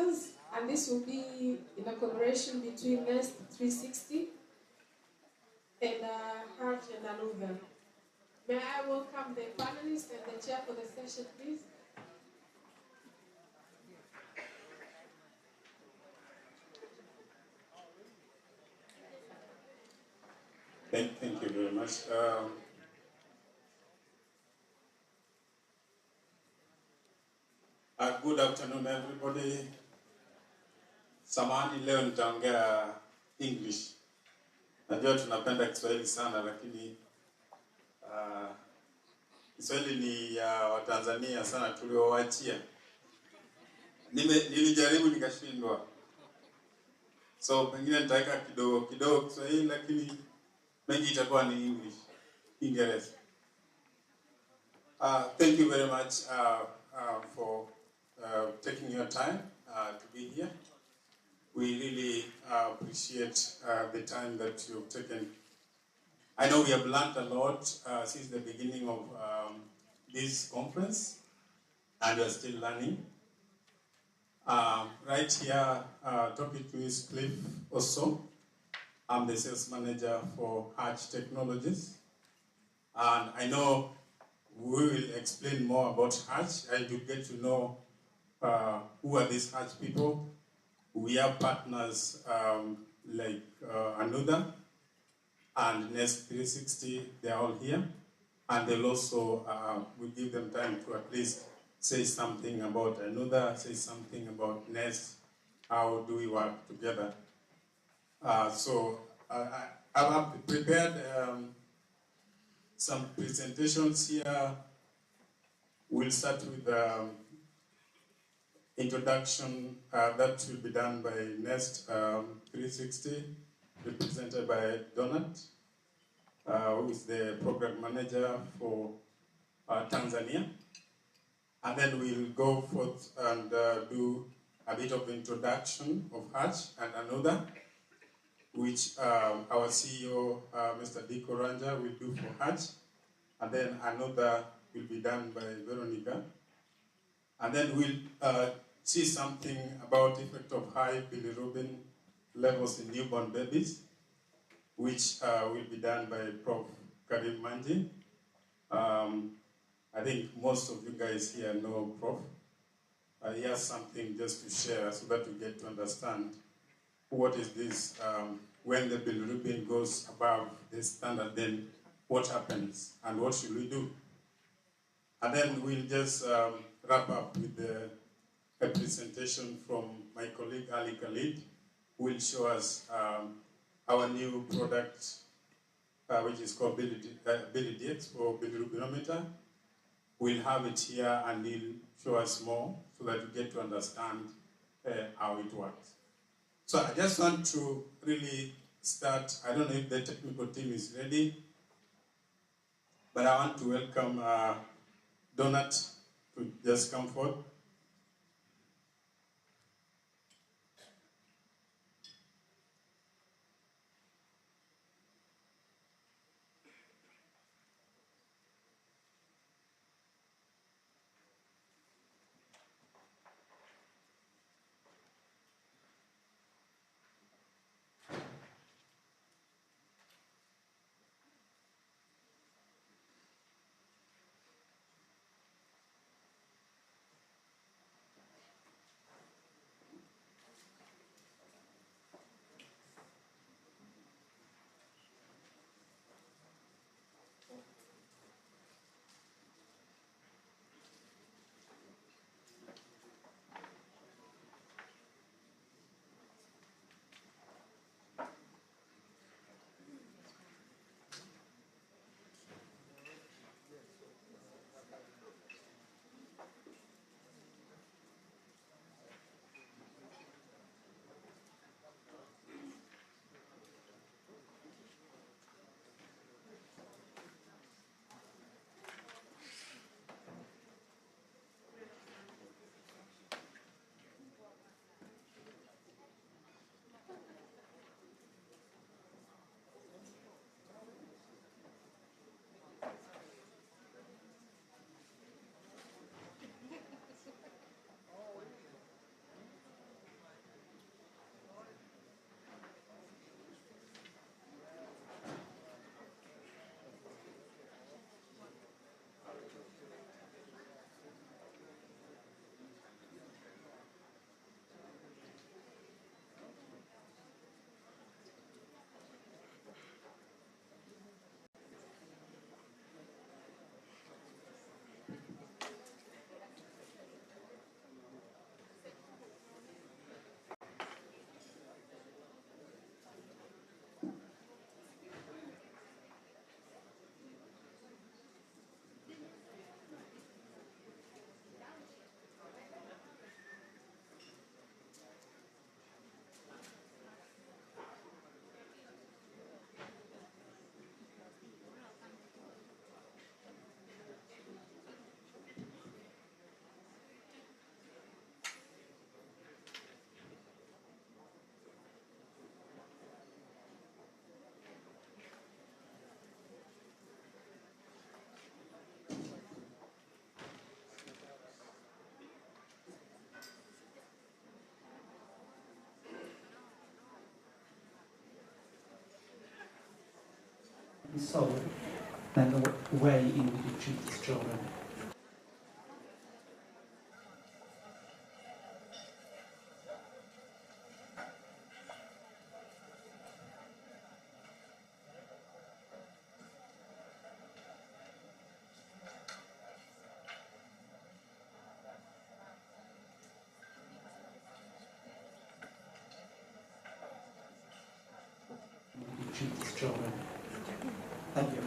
presenters, and this will be in a collaboration between Nest 360 and Heart and Anuga. May I welcome the panelists and the chair for the session, please? Thank you very much. Good afternoon, everybody. Samahani, leo nitaongea English. Najua tunapenda Kiswahili sana, lakini Kiswahili ni ya Watanzania sana tuliowaachia. Nilijaribu nikashindwa. So pengine nitaweka kidogo Kiswahili, lakini mengi itakuwa ni English, Kiingereza. Thank you very much for taking your time to be here. We really appreciate the time that you've taken. I know we have learned a lot since the beginning of this conference, and we are still learning. Right here, talking to is Cliff Osso. I'm the sales manager for Hatch Technologies. And I know we will explain more about Hatch, and you get to know who are these Hatch people. We have partners like Anuda and Nest 360, they're all here. And they'll also, we give them time to at least say something about Anuda, say something about Nest, how do we work together. So I've prepared some presentations here. We'll start with introduction that will be done by Nest 360, represented by Donat, who is the program manager for Tanzania. And then we'll go forth and do a bit of introduction of Hatch and Anuda, which our CEO, Mr. Diko Ranja, will do for Hatch. And then Anuda will be done by Veronica. And then we'll see something about the effect of high bilirubin levels in newborn babies, which will be done by Prof. Karim Manji. I think most of you guys here know Prof. He has something just to share so that you get to understand what is this, when the bilirubin goes above the standard, then what happens and what should we do? And then we'll just wrap up with a presentation from my colleague Ali Khalid, who will show us our new product, which is called BiliDx for bilirubinometer. We'll have it here and he'll show us more so that you get to understand how it works. So I just want to really start. I don't know if the technical team is ready, but I want to welcome Donat to just come forward. be solved than the way in which you treat these children. You treat these children. Thank you.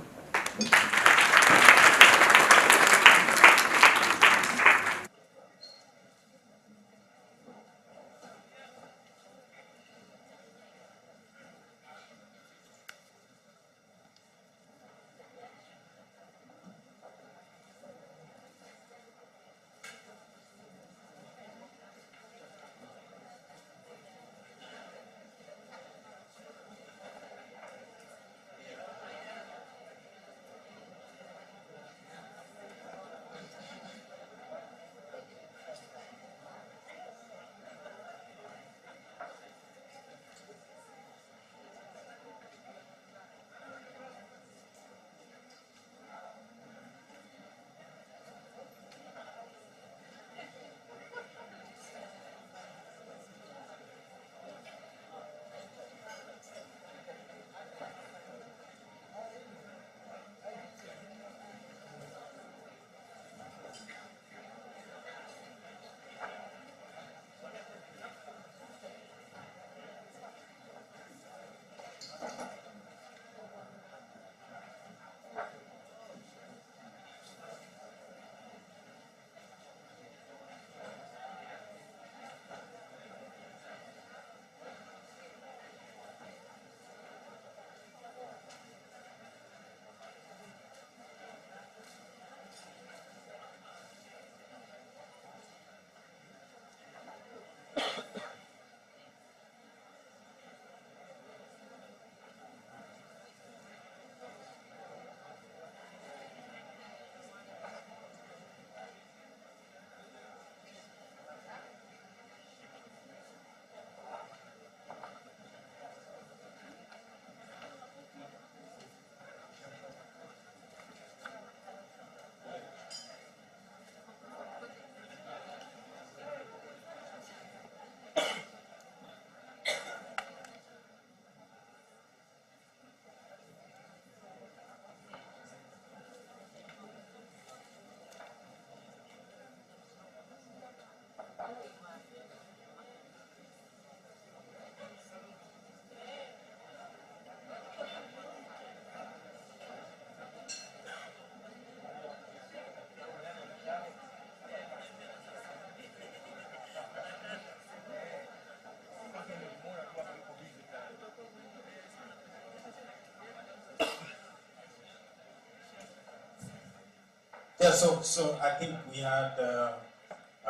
Yeah, so I think we had a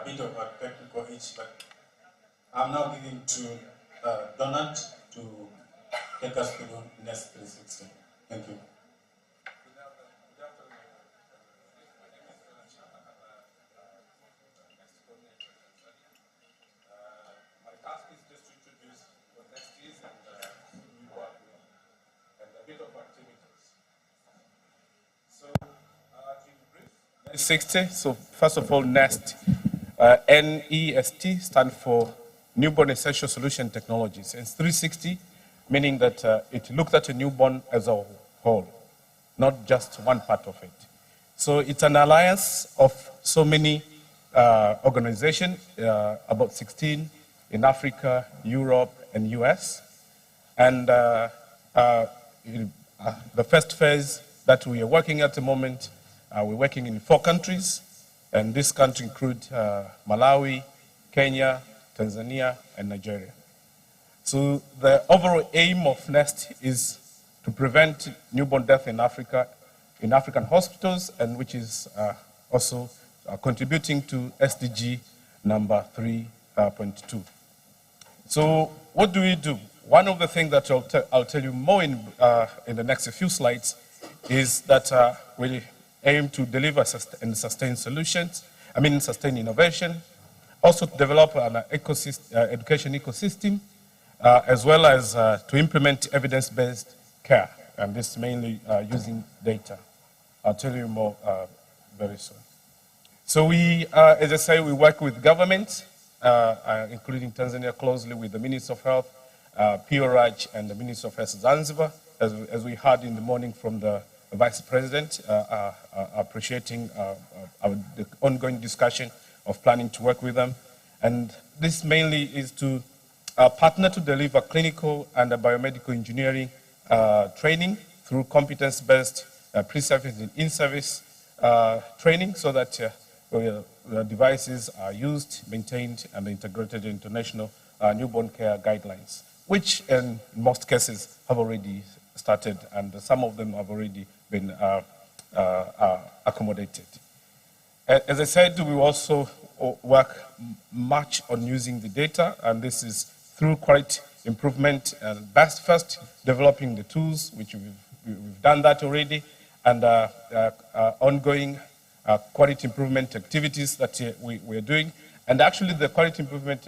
bit of a technical issue, but I'm now giving to Donald to take us through NEST 360. Thank you. My task is just to introduce what NEST is and who we work with, and a bit of activities. So, in brief, NEST 60. So, first of all, NEST, N-E-S-T, stands for Newborn Essential Solution Technologies. And 360, meaning that it looks at a newborn as a whole, not just one part of it. So it's an alliance of so many organizations, about 16 in Africa, Europe, and US. And the first phase that we are working at the moment, we're working in 4 countries, and this country includes Malawi, Kenya, Tanzania, and Nigeria. So the overall aim of NEST is to prevent newborn death in Africa, in African hospitals, and which is also contributing to SDG number 3.2. So what do we do? One of the things that I'll tell you more in the next few slides is that we aim to deliver and sustain solutions, sustain innovation, also to develop an education ecosystem, as well as to implement evidence-based care and this mainly using data. I'll tell you more very soon. So we, as I say, we work with government, including Tanzania, closely with the Minister of Health, PRH, and the Minister of Health Zanzibar, as we heard in the morning from the Vice President, appreciating the ongoing discussion of planning to work with them. And this mainly is to partner to deliver clinical and biomedical engineering training through competence-based pre-service and in-service training, so that the devices are used, maintained, and integrated into national newborn care guidelines, which in most cases have already started, and some of them have already been accommodated. As I said, we also work much on using the data, and this is through quality improvement and first developing the tools, which we've done that already, and ongoing quality improvement activities that we're doing. And actually the quality improvement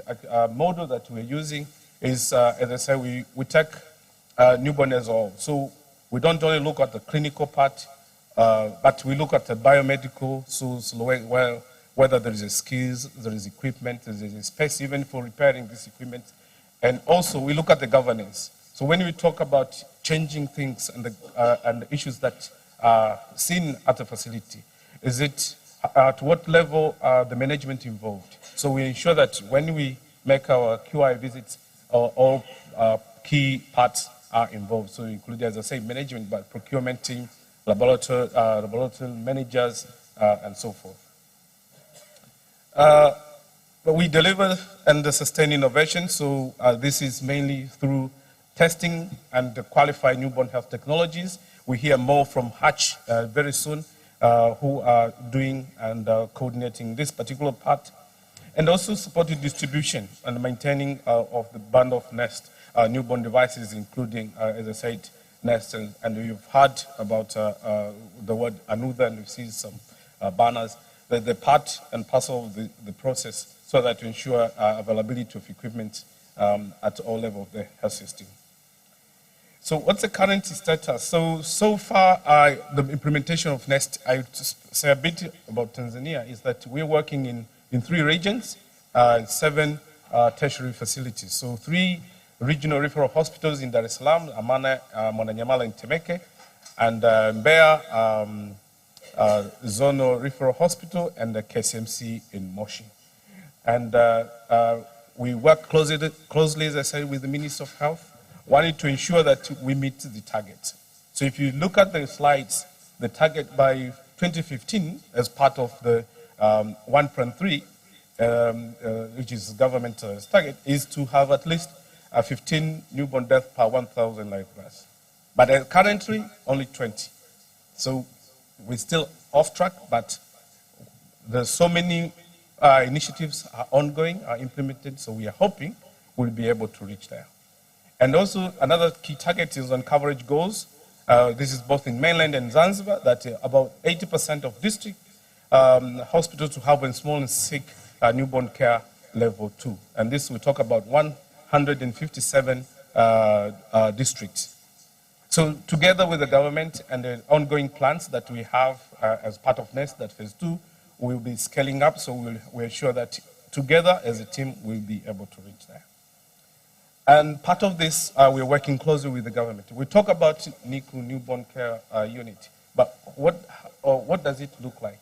model that we're using is, as I say, we take newborn as a whole. So we don't only look at the clinical part, but we look at the biomedical, so whether there is a skills, there is equipment, there is a space even for repairing this equipment. And also we look at the governance. So when we talk about changing things and the issues that are seen at the facility, is it at what level are the management involved? So we ensure that when we make our QI visits, all key parts are involved. So include, as I say, management, but procurement team, laboratory managers, and so forth. But we deliver and sustain innovation. So this is mainly through testing and qualify newborn health technologies. We hear more from Hatch very soon, who are doing and coordinating this particular part. And also supporting distribution and maintaining of the bundle of Nest newborn devices, including, as I said, Nest. And you've heard about the word Anudha, and you've seen some banners. The part and parcel of the process, so that to ensure availability of equipment at all levels of the health system. So what's the current status? So far, the implementation of Nest, I say a bit about Tanzania, is that we're working in 3 regions, 7 tertiary facilities. So 3 regional referral hospitals in Dar es Salaam, Amana, Mwananyamala, and Temeke, and Mbeya, Zonal Referral Hospital, and the KCMC in Moshi. And we work closely, as I said, with the Minister of Health, wanting to ensure that we meet the targets. So if you look at the slides, the target by 2015, as part of the 1.3, which is government target, is to have at least 15 newborn deaths per 1,000 live births. But currently, only 20. So we're still off track, but there's so many initiatives are ongoing, are implemented, so we are hoping we'll be able to reach there. And also, another key target is on coverage goals. This is both in mainland and Zanzibar, that about 80% of district hospitals to have in small and sick newborn care level 2. And this, we talk about 157 districts. So together with the government and the ongoing plans that we have as part of NEST, that phase 2, we'll be scaling up, so we'll ensure that together as a team, we'll be able to reach there. And part of this, we're working closely with the government. We talk about NICU, newborn care unit, but what does it look like?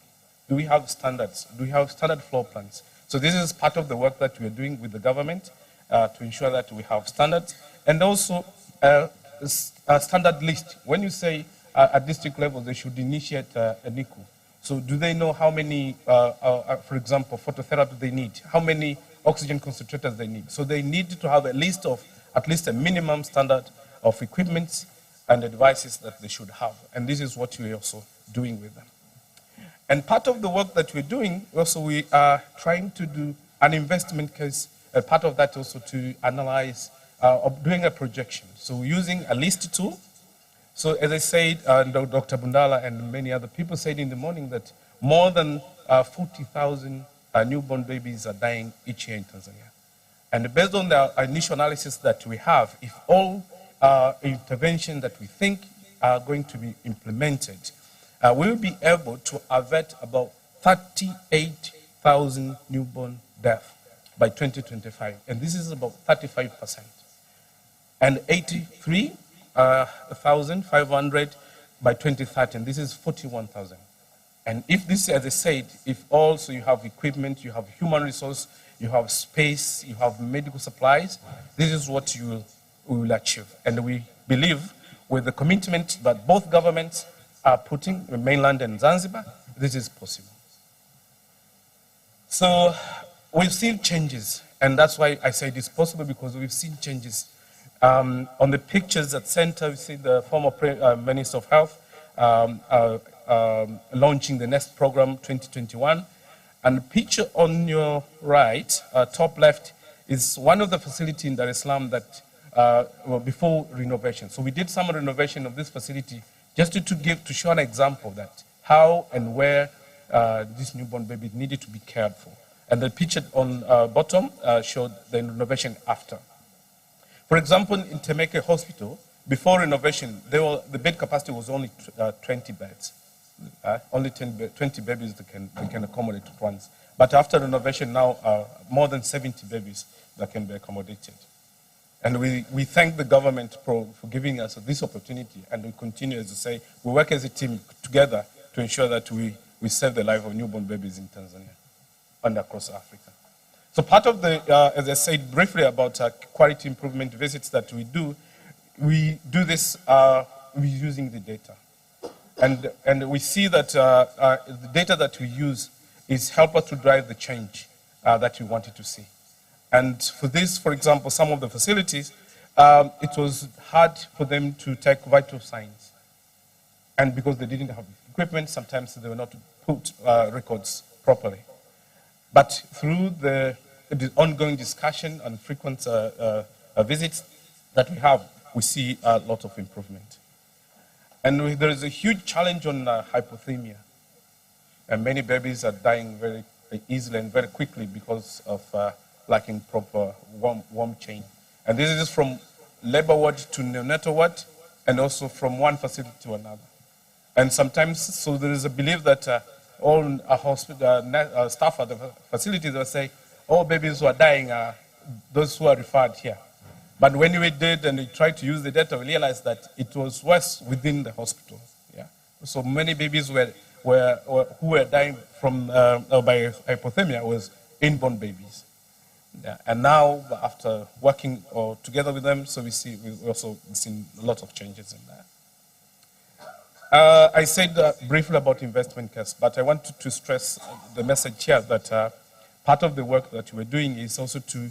Do we have standards? Do we have standard floor plans? So this is part of the work that we're doing with the government to ensure that we have standards, and also a standard list. When you say at district level, they should initiate a NICU. So do they know how many, for example, phototherapy they need? How many oxygen concentrators they need? So they need to have a list of at least a minimum standard of equipment and the devices that they should have. And this is what we're also doing with them. And part of the work that we're doing, also we are trying to do an investment case, part of that also to analyze, doing a projection. So using a list tool. So as I said, Dr. Bundala and many other people said in the morning that more than 40,000 newborn babies are dying each year in Tanzania. And based on the initial analysis that we have, if all intervention that we think are going to be implemented, we will be able to avert about 38,000 newborn deaths by 2025, and this is about 35%. And 83,500 by 2030, and this is 41,000. And if this, as I said, if also you have equipment, you have human resource, you have space, you have medical supplies, this is what you will achieve. And we believe with the commitment that both governments are putting, the mainland and Zanzibar, this is possible. So we've seen changes, and that's why I say it is possible, because we've seen changes. On the pictures at center, we see the former Minister of Health launching the NEST program 2021. And the picture on your right, top left, is one of the facilities in Dar es Salaam that before renovation. So we did some renovation of this facility just to show an example that how and where this newborn baby needed to be cared for. And the picture on bottom showed the renovation after. For example, in Temeke Hospital, before renovation, the bed capacity was only 20 beds. Only 20 babies they can accommodate at once. But after renovation now, more than 70 babies that can be accommodated. And we thank the government for giving us this opportunity, and we continue, as I say, we work as a team together to ensure that we save the life of newborn babies in Tanzania and across Africa. So part of the, as I said briefly about quality improvement visits that we do this using the data. And we see that the data that we use is help us to drive the change that we wanted to see. And for this, for example, some of the facilities, it was hard for them to take vital signs. And because they didn't have equipment, sometimes they were not put records properly. But through the ongoing discussion and frequent visits that we have, we see a lot of improvement. And there is a huge challenge on hypothermia. And many babies are dying very easily and very quickly because of lacking proper warm chain. And this is from labor ward to neonatal ward, and also from one facility to another. And sometimes, so there is a belief that all hospital staff at the facilities will say, all babies who are dying are those who are referred here. But when we did and we tried to use the data, we realized that it was worse within the hospital. Yeah. So many babies who were dying from by hypothermia was inborn babies. Yeah. And now, after working together with them, so we also seen a lot of changes in that. I said briefly about investment case, but I want to stress the message here that part of the work that we're doing is also to,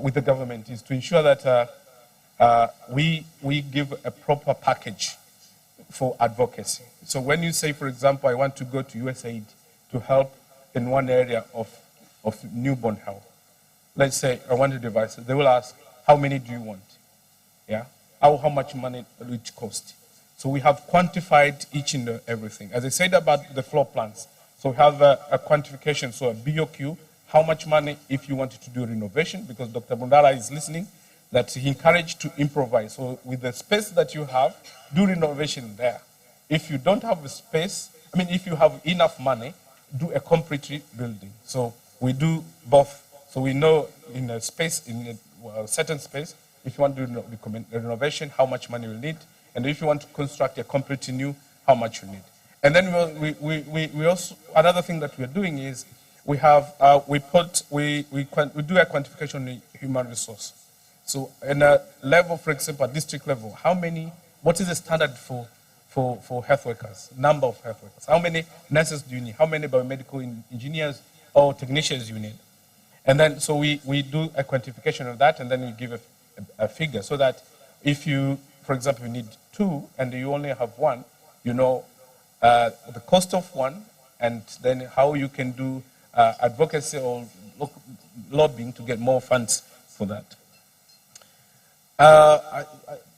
with the government, is to ensure that we give a proper package for advocacy. So when you say, for example, I want to go to USAID to help in one area of newborn health, let's say I want a device, they will ask, how many do you want? Yeah? How much money will it cost? So we have quantified each and everything. As I said about the floor plans, so we have a quantification, so a BOQ, how much money if you wanted to do renovation, because Dr. Bundala is listening, that he encouraged to improvise. So with the space that you have, do renovation there. If you don't have a space, I mean, if you have enough money, do a complete building. So we do both. So we know in a space, in a certain space, if you want to do renovation, how much money you need, and if you want to construct a completely new, how much you need. And then we also, another thing that we're doing is we have, we do a quantification in human resource. So in a level, for example, district level, what is the standard for health workers, number of health workers? How many nurses do you need? How many biomedical engineers or technicians do you need? And then, so we do a quantification of that, and then we give a figure, so that if you, for example, you need 2 and you only have 1, you know the cost of 1, and then how you can do advocacy or lobbying to get more funds for that.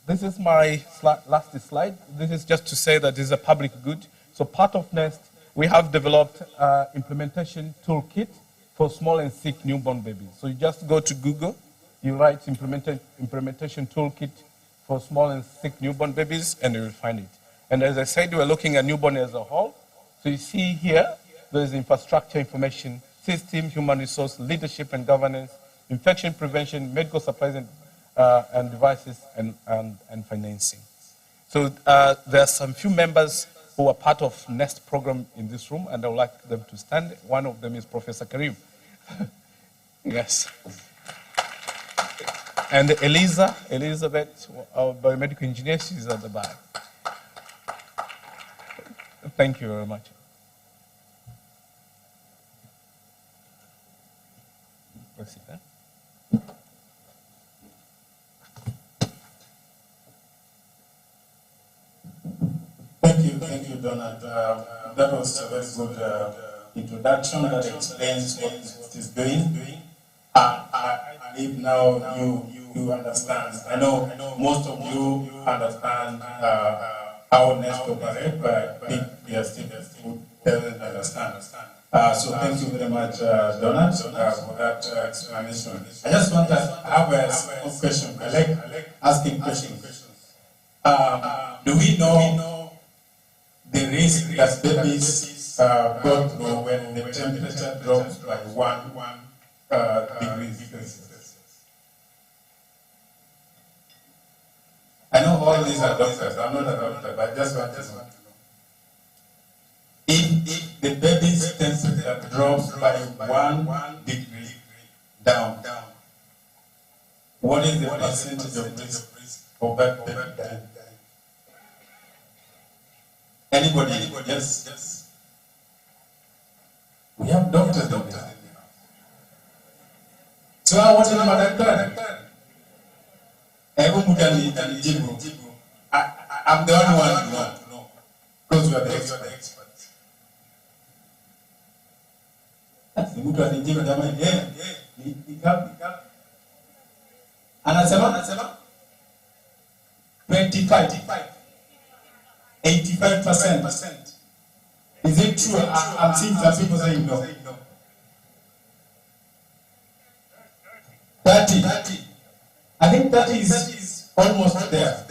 This is my last slide. This is just to say that this is a public good. So part of NEST, we have developed implementation toolkit for small and sick newborn babies. So you just go to Google, you write implementation toolkit for small and sick newborn babies, and you will find it. And as I said, we're looking at newborn as a whole. So you see here, there's infrastructure, information system, human resource, leadership and governance, infection prevention, medical supplies and devices, and financing. So there are some few members who are part of NEST program in this room, and I would like them to stand. One of them is Professor Karim. Yes. And Elizabeth, our biomedical engineer, she's at the back. Thank you very much. Proceed, huh? Thank you, Donald. That was a very good introduction that explains what it is doing. I believe now you understand. I know most of you understand how NEST operates, but I think we are still doesn't understand. So thank you very much, Donald, for that explanation. I just want to have a simple question. I like asking questions. Do we know the risk that babies go through when the temperature drops by 1 degree Celsius? I know all these are doctors. I'm not a doctor, but I just want to know. If the baby's temperature drops by 1 degree down, what is the percentage of risk of that baby dying? Anybody? Yes. We have doctors in the house. So I want to know madaktari. I'm the only one to know. Because we are the experts. Mtu anijibu jamani, anasema 25. 85%. Is it true? I'm seeing some people saying no. 30. I think 30 is almost there.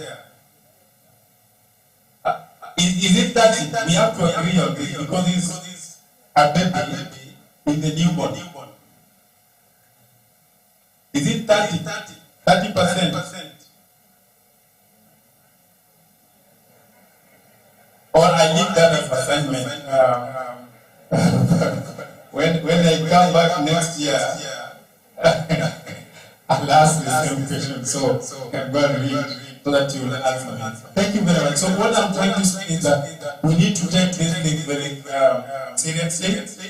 Is it 30? We have to agree on this because it's a baby in the newborn. Is it 30? 30%? Or I leave that as assignment. When I come back next year, I'll ask the same question. So I'm going to read so that you will answer me. Thank you very much. So what I'm trying to say is that we need to take this thing very seriously.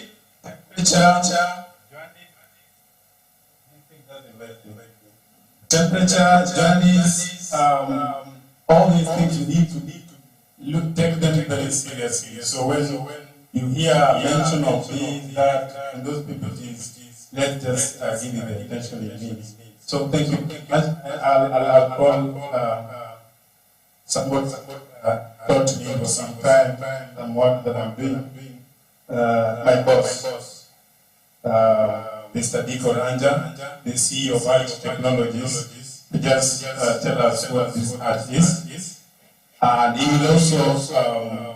Temperature, jaundice, all these things you need to take them very seriously. So when you hear a mention of this, that, and those people, let's just give it the attention it needs. So thank you. I'll call somebody taught me for some time some work that I'm doing. My boss, Mr. Diko Ranja, the CEO of Art Technologies, just tell us what this art is. And he will also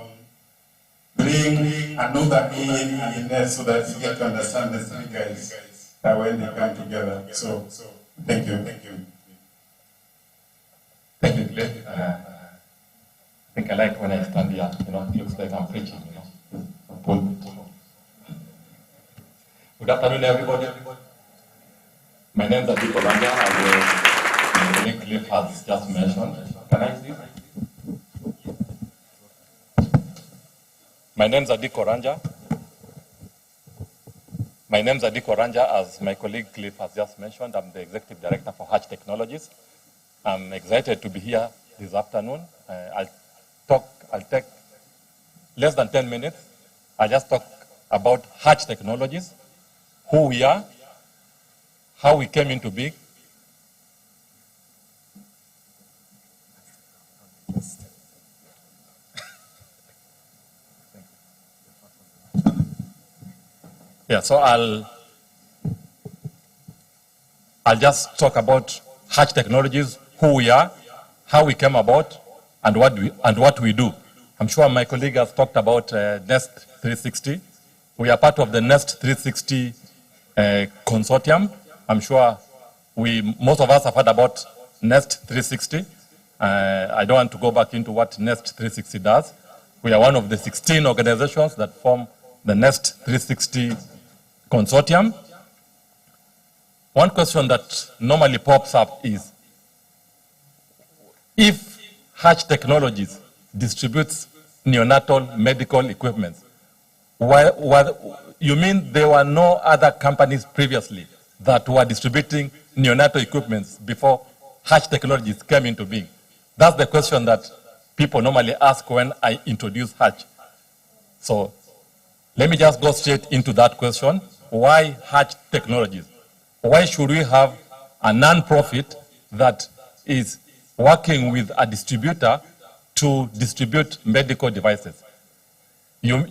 bring another in there so that you get to understand the three guys when they come together. So, thank you. Thank you, Clay. I think I like when I stand here, it looks like I'm preaching, Good afternoon, everybody. My name is Adiko Ranja, as the Cliff has just mentioned. Can I see? My name is Adiko Ranja. As my colleague Cliff has just mentioned. I'm the Executive Director for Hatch Technologies. I'm excited to be here this afternoon. I'll take less than 10 minutes. I'll just talk about Hatch Technologies, who we are, how we came into being. Yeah, so I'll just talk about Hatch Technologies, who we are, how we came about, and what we do. I'm sure my colleague has talked about NEST 360. We are part of the NEST 360 consortium. I'm sure most of us have heard about NEST 360. I don't want to go back into what NEST 360 does. We are one of the 16 organizations that form the NEST 360 consortium. One question that normally pops up is, if Hatch Technologies distributes neonatal medical equipment, you mean there were no other companies previously that were distributing neonatal equipment before Hatch Technologies came into being? That's the question that people normally ask when I introduce Hatch. So let me just go straight into that question. Why Hatch Technologies? Why should we have a non-profit that is working with a distributor to distribute medical devices? Do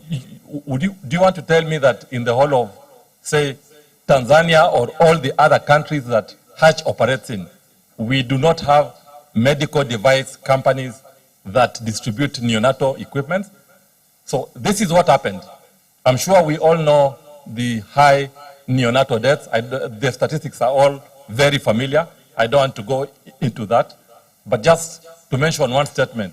you want to tell me that in the whole of, say, Tanzania or all the other countries that Hatch operates in, we do not have medical device companies that distribute neonatal equipment? So this is what happened. I'm sure we all know the high neonatal deaths. The statistics are all very familiar. I don't want to go into that. But just to mention one statement,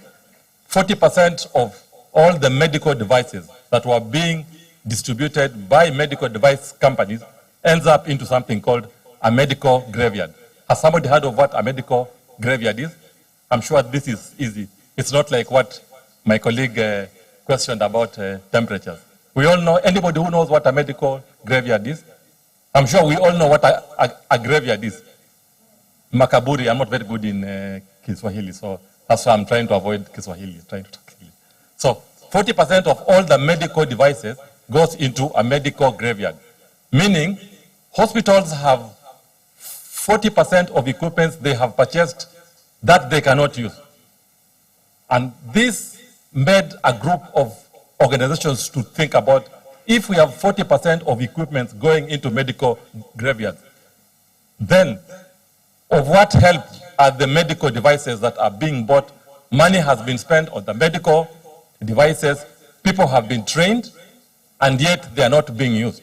40% of all the medical devices that were being distributed by medical device companies ends up into something called a medical graveyard. Has somebody heard of what a medical graveyard is? I'm sure this is easy. It's not like what my colleague questioned about temperatures. We all know, anybody who knows what a medical graveyard is, I'm sure we all know what a graveyard is. Makaburi, I'm not very good in Kiswahili, so that's why I'm trying to avoid Kiswahili, trying to talk English. So 40% of all the medical devices goes into a medical graveyard, meaning hospitals have 40% of equipment they have purchased that they cannot use. And this made a group of organizations to think about, if we have 40% of equipment going into medical graveyards, then of what help are the medical devices that are being bought? Money has been spent on the medical devices, people have been trained, and yet they are not being used.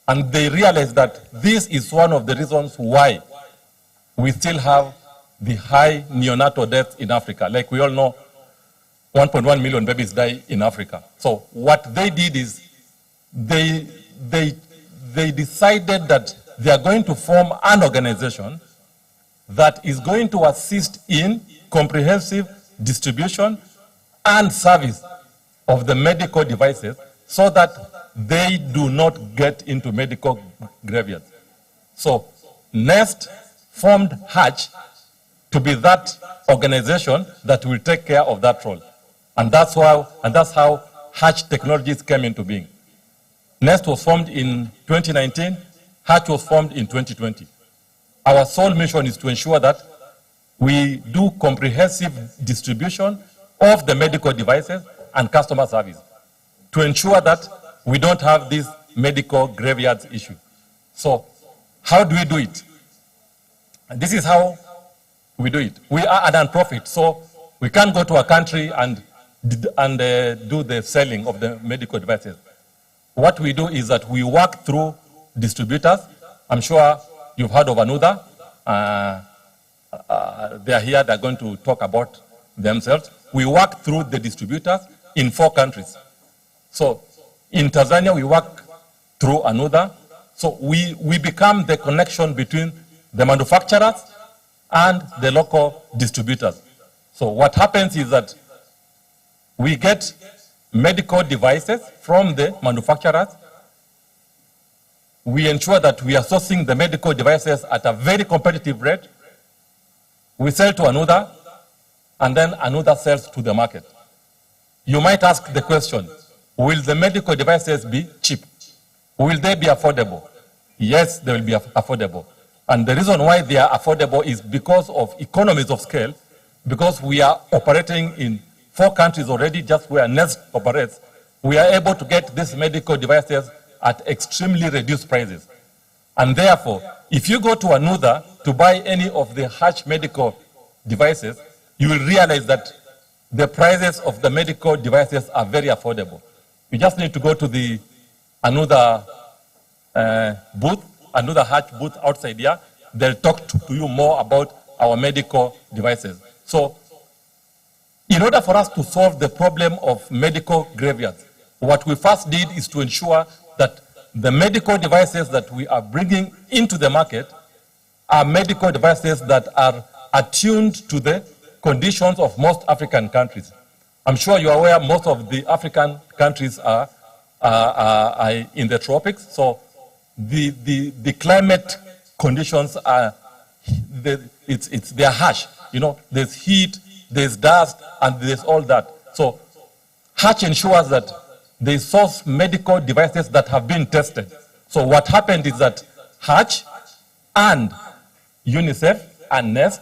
And they realize that this is one of the reasons why we still have the high neonatal deaths in Africa. Like we all know, 1.1 million babies die in Africa. So what they did is they decided that they are going to form an organization that is going to assist in comprehensive distribution and service of the medical devices so that they do not get into medical graveyards. So NEST formed Hatch to be that organization that will take care of that role. And that's how Hatch Technologies came into being. NEST was formed in 2019, Hatch was formed in 2020. Our sole mission is to ensure that we do comprehensive distribution of the medical devices and customer service to ensure that we don't have this medical graveyards issue. So how do we do it? And this is how we do it. We are a non-profit, so we can't go to a country and do the selling of the medical devices. What we do is that we work through distributors. I'm sure you've heard of Anudha. They are here, they're going to talk about themselves. We work through the distributors in 4 countries. So in Tanzania, we work through Anudha. So we become the connection between the manufacturers and the local distributors. So what happens is that we get medical devices from the manufacturers. We ensure that we are sourcing the medical devices at a very competitive rate. We sell to Anudha, and then Anudha sells to the market. You might ask the question, will the medical devices be cheap? Will they be affordable? Yes, they will be affordable. And the reason why they are affordable is because of economies of scale, because we are operating in 4 countries already, just where NEST operates. We are able to get these medical devices at extremely reduced prices. And therefore, if you go to Anudha to buy any of the Hatch medical devices, you will realize that the prices of the medical devices are very affordable. You just need to go to another booth, another Hatch booth outside here. They'll talk to you more about our medical devices. So, in order for us to solve the problem of medical graveyards, what we first did is to ensure that the medical devices that we are bringing into the market are medical devices that are attuned to the conditions of most African countries. I'm sure you are aware most of the African countries are in the tropics, so the climate conditions are, they're harsh. You know, there's heat, there's dust, and there's all that. So Hatch ensures that they source medical devices that have been tested. So what happened is that Hatch and UNICEF and NEST,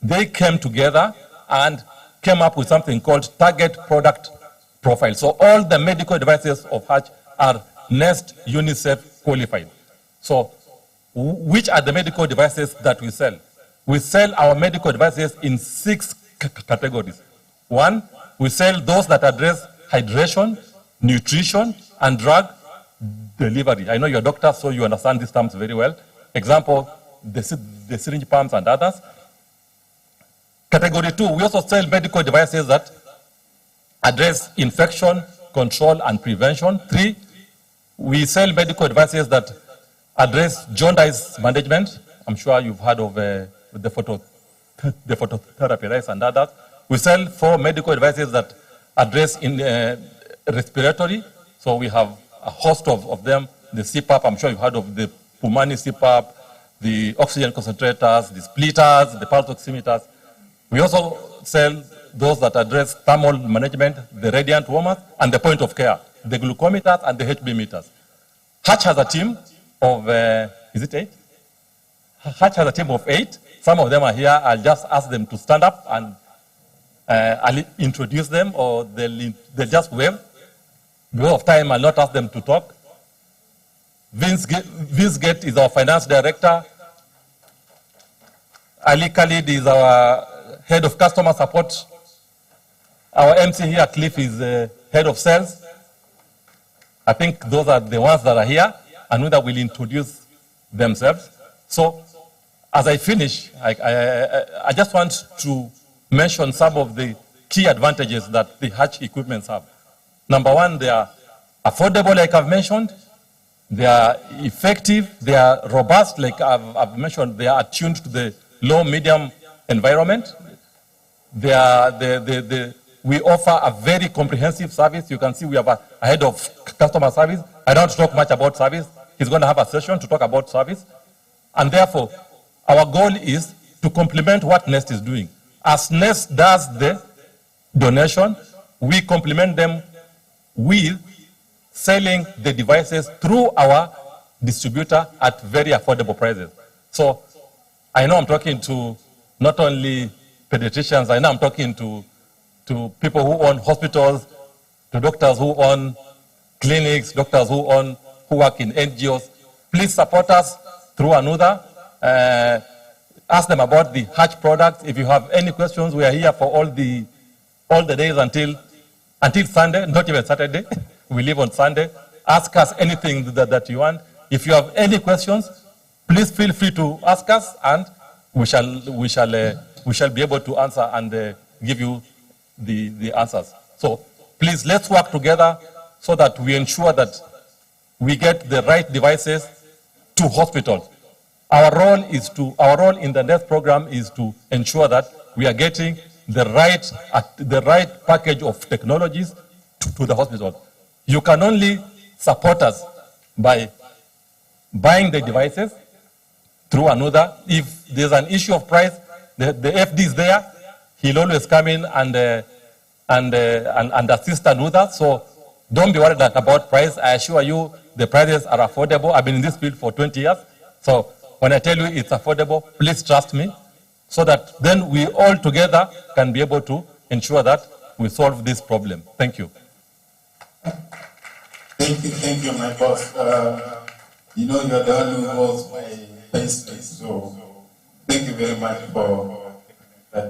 they came together and came up with something called Target Product Profile. So all the medical devices of Hatch are NEST UNICEF qualified. So which are the medical devices that we sell? We sell our medical devices in 6 categories. 1, we sell those that address hydration, nutrition, and drug delivery. I know you're a doctor, so you understand these terms very well. Example, the syringe pumps and others. Category 2, we also sell medical devices that address infection, control, and prevention. 3, we sell medical devices that address jaundice management. I'm sure you've heard of the phototherapy, right, and others. We sell 4 medical devices that address respiratory. So we have a host of them. The CPAP, I'm sure you've heard of the Pumani CPAP, the oxygen concentrators, the splitters, the pulse oximeters. We also sell those that address thermal management, the radiant warmers, and the point of care, the glucometers and the HB meters. Hatch has a team of, is it 8? Hatch has a team of 8. Some of them are here. I'll just ask them to stand up and I'll introduce them, or they'll just wave. Because of time, I'll not ask them to talk. Vince Gate is our finance director. Ali Khalid is our head of customer support. Our MC here, Cliff, is head of sales. I think those are the ones that are here. Another will introduce themselves. So, as I finish, I just want to mention some of the key advantages that the Hatch equipments have. Number 1, they are affordable, like I've mentioned. They are effective. They are robust, like I've mentioned. They are attuned to the low-medium environment. We offer a very comprehensive service. You can see we have a head of customer service. I don't talk much about service. He's going to have a session to talk about service. And therefore, our goal is to complement what NEST is doing. As NEST does the donation, we complement them with selling the devices through our distributor at very affordable prices. So I know I'm talking to not only pediatricians, I know I'm talking to people who own hospitals, to doctors who own clinics, doctors who work in NGOs. Please support us through another. Ask them about the Hatch products. If you have any questions, we are here for all the days until Sunday, not even Saturday. We leave on Sunday. Ask us anything that you want. If you have any questions, please feel free to ask us, and we shall be able to answer and give you the answers. So please, let's work together so that we ensure that we get the right devices to hospitals. Our role in the NEST program is to ensure that we are getting the right package of technologies to the hospital. You can only support us by buying the devices through another. If there's an issue of price, the FD is there. He'll always come in and assist another. So don't be worried about price. I assure you the prices are affordable. I've been in this field for 20 years. So when I tell you it's affordable, please trust me, so that then we all together can be able to ensure that we solve this problem. Thank you. Thank you, my boss. You know, you're the one who was my best, so thank you very much for I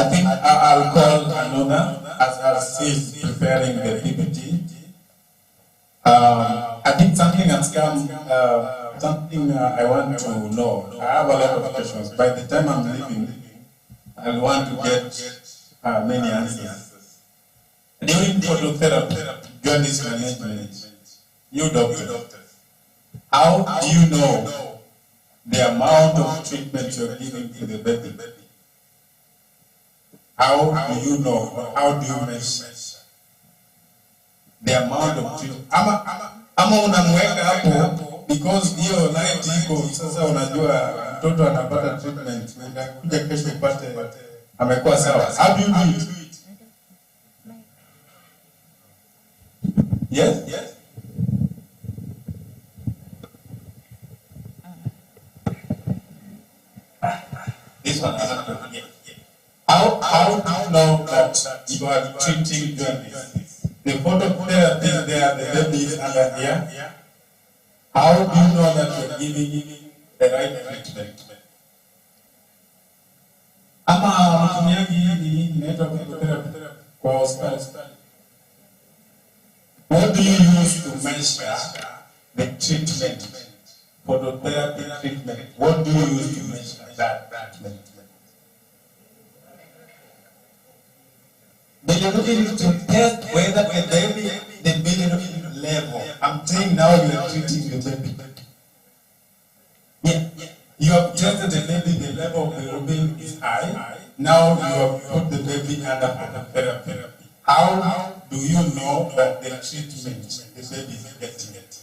think I'll call Anuna as she's preparing the PPT. I think something has come, something I want to know. I have a lot of questions. By the time I'm leaving, I want to get many answers. During phototherapy, jaundice management, you doctors, how do you know the amount of treatment you're giving to the baby? How do you know, or how do you measure the amount of treatment? Ama unamweka hapo because hiyo light iko sasa, unajua mtoto anapata treatment, unakuja kesho upate amekuwa sawa. How do you do it? Yes? This one is not good. How do you know that you are treating jaundice? The phototherapy there, the baby is under here. How do you know that you are giving the right treatment? Ama mtumiaji hii inaitwa phototherapy kwa hospitali. What do you use to measure the treatment? Phototherapy treatment. What do you use to measure that treatment? Bilirubin to test whether the bilirubin level. I'm saying now you are treating the baby. Yeah. You have tested the baby, the level of bilirubin is high. Now you have put the baby under phototherapy. How do you know that the treatment the baby is getting it?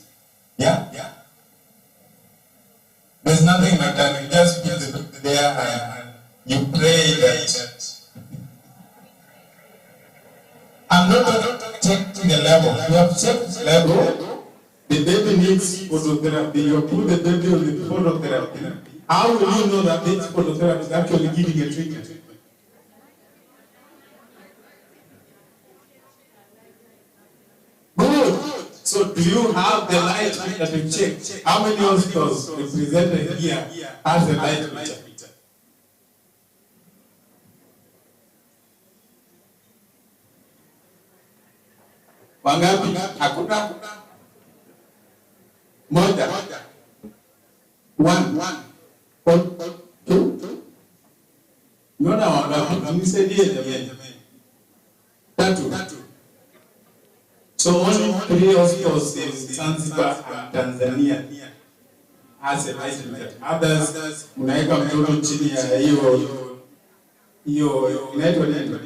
Yeah? There's nothing like that. You just put the baby there and you pray that. I'm not checking the level. You have checked the level. The baby needs phototherapy. You put the baby on the phototherapy. How will you know that this phototherapy is actually giving a treatment? Good. So do you have the light that you checked? How many hospitals represented here has the light meter? Wangapi? Hakuna. Moja. One. Two. Mbona wangapi? Tunisaidie jamani. Tatu. So only 3 hospitals in Zanzibar and Tanzania has a light meter. Others unaweka mtoto chini ya hiyo inaitwa nini?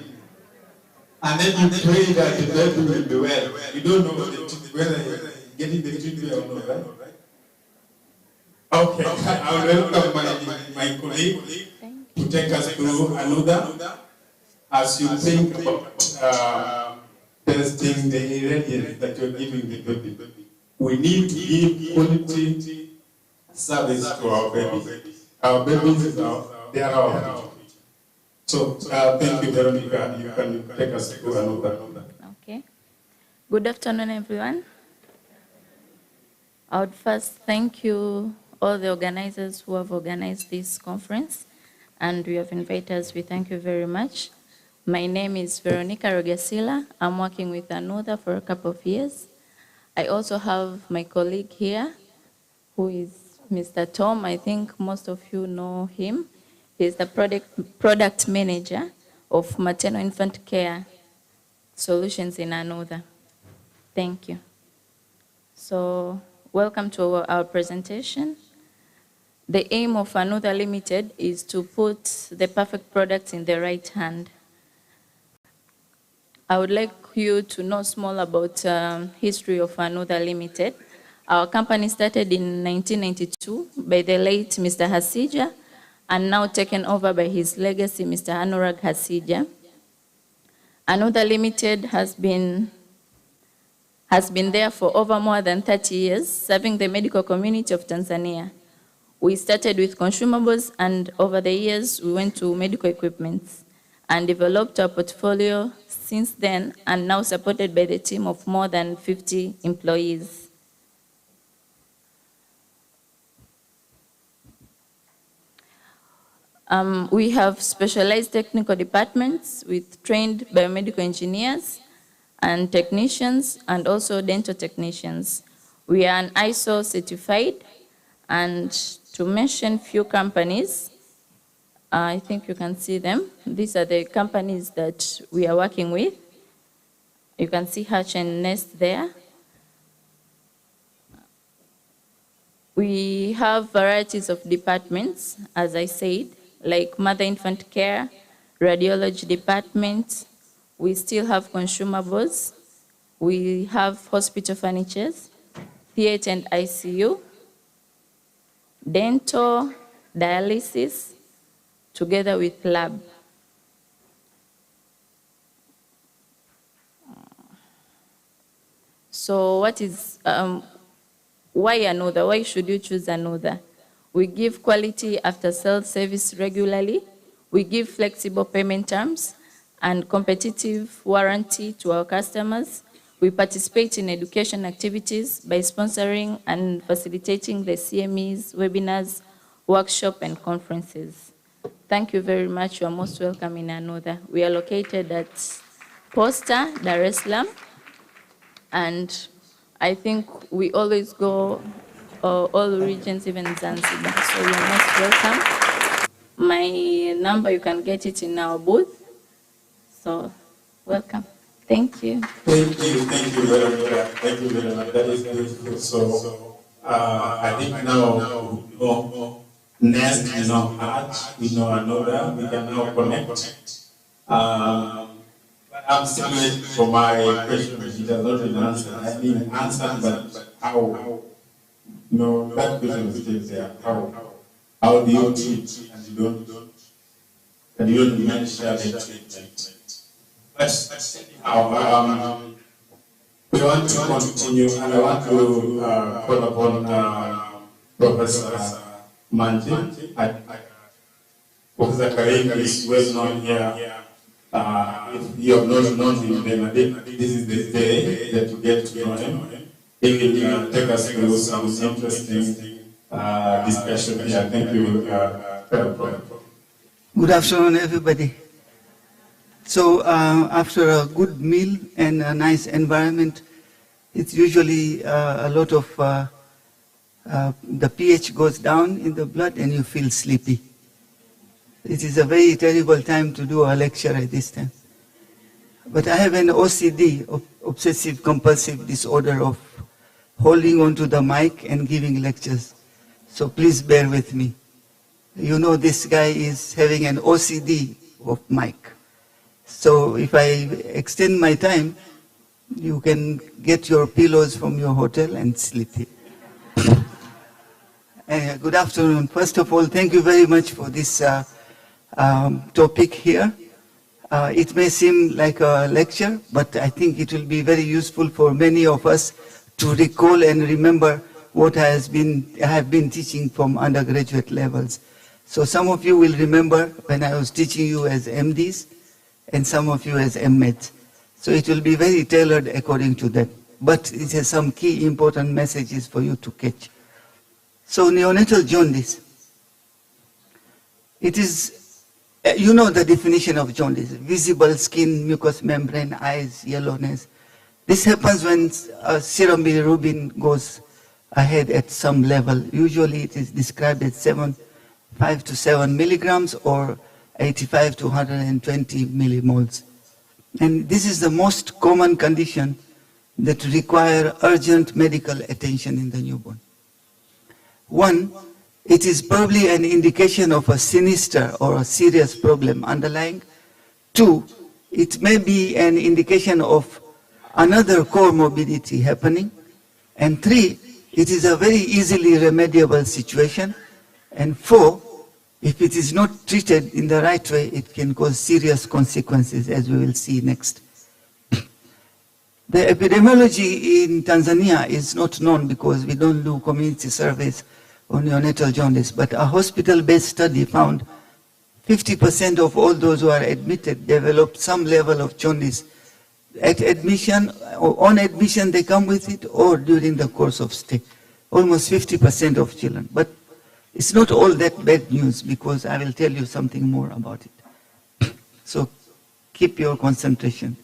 And then you pray that the baby will be well. You don't know whether you're getting the treatment or not, right? Okay, I will welcome my colleague to take us through another. As you think about testing the ingredients that you're giving the baby, we need to give quality service to our babies. Our babies, they are our future. So, thank you, Veronica. You can take us through another. Okay. Good afternoon, everyone. I would first thank you, all the organizers who have organized this conference, and we have invited us. We thank you very much. My name is Veronica Rogasila. I'm working with Another for a couple of years. I also have my colleague here, who is Mr. Tom. I think most of you know him. He's the product manager of maternal infant care solutions in Another. Thank you. So, welcome to our presentation. The aim of Another Limited is to put the perfect products in the right hand. I would like you to know small about history of Another Limited. Our company started in 1992 by the late Mr. Hasija, and now taken over by his legacy, Mr. Anurag Hasija. Another Limited has been there for over more than 30 years, serving the medical community of Tanzania. We started with consumables, and over the years, we went to medical equipments and developed our portfolio since then, and now supported by the team of more than 50 employees. We have specialized technical departments with trained biomedical engineers and technicians, and also dental technicians. We are an ISO certified, and to mention few companies, I think you can see them. These are the companies that we are working with. You can see Hatch and Nest there. We have varieties of departments, as I said, like mother-infant care, radiology department. We still have consumables. We have hospital furnitures, theater and ICU, dental, dialysis, together with lab. So what is, why another? Why should you choose another? We give quality after-sales service regularly. We give flexible payment terms and competitive warranty to our customers. We participate in education activities by sponsoring and facilitating the CMEs, webinars, workshops, and conferences. Thank you very much. You are most welcome in another. We are located at Posta, Dar es Salaam, and I think we always go all regions, even Zanzibar, so you are most welcome. My number, you can get it in our booth. So, welcome. Thank you. Thank you very much. Thank you very much. That is beautiful. So, I think now we know Nest, we know Hatch, we know another, we can now connect. I'm still waiting for my question, which it has not been answered. I mean, answered, but how? No, that question is still there. How do you treat and you don't manage the treatment? But we want to continue, and I want to call upon Professor Manji. Professor Karim is well known here. If you have not known him, then this is the day that you get to know him. He will take us through some interesting discussion here. Thank you, Good afternoon, everybody. So after a good meal and a nice environment, it's usually a lot of, the pH goes down in the blood and you feel sleepy. It is a very terrible time to do a lecture at this time. But I have an OCD, obsessive compulsive disorder, of holding onto the mic and giving lectures. So please bear with me. You know, this guy is having an OCD of mic. So if I extend my time, you can get your pillows from your hotel and sleep here. Good afternoon. First of all, thank you very much for this topic here. It may seem like a lecture, but I think it will be very useful for many of us to recall and remember what I have been teaching from undergraduate levels. So some of you will remember when I was teaching you as MDs, and some of you as MMeds. So it will be very tailored according to that. But it has some key important messages for you to catch. So neonatal jaundice. It is, you know the definition of jaundice: visible skin, mucous membrane, eyes, yellowness. This happens when serum bilirubin goes ahead at some level. Usually it is described as 5 to 7 milligrams or 85 to 120 millimoles. And this is the most common condition that require urgent medical attention in the newborn. One, it is probably an indication of a sinister or a serious problem underlying. Two, it may be an indication of another comorbidity happening. And three, it is a very easily remediable situation. And four, if it is not treated in the right way, it can cause serious consequences, as we will see next. The epidemiology in Tanzania is not known because we don't do community surveys on neonatal jaundice, but a hospital-based study found 50% of all those who are admitted developed some level of jaundice at admission, or on admission they come with it, or during the course of stay. Almost 50% of children. But It's not all that bad news, because I will tell you something more about it. So keep your concentration.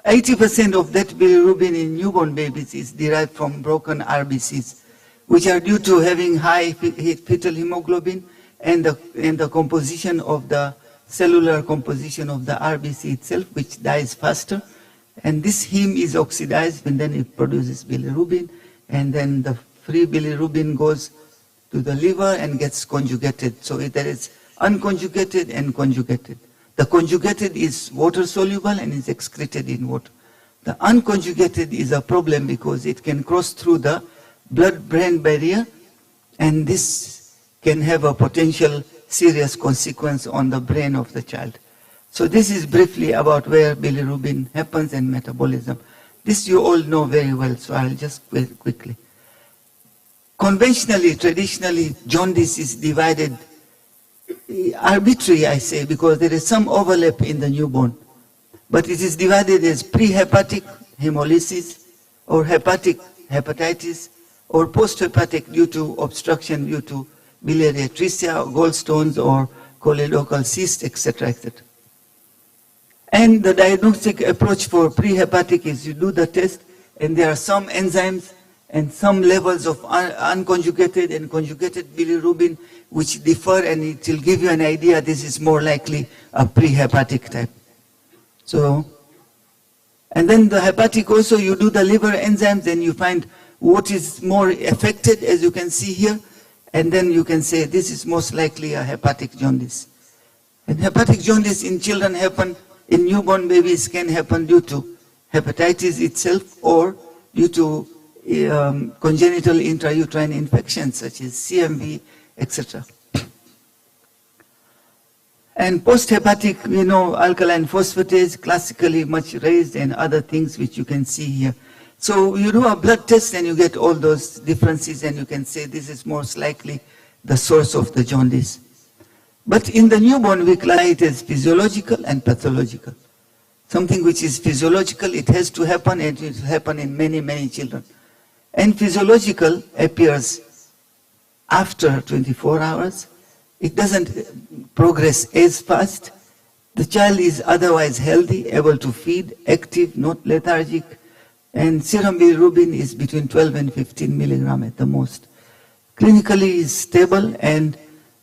80% of that bilirubin in newborn babies is derived from broken RBCs, which are due to having high fetal hemoglobin and the composition of the cellular composition of the RBC itself, which dies faster. And this heme is oxidized, and then it produces bilirubin, and then the free bilirubin goes to the liver and gets conjugated. So there is unconjugated and conjugated. The conjugated is water soluble and is excreted in water. The unconjugated is a problem because it can cross through the blood-brain barrier, and this can have a potential serious consequence on the brain of the child. So this is briefly about where bilirubin happens and metabolism. This you all know very well, so I'll just go quickly. Conventionally, traditionally, jaundice is divided, arbitrary I say, because there is some overlap in the newborn. But it is divided as pre-hepatic hemolysis, or hepatic hepatitis, or post-hepatic due to obstruction due to biliary atresia, or gallstones, or choledochal cyst, etc., etc. And the diagnostic approach for pre-hepatic is you do the test, and there are some enzymes and some levels of unconjugated and conjugated bilirubin which differ, and it will give you an idea this is more likely a pre-hepatic type. So, and then the hepatic also, you do the liver enzymes and you find what is more affected, as you can see here, and then you can say this is most likely a hepatic jaundice. And hepatic jaundice in children happen, in newborn babies can happen due to hepatitis itself or due to congenital intrauterine infections such as CMV, etc. And post-hepatic, you know, alkaline phosphatase, classically much raised, and other things which you can see here. So you do a blood test and you get all those differences, and you can say this is most likely the source of the jaundice. But in the newborn, we classify it as physiological and pathological. Something which is physiological, it has to happen, and it will happen in many, many children. And physiological appears after 24 hours. It doesn't progress as fast. The child is otherwise healthy, able to feed, active, not lethargic, and serum bilirubin is between 12 and 15 milligram at the most. Clinically is stable and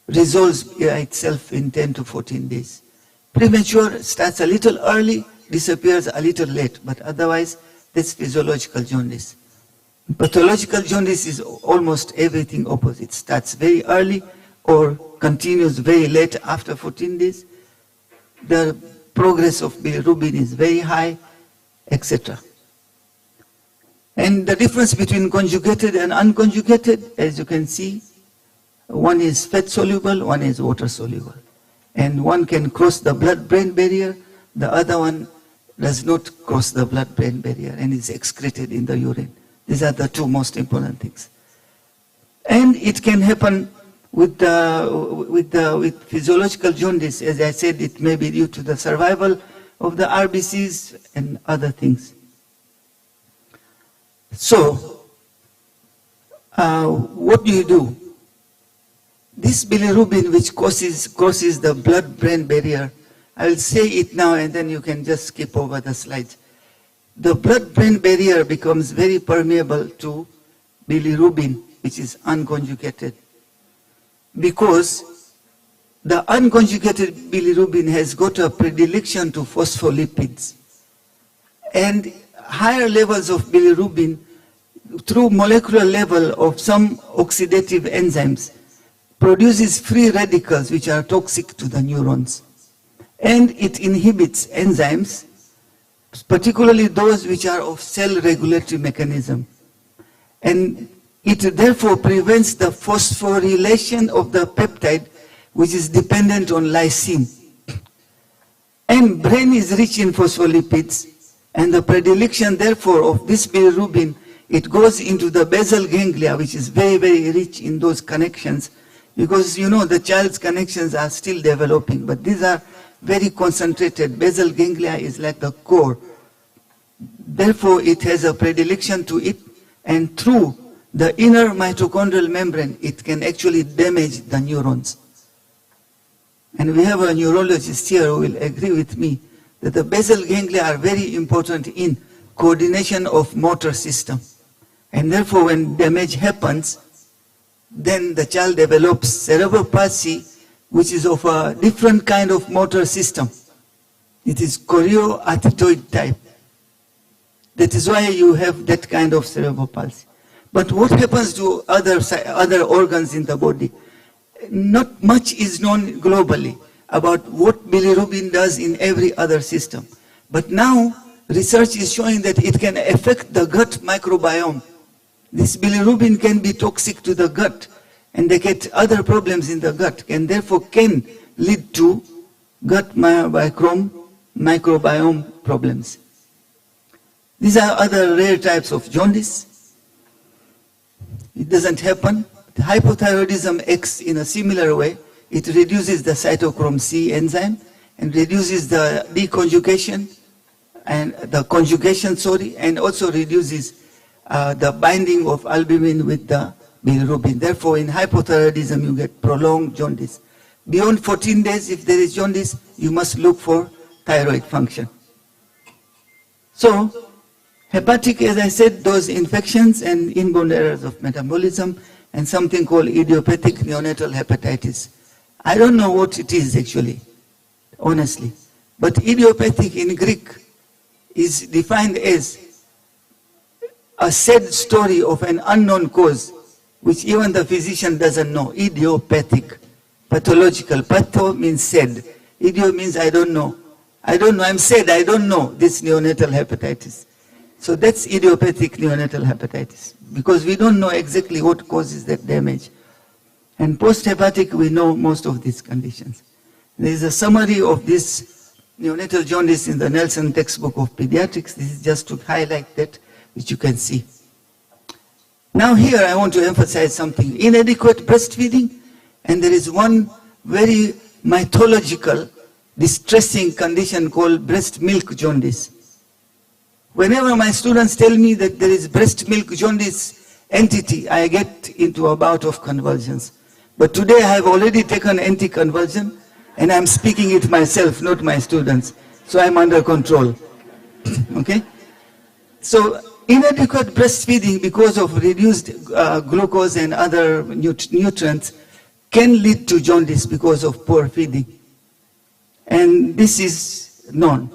resolves itself in 10 to 14 days. Premature starts a little early, disappears a little late, but otherwise that's physiological jaundice. Pathological jaundice is almost everything opposite. Starts very early or continues very late after 14 days. The progress of bilirubin is very high, etc. And the difference between conjugated and unconjugated, as you can see, one is fat soluble, one is water soluble. And one can cross the blood-brain barrier, the other one does not cross the blood-brain barrier and is excreted in the urine. These are the two most important things. And it can happen with physiological jaundice. As I said, it may be due to the survival of the RBCs and other things. So, what do you do? This bilirubin which crosses the blood-brain barrier, I will say it now and then you can just skip over the slides. The blood-brain barrier becomes very permeable to bilirubin, which is unconjugated, because the unconjugated bilirubin has got a predilection to phospholipids. And higher levels of bilirubin, through molecular level of some oxidative enzymes, produces free radicals which are toxic to the neurons. And it inhibits enzymes, particularly those which are of cell regulatory mechanism. And it therefore prevents the phosphorylation of the peptide which is dependent on lysine. And brain is rich in phospholipids, and the predilection therefore of this bilirubin, it goes into the basal ganglia, which is very, very rich in those connections, because you know the child's connections are still developing, but these are very concentrated. Basal ganglia is like the core. Therefore, it has a predilection to it, and through the inner mitochondrial membrane, it can actually damage the neurons. And we have a neurologist here who will agree with me that the basal ganglia are very important in coordination of motor system. And therefore, when damage happens, then the child develops cerebral palsy, which is of a different kind of motor system. It is chorioarthitoid type. That is why you have that kind of cerebral palsy. But what happens to other organs in the body? Not much is known globally about what bilirubin does in every other system. But now, research is showing that it can affect the gut microbiome. This bilirubin can be toxic to the gut, and they get other problems in the gut, and therefore can lead to gut microbiome problems. These are other rare types of jaundice. It doesn't happen. The hypothyroidism acts in a similar way. It reduces the cytochrome C enzyme and reduces the deconjugation and the conjugation, and also reduces the binding of albumin with the bilirubin. Therefore, in hypothyroidism, you get prolonged jaundice. Beyond 14 days, if there is jaundice, you must look for thyroid function. So, hepatic, as I said, those infections and inborn errors of metabolism, and something called idiopathic neonatal hepatitis. I don't know what it is actually, honestly. But idiopathic in Greek is defined as a sad story of an unknown cause, which even the physician doesn't know. Idiopathic, pathological. Patho means sad. Idio means I don't know. I don't know, I'm sad, I don't know this neonatal hepatitis. So that's idiopathic neonatal hepatitis, because we don't know exactly what causes that damage. And post-hepatic, we know most of these conditions. There is a summary of this neonatal jaundice in the Nelson textbook of pediatrics. This is just to highlight that, which you can see. Now here I want to emphasize something. Inadequate breastfeeding, and there is one very mythological, distressing condition called breast milk jaundice. Whenever my students tell me that there is breast milk jaundice entity, I get into a bout of convulsions. But today I have already taken anti-convulsion, and I'm speaking it myself, not my students. So I'm under control. Okay? So inadequate breastfeeding because of reduced glucose and other nutrients can lead to jaundice because of poor feeding. And this is known.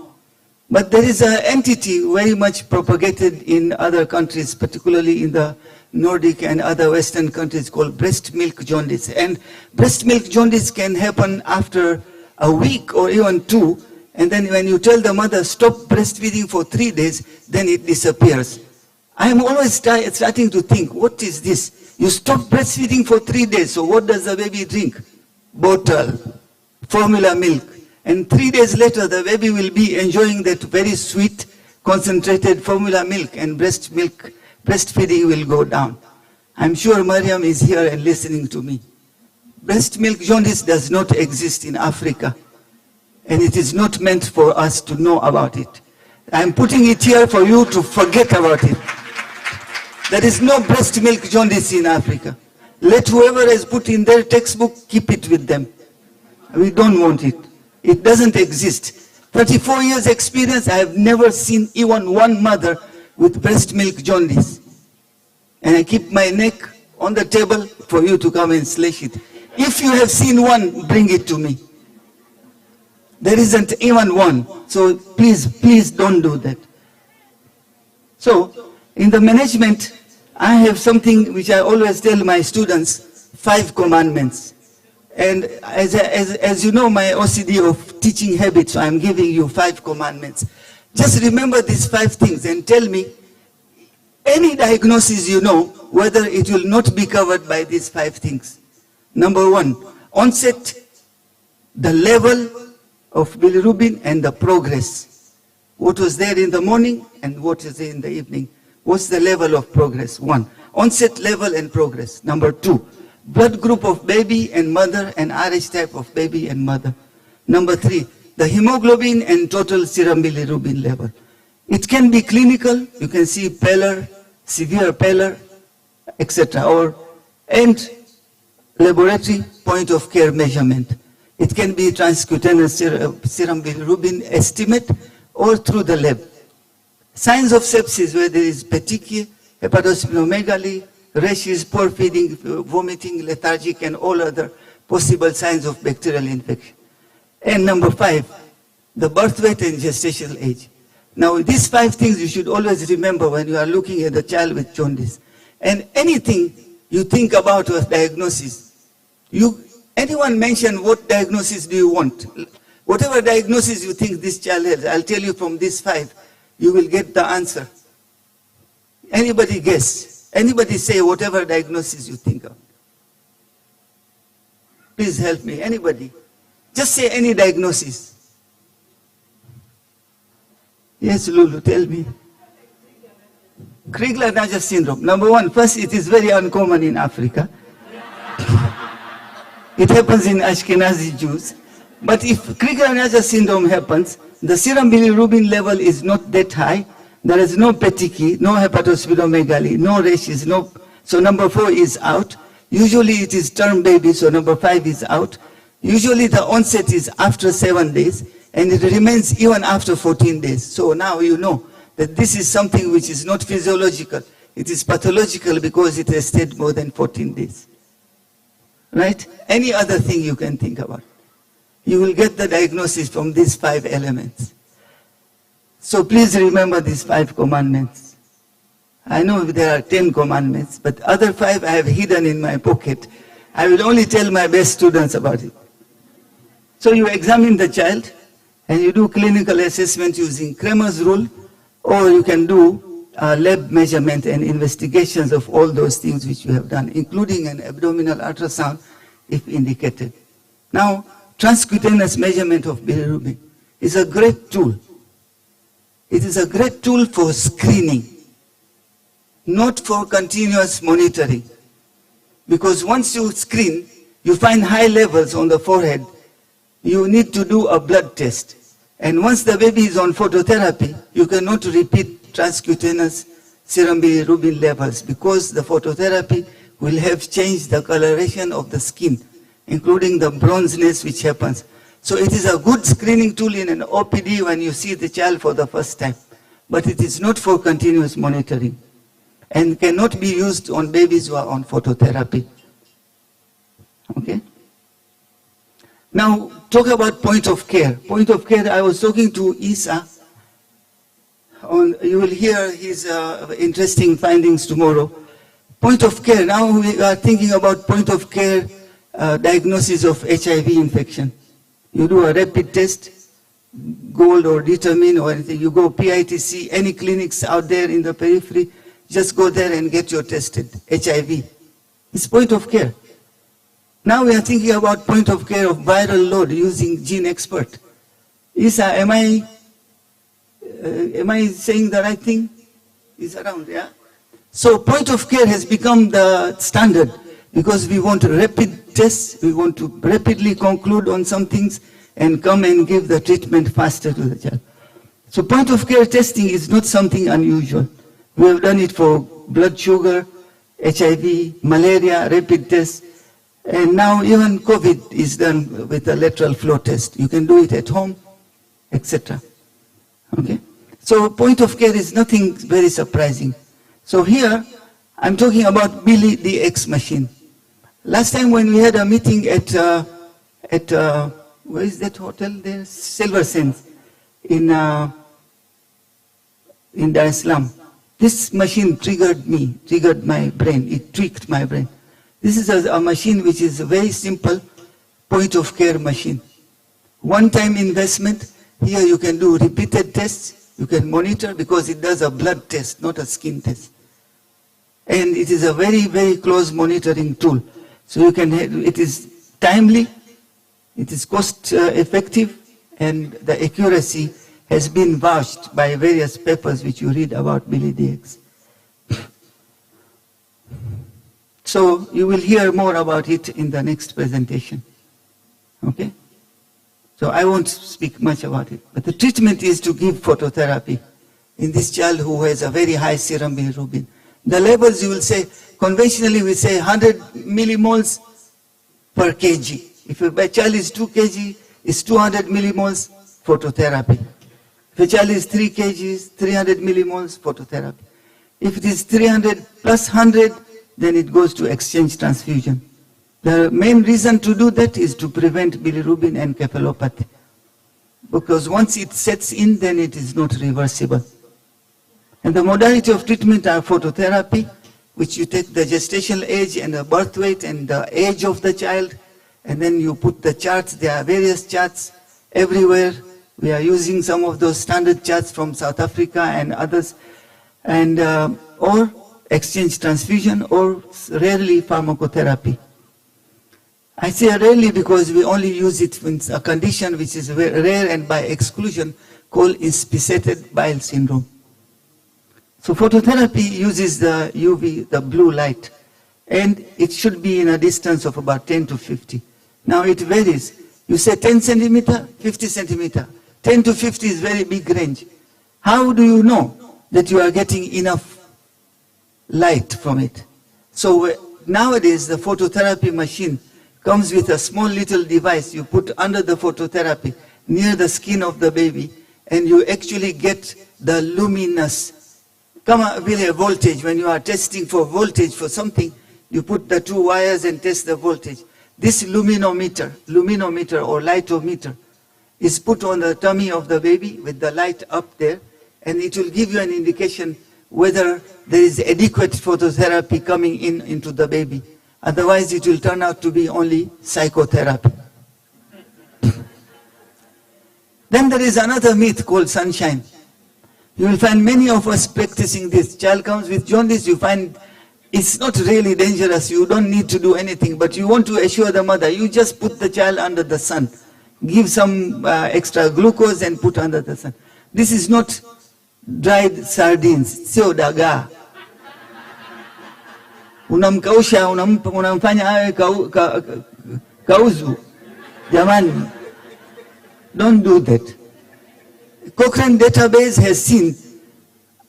But there is an entity very much propagated in other countries, particularly in the Nordic and other Western countries, called breast milk jaundice. And breast milk jaundice can happen after a week or even 2. And then when you tell the mother, stop breastfeeding for 3 days, then it disappears. I am always starting to think, what is this? You stop breastfeeding for 3 days, so what does the baby drink? Bottle, formula milk. And 3 days later, the baby will be enjoying that very sweet, concentrated formula milk, and breastfeeding will go down. I'm sure Mariam is here and listening to me. Breast milk jaundice does not exist in Africa, and it is not meant for us to know about it. I'm putting it here for you to forget about it. There is no breast milk jaundice in Africa. Let whoever has put in their textbook, keep it with them. We don't want it. It doesn't exist. 34 years experience, I have never seen even one mother with breast milk jaundice. And I keep my neck on the table for you to come and slash it. If you have seen one, bring it to me. There isn't even one. So please don't do that. So, in the management, I have something which I always tell my students, 5 commandments. And as you know, my OCD of teaching habits, so I'm giving you 5 commandments. Just remember these 5 things and tell me any diagnosis you know, whether it will not be covered by these 5 things. Number 1, onset, the level of bilirubin and the progress. What was there in the morning and what is there in the evening. What's the level of progress? 1, onset, level and progress. Number 2, blood group of baby and mother and RH type of baby and mother. Number 3, the hemoglobin and total serum bilirubin level. It can be clinical. You can see pallor, severe pallor, etc. And laboratory point of care measurement. It can be transcutaneous serum bilirubin estimate or through the lab. Signs of sepsis, where there is petechiae, hepatosplenomegaly, rashes, poor feeding, vomiting, lethargic, and all other possible signs of bacterial infection. And number 5, the birth weight and gestational age. Now, these 5 things you should always remember when you are looking at a child with jaundice. And anything you think about with diagnosis, anyone mention what diagnosis do you want? Whatever diagnosis you think this child has, I'll tell you from these 5, you will get the answer. Anybody guess? Anybody say whatever diagnosis you think of? Please help me, anybody. Just say any diagnosis. Yes, Lulu, tell me. Crigler-Najjar syndrome. Number 1, first, it is very uncommon in Africa. It happens in Ashkenazi Jews. But if Crigler-Najjar syndrome happens, the serum bilirubin level is not that high. There is no petechiae, no hepatosplenomegaly, no rashes, so number 4 is out. Usually it is term baby, so number 5 is out. Usually the onset is after 7 days, and it remains even after 14 days. So now you know that this is something which is not physiological. It is pathological because it has stayed more than 14 days. Right? Any other thing you can think about. You will get the diagnosis from these 5 elements. So please remember these 5 commandments. I know there are 10 commandments, but other 5 I have hidden in my pocket. I will only tell my best students about it. So you examine the child and you do clinical assessment using Kramer's rule, or you can do lab measurement and investigations of all those things which you have done, including an abdominal ultrasound if indicated. Now, transcutaneous measurement of bilirubin is a great tool. It is a great tool for screening, not for continuous monitoring. Because once you screen, you find high levels on the forehead, you need to do a blood test. And once the baby is on phototherapy, you cannot repeat transcutaneous serum bilirubin levels because the phototherapy will have changed the coloration of the skin, including the bronzeness which happens. So it is a good screening tool in an OPD when you see the child for the first time, but it is not for continuous monitoring and cannot be used on babies who are on phototherapy. Okay? Now, talk about point of care. Point of care, I was talking to Isa. You will hear his interesting findings tomorrow. Point of care, now we are thinking about point of care diagnosis of HIV infection. You do a rapid test, gold or determine or anything. You go PITC, any clinics out there in the periphery, just go there and get your tested, HIV. It's point of care. Now we are thinking about point of care of viral load using Gene Expert. Isa, am I saying the right thing? Is around, yeah? So point of care has become the standard because we want rapid tests, we want to rapidly conclude on some things and come and give the treatment faster to the child. So point of care testing is not something unusual. We have done it for blood sugar, HIV, malaria, rapid tests, and now even COVID is done with a lateral flow test. You can do it at home, etc. Okay? So point of care is nothing very surprising. So here, I'm talking about Billy DX machine. Last time when we had a meeting at where is that hotel there? Silver Sands in Dar es Salaam. This machine triggered my brain. It tweaked my brain. This is a machine which is a very simple point of care machine. One-time investment. Here you can do repeated tests. You can monitor because it does a blood test, not a skin test. And it is a very, very close monitoring tool. So you can, it is timely, it is cost effective, and the accuracy has been vouched by various papers which you read about Billy DX. So you will hear more about it in the next presentation. Okay? So I won't speak much about it. But the treatment is to give phototherapy in this child who has a very high serum bilirubin. The levels you will say, conventionally we say 100 millimoles per kg. If a child is 2 kg, it's 200 millimoles phototherapy. If a child is 3 kg, 300 millimoles phototherapy. If it is 300 plus 100, then it goes to exchange transfusion. The main reason to do that is to prevent bilirubin encephalopathy. Because once it sets in, then it is not reversible. And the modality of treatment are phototherapy, which you take the gestational age and the birth weight and the age of the child, and then you put the charts. There are various charts everywhere. We are using some of those standard charts from South Africa and others, and or exchange transfusion, or rarely pharmacotherapy. I say rarely because we only use it in a condition which is rare and by exclusion called inspissated bile syndrome. So phototherapy uses the UV, the blue light, and it should be in a distance of about 10 to 50. Now it varies. You say 10 centimeter, 50 centimeter. 10 to 50 is very big range. How do you know that you are getting enough light from it? So nowadays the phototherapy machine comes with a small little device you put under the phototherapy near the skin of the baby, and you actually get the luminous voltage. When you are testing for voltage for something, you put the two wires and test the voltage. This luminometer or lightometer is put on the tummy of the baby with the light up there, and it will give you an indication whether there is adequate phototherapy coming into the baby. Otherwise, it will turn out to be only psychotherapy. Then there is another myth called sunshine. You will find many of us practicing this. Child comes with jaundice, you find it's not really dangerous. You don't need to do anything, but you want to assure the mother. You just put the child under the sun. Give some extra glucose and put under the sun. This is not dried sardines. Sio dagaa. Unamkausha, unamfanya awe kauzu. Jamani, don't do that. Cochrane database has seen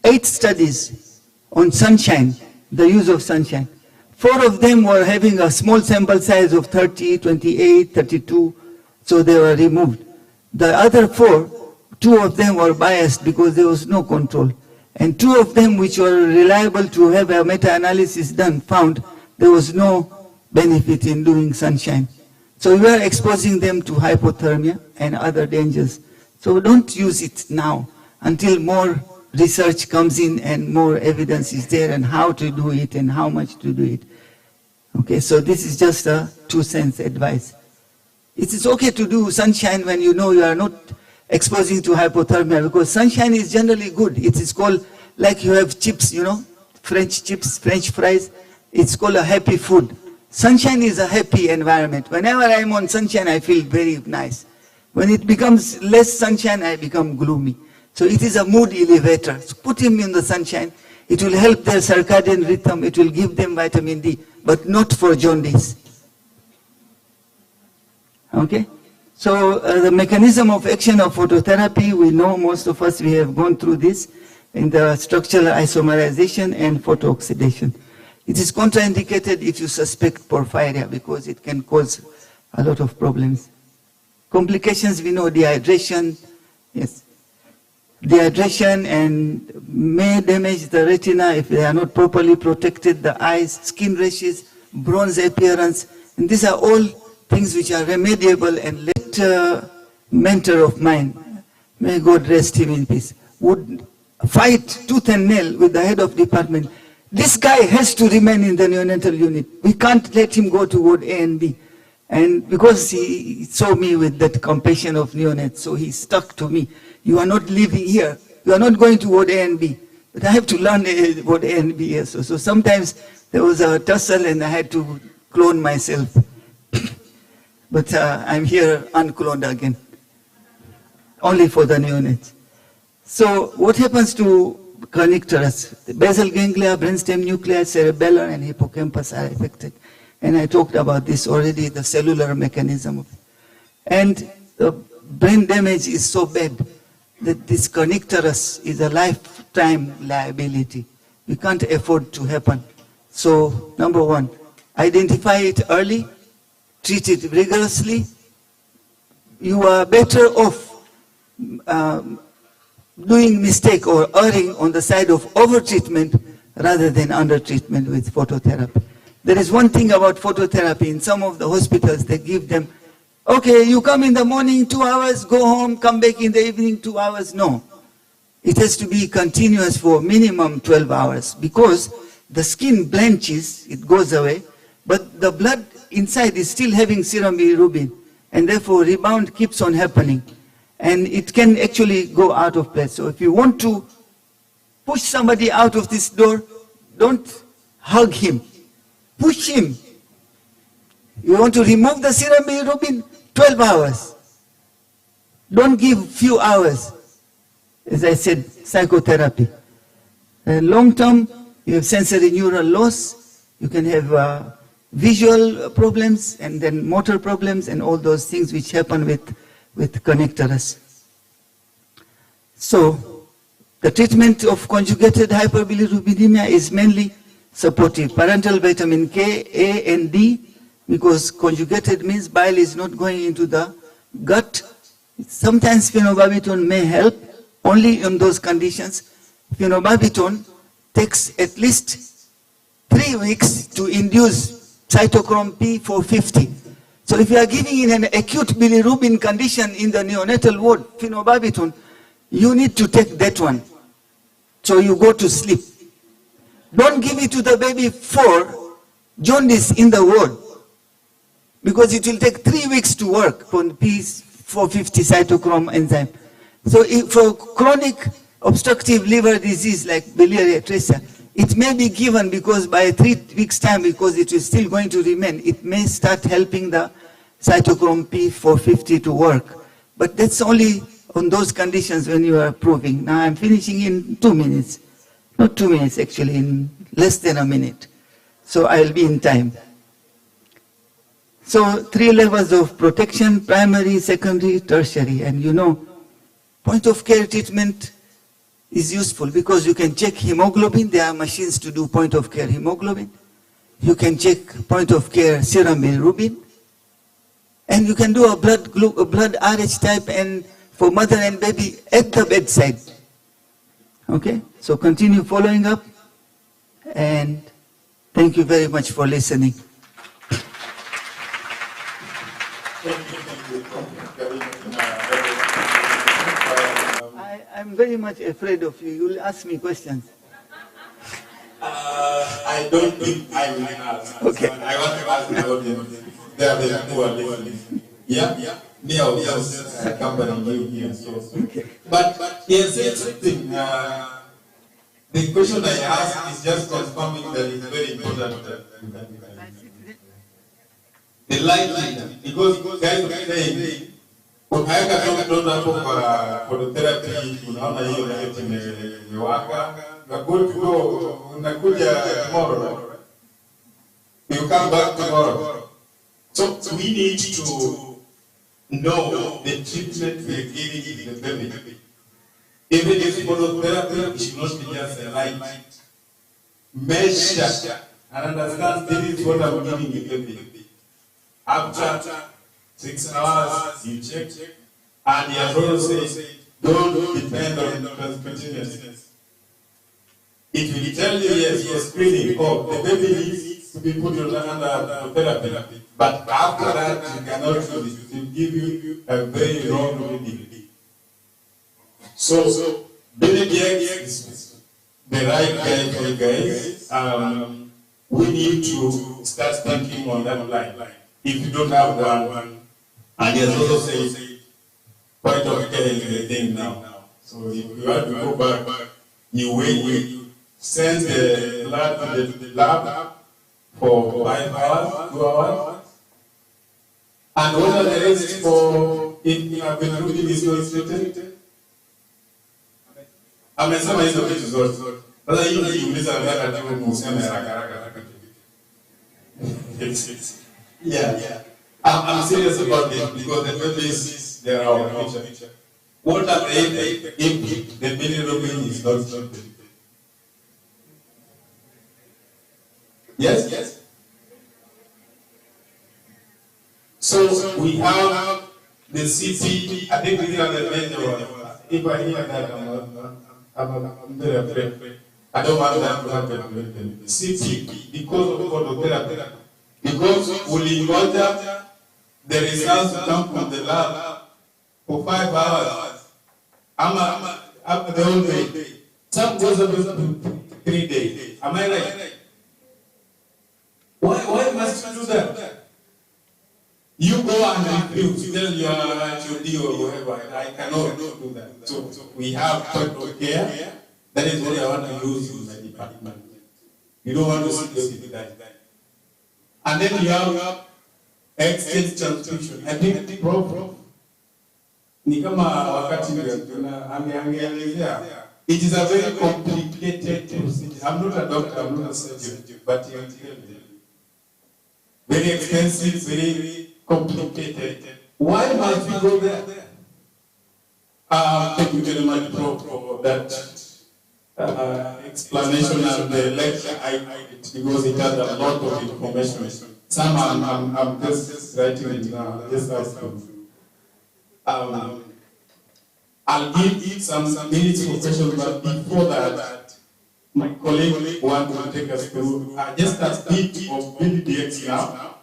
8 studies on sunshine, the use of sunshine. 4 of them were having a small sample size of 30, 28, 32, so they were removed. The other 4, 2 of them were biased because there was no control. And 2 of them, which were reliable to have a meta-analysis done, found there was no benefit in doing sunshine. So we are exposing them to hypothermia and other dangers. So don't use it now until more research comes in and more evidence is there and how to do it and how much to do it. Okay, so this is just a 2 cents advice. It is okay to do sunshine when you know you are not exposing to hypothermia, because sunshine is generally good. It is called, like you have chips, you know, French chips, French fries. It's called a happy food. Sunshine is a happy environment. Whenever I am on sunshine, I feel very nice. When it becomes less sunshine, I become gloomy. So it is a mood elevator. So put him in the sunshine. It will help their circadian rhythm. It will give them vitamin D, but not for jaundice. Okay? So the mechanism of action of phototherapy, we know, most of us, we have gone through this in the structural isomerization and photooxidation. It is contraindicated if you suspect porphyria because it can cause a lot of problems. Complications, we know, dehydration, yes. Dehydration and may damage the retina if they are not properly protected, the eyes, skin rashes, bronze appearance, and these are all things which are remediable. And late mentor of mine, may God rest him in peace, would fight tooth and nail with the head of department. This guy has to remain in the neonatal unit. We can't let him go to ward A and B. And because he saw me with that compassion of neonates, so he stuck to me. You are not living here. You are not going to ward A and B. But I have to learn ward A and B also. So sometimes there was a tussle and I had to clone myself. But I'm here uncloned again. Only for the neonates. So what happens to kernicterus? The basal ganglia, brainstem nuclei, cerebellar, and hippocampus are affected. And I talked about this already, the cellular mechanism. And the brain damage is so bad that this kernicterus is a lifetime liability. we can't afford to happen. So, number one, identify it early, treat it rigorously. You are better off doing mistake or erring on the side of over-treatment rather than under-treatment with phototherapy. There is one thing about phototherapy. In some of the hospitals, they give them, okay, you come in the morning 2 hours, go home, come back in the evening 2 hours. No. It has to be continuous for minimum 12 hours because the skin blanches, it goes away, but the blood inside is still having serum bilirubin, and therefore rebound keeps on happening. And it can actually go out of place. So if you want to push somebody out of this door, don't hug him. Push him. You want to remove the serum bilirubin? 12 hours. Don't give few hours. As I said, psychotherapy. Long term, you have sensory neural loss. You can have visual problems and then motor problems and all those things which happen with connectors. So, the treatment of conjugated hyperbilirubinemia is mainly supportive. Parenteral vitamin K, A, and D, because conjugated means bile is not going into the gut. Sometimes phenobarbital may help, only in those conditions. Phenobarbital takes at least 3 weeks to induce cytochrome P450. So if you are giving in an acute bilirubin condition in the neonatal ward, phenobarbital, you need to take that one. So you go to sleep. Don't give it to the baby for jaundice in the ward, because it will take 3 weeks to work for P450 cytochrome enzyme. So for chronic obstructive liver disease like biliary atresia, it may be given because by 3 weeks time, because it is still going to remain, it may start helping the cytochrome P450 to work. But that's only on those conditions when you are proving. Now I'm finishing in 2 minutes. Not 2 minutes actually, in less than a minute. So I'll be in time. So 3 levels of protection: primary, secondary, tertiary. And you know, point of care treatment is useful because you can check hemoglobin. There are machines to do point of care hemoglobin. You can check point of care serum bilirubin. And you can do a blood RH type and for mother and baby at the bedside. Okay, so continue following up, and thank you very much for listening. I'm very much afraid of you. You'll ask me questions. I don't think I will ask. Okay. I want to ask the audience. They are the who are listening. Yeah? Me, I will just accompany you here. So. Okay. But here's something. The question I ask is just confirming that it's very important that you can the lighting, because guys are saying, ukaweka mtoto hapo kwa phototherapy, unaona hiyo lighting imewaka, you're good to go, unakuja tomorrow, you come back tomorrow. So we need to know the treatment we are giving to the baby. Even if phototherapy, it should not be just a light. Measure and understand this is what I'm giving the baby. After 6 hours, you check, and he has also said, don't depend on continuous. It will tell you, yes, you're screening, oh, the baby needs to be put under therapy. But after that, you cannot do this. It will give you a very wrong reading. So Billy Gates is the right guy for you guys. We need to start thinking on that line. If you don't have one, and he has also said, point of care is the thing now. So if you have to go back, you wait, you send the blood to the lab for 5 hours, 2 hours, and what are the rest for if bilirubin is not treated? Amesema hizo vitu zote. Sasa hii niuliza nataka tu kusema haraka. Yeah. I'm serious about this because the babies, they are our future. What are they if the bilirubin is not treated? Yes? Yes. So we have the CP, I think these are the major ones. If I hear that, I'm very afraid. I don't want that to happen. The CP, because of phototherapy, because ulingoja the results to come from the lab for 5 hours. I'm up the whole day. Some goes up to 3 days. Am I right? Why must you do that? You go and refuse, tell your HOD or whoever, I cannot do that. So we have point of care. That is what I want to use in my department. You don't want to see those people die. And then you have exchange transfusion. I think Prof. Ni kama wakati ameelezea, it is a very complicated procedure. I'm not a doctor, I'm not a surgeon, but you very expensive, very complicated. Why must we go there? Thank you very much, Prof, for that explanation and the lecture. I because it has a lot of information. Some I'm just writing it now. Just ask them. I'll give some minutes for questions, but before that, my colleague wants to take us through just a bit of VDX now,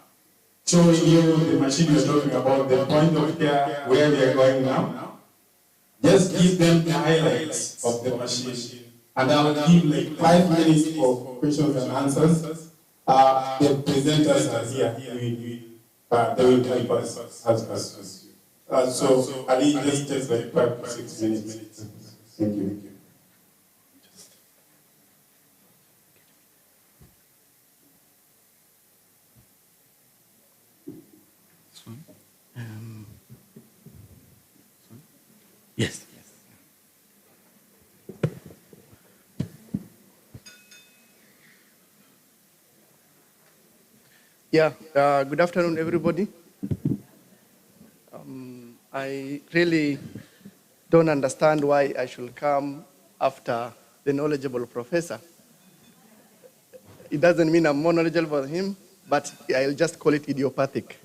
showing you the machine you're talking about, the point of care, where we are going now. Just give them the highlights of the machine. And I'll give like 5 minutes for questions and answers. The presenters are here. They will help us. So Ali, just take like 5 to 6 minutes. Thank you. Yes. Yeah, good afternoon, everybody. I really don't understand why I should come after the knowledgeable professor. It doesn't mean I'm more knowledgeable than him, but I'll just call it idiopathic.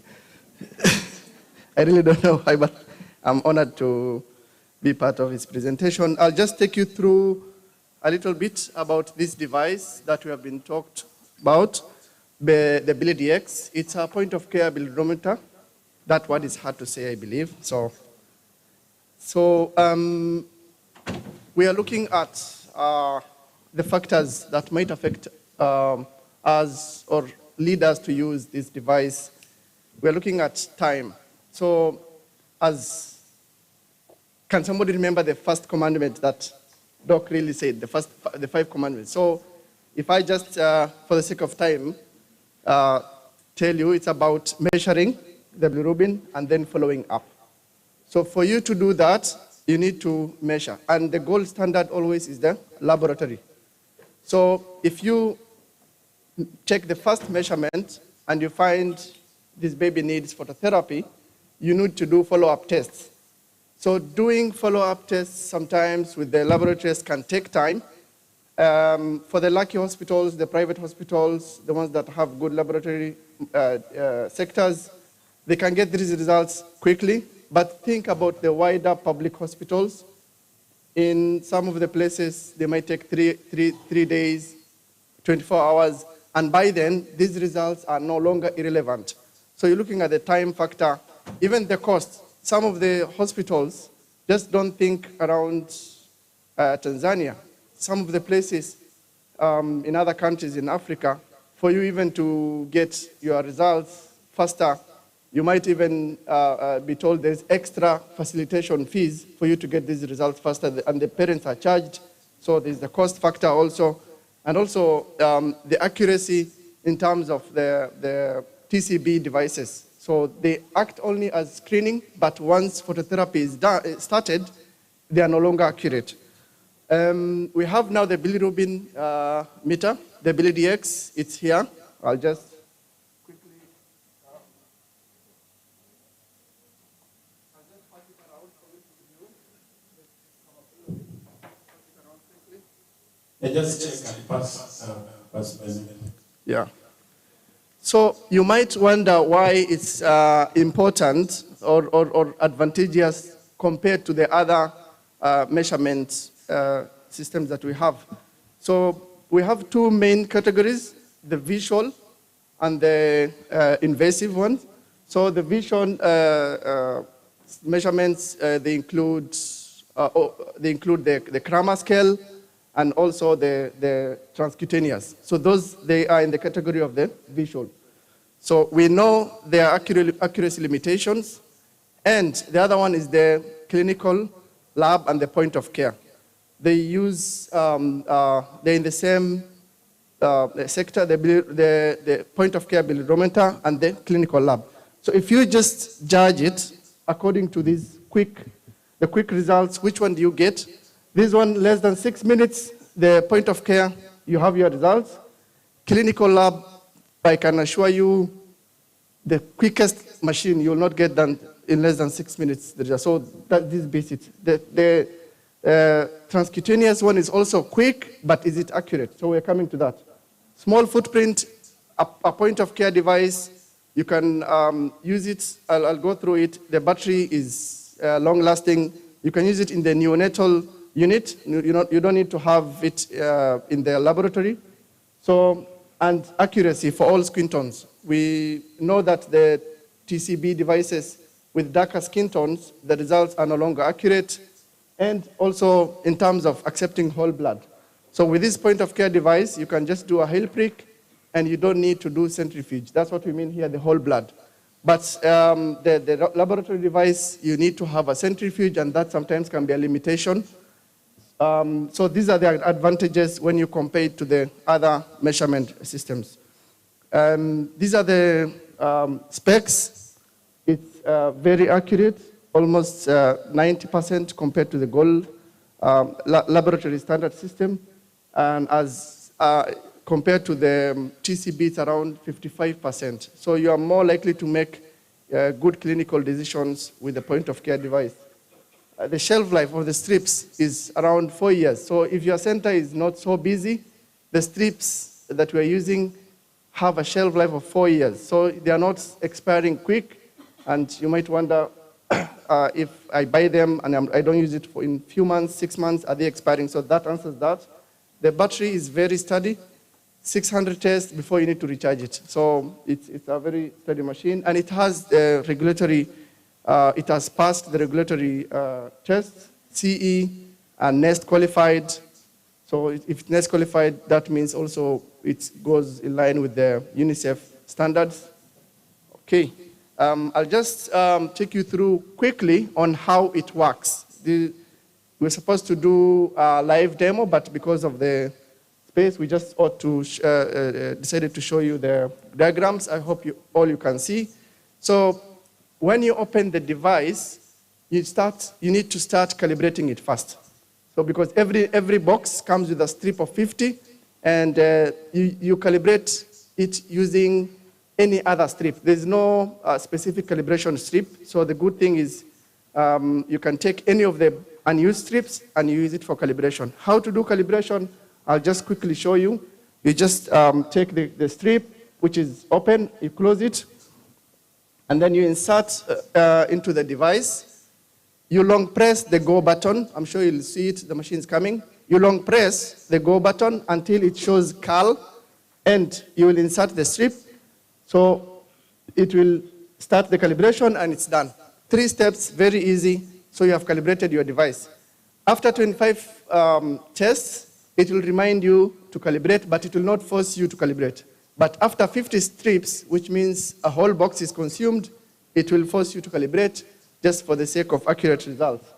I really don't know why, but I'm honored to be part of his presentation. I'll just take you through a little bit about this device that we have been talked about, the BLDX. It's a point of care bilirubinometer. That word is hard to say, I believe. So we are looking at the factors that might affect us or lead us to use this device. We are looking at time. So can somebody remember the first commandment that Doc really said, the 5 commandments? So if I just, for the sake of time, tell you, it's about measuring the bilirubin and then following up. So for you to do that, you need to measure. And the gold standard always is the laboratory. So if you check the first measurement and you find this baby needs phototherapy, you need to do follow-up tests. So doing follow-up tests sometimes with the laboratories can take time. For the lucky hospitals, the private hospitals, the ones that have good laboratory sectors, they can get these results quickly. But think about the wider public hospitals. In some of the places, they might take three days, 24 hours, and by then, these results are no longer irrelevant. So you're looking at the time factor, even the cost. Some of the hospitals just don't think around Tanzania. Some of the places in other countries in Africa, for you even to get your results faster, you might even be told there's extra facilitation fees for you to get these results faster, and the parents are charged. So there's the cost factor also. And also the accuracy in terms of the TCB devices. So they act only as screening, but once phototherapy is started, they are no longer accurate. We have now the bilirubin meter, the BLDX, it's here. I'll just quickly pass it around for you to view. Just check and pass. Yeah. So you might wonder why it's important or advantageous compared to the other measurement systems that we have. So we have two main categories, the visual and the invasive ones. So the visual measurements, they include the Kramer scale and also the transcutaneous. So those, they are in the category of the visual. So we know there are accuracy limitations, and the other one is the clinical lab and the point of care. They use, they're in the same sector, the point of care bilirubinometer and the clinical lab. So if you just judge it according to these the quick results, which one do you get? This one, less than 6 minutes, the point of care, you have your results. Clinical lab, I can assure you, the quickest machine, you will not get done in less than 6 minutes. So this beats it. The transcutaneous one is also quick, but is it accurate? So we're coming to that. Small footprint, a point of care device, you can use it. I'll go through it. The battery is long lasting. You can use it in the neonatal unit. You don't need to have it in the laboratory. So, and accuracy for all skin tones. We know that the TCB devices with darker skin tones, the results are no longer accurate, and also in terms of accepting whole blood. So with this point of care device, you can just do a heel prick, and you don't need to do centrifuge. That's what we mean here, the whole blood. But the laboratory device, you need to have a centrifuge, and that sometimes can be a limitation. So these are the advantages when you compare it to the other measurement systems. These are the specs. It's very accurate, almost 90% compared to the gold laboratory standard system. And as compared to the TCB, it's around 55%. So you are more likely to make good clinical decisions with the point of care device. The shelf life of the strips is around 4 years. So if your center is not so busy, the strips that we're using have a shelf life of 4 years. So they are not expiring quick, and you might wonder if I buy them and I don't use it for in few months, 6 months, are they expiring? So that answers that. The battery is very sturdy, 600 tests before you need to recharge it. So it's a very sturdy machine, and it has regulatory, it has passed the regulatory tests, CE and NEST qualified. So if it's NEST qualified, that means also it goes in line with the UNICEF standards. Okay, I'll just take you through quickly on how it works. We're supposed to do a live demo, but because of the space, we just decided to show you the diagrams. I hope all you can see. So when you open the device, you need to start calibrating it first. So because every box comes with a strip of 50, and you calibrate it using any other strip. There's no specific calibration strip. So the good thing is you can take any of the unused strips and you use it for calibration. How to do calibration, I'll just quickly show you. You just take the strip, which is open, you close it, and then you insert into the device. You long press the go button. I'm sure you'll see it, the machine's coming. You long press the go button until it shows curl, and you will insert the strip. So it will start the calibration and it's done. 3 steps, very easy, so you have calibrated your device. After 25 tests, it will remind you to calibrate, but it will not force you to calibrate. But after 50 strips, which means a whole box is consumed, it will force you to calibrate just for the sake of accurate results.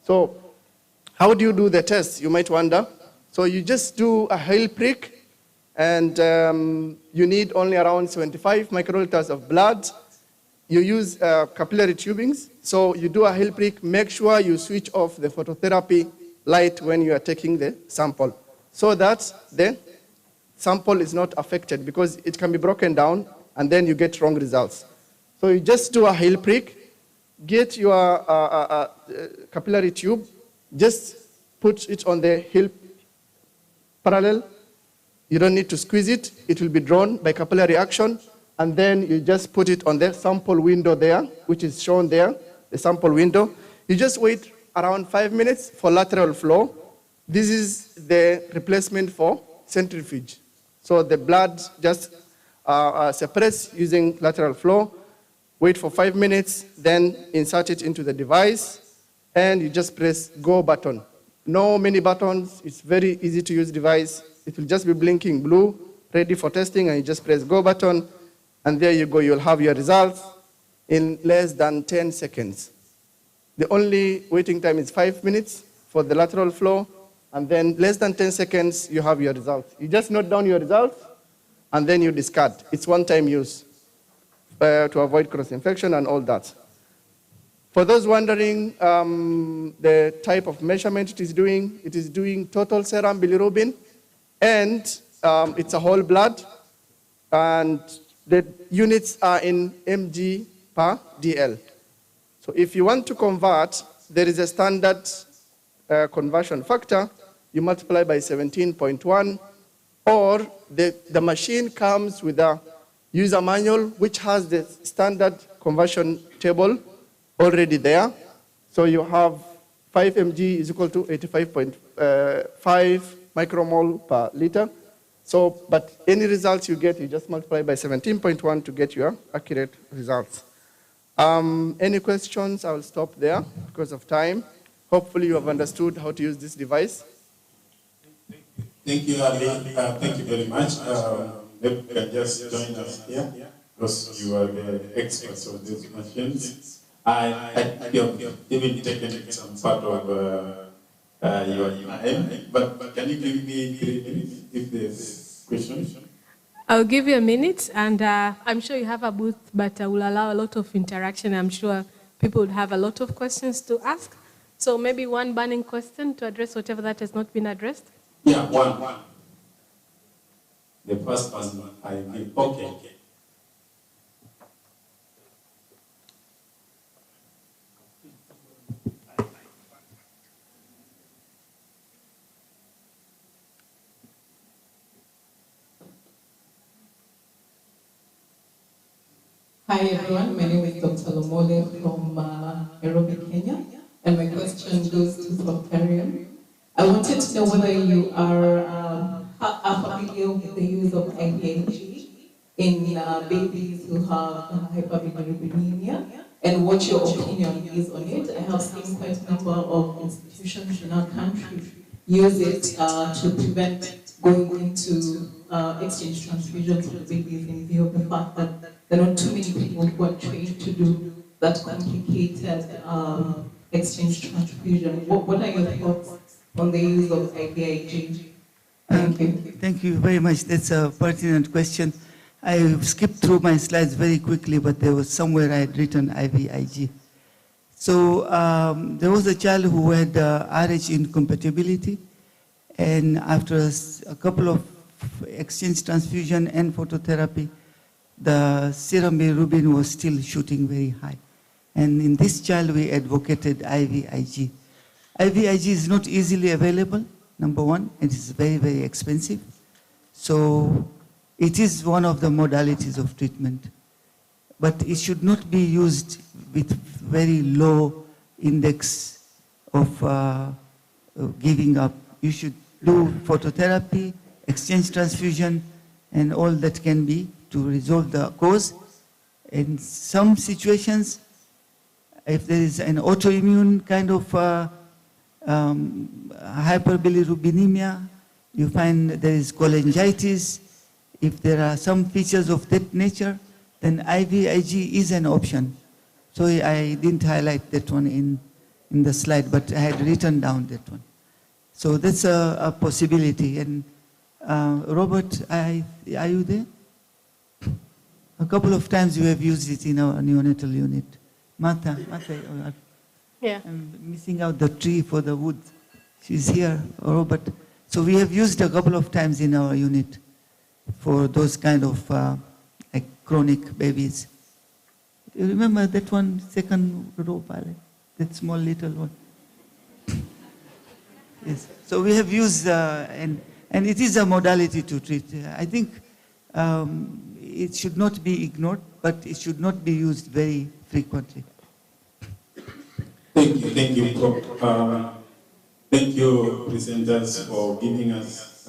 So how do you do the test, you might wonder? So you just do a heel prick, and you need only around 75 microliters of blood. You use capillary tubings. So you do a heel prick, make sure you switch off the phototherapy light when you are taking the sample, so that the sample is not affected, because it can be broken down and then you get wrong results. So you just do a heel prick, get your capillary tube, just put it on the heel parallel. You don't need to squeeze it. It will be drawn by capillary action. and then you just put it on the sample window there, which is shown there, the sample window. You just wait around 5 minutes for lateral flow. This is the replacement for centrifuge. So the blood just separates using lateral flow. Wait for 5 minutes, then insert it into the device, and you just press go button. No many buttons, it's very easy to use device. It will just be blinking blue, ready for testing, and you just press go button, and there you go, you'll have your results in less than 10 seconds. The only waiting time is 5 minutes for the lateral flow, and then less than 10 seconds, you have your results. You just note down your results, and then you discard. It's one-time use to avoid cross-infection and all that. For those wondering the type of measurement it is doing total serum bilirubin, and it's a whole blood, and the units are in mg per dl. So if you want to convert, there is a standard conversion factor. You multiply by 17.1, or the machine comes with a user manual which has the standard conversion table already there. So you have 5 mg is equal to 85.5 micromole per liter. So, but any results you get, you just multiply by 17.1 to get your accurate results. Any questions? I'll stop there because of time. Hopefully you have understood how to use this device. Thank you, Ali. Thank you very much. Maybe you can just join us here because you are the experts of these machines. I have even taken some part of your time, but can you give me 3 minutes if there's questions? I'll give you a minute, and I'm sure you have a booth, but I will allow a lot of interaction. I'm sure people would have a lot of questions to ask. So maybe one burning question to address whatever that has not been addressed. Yeah, one. The first one I give. Okay. Hi everyone, my name is Dr. Lomole from Nairobi, Kenya, and my question goes to Dr. Ariam. I wanted to know whether you are familiar with the use of IVIG in babies who have hyperbilirubinemia, and what your opinion is on it. I have seen quite a number of institutions in our country use it to prevent going into exchange transfusions for babies in view of the fact that there are not too many people who are trained to do that complicated exchange transfusion. What are your thoughts on the use of IVIG? Thank you. Thank you very much. That's a pertinent question. I skipped through my slides very quickly, but there was somewhere I had written IVIG. So there was a child who had RH incompatibility, and after a couple of exchange transfusion and phototherapy, the serum bilirubin was still shooting very high. And in this child, we advocated IVIG. IVIG is not easily available, number one. It is very, very expensive. So it is one of the modalities of treatment. But it should not be used with very low index of giving up. You should do phototherapy, exchange transfusion, and all that can be to resolve the cause. In some situations, if there is an autoimmune kind of hyperbilirubinemia, you find there is cholangitis. If there are some features of that nature, then IVIG is an option. So I didn't highlight that one in the slide, but I had written down that one. So that's a possibility. And Robert, are you there? A couple of times you have used it in our neonatal unit. Martha, yeah. I'm missing out the tree for the wood. She's here, Robert. So we have used a couple of times in our unit for those kind of like chronic babies. You remember that one, second row, that small little one? Yes. So we have used, and it is a modality to treat. I think it should not be ignored, but it should not be used very frequently. Thank you, Prof. Thank you, presenters, for giving us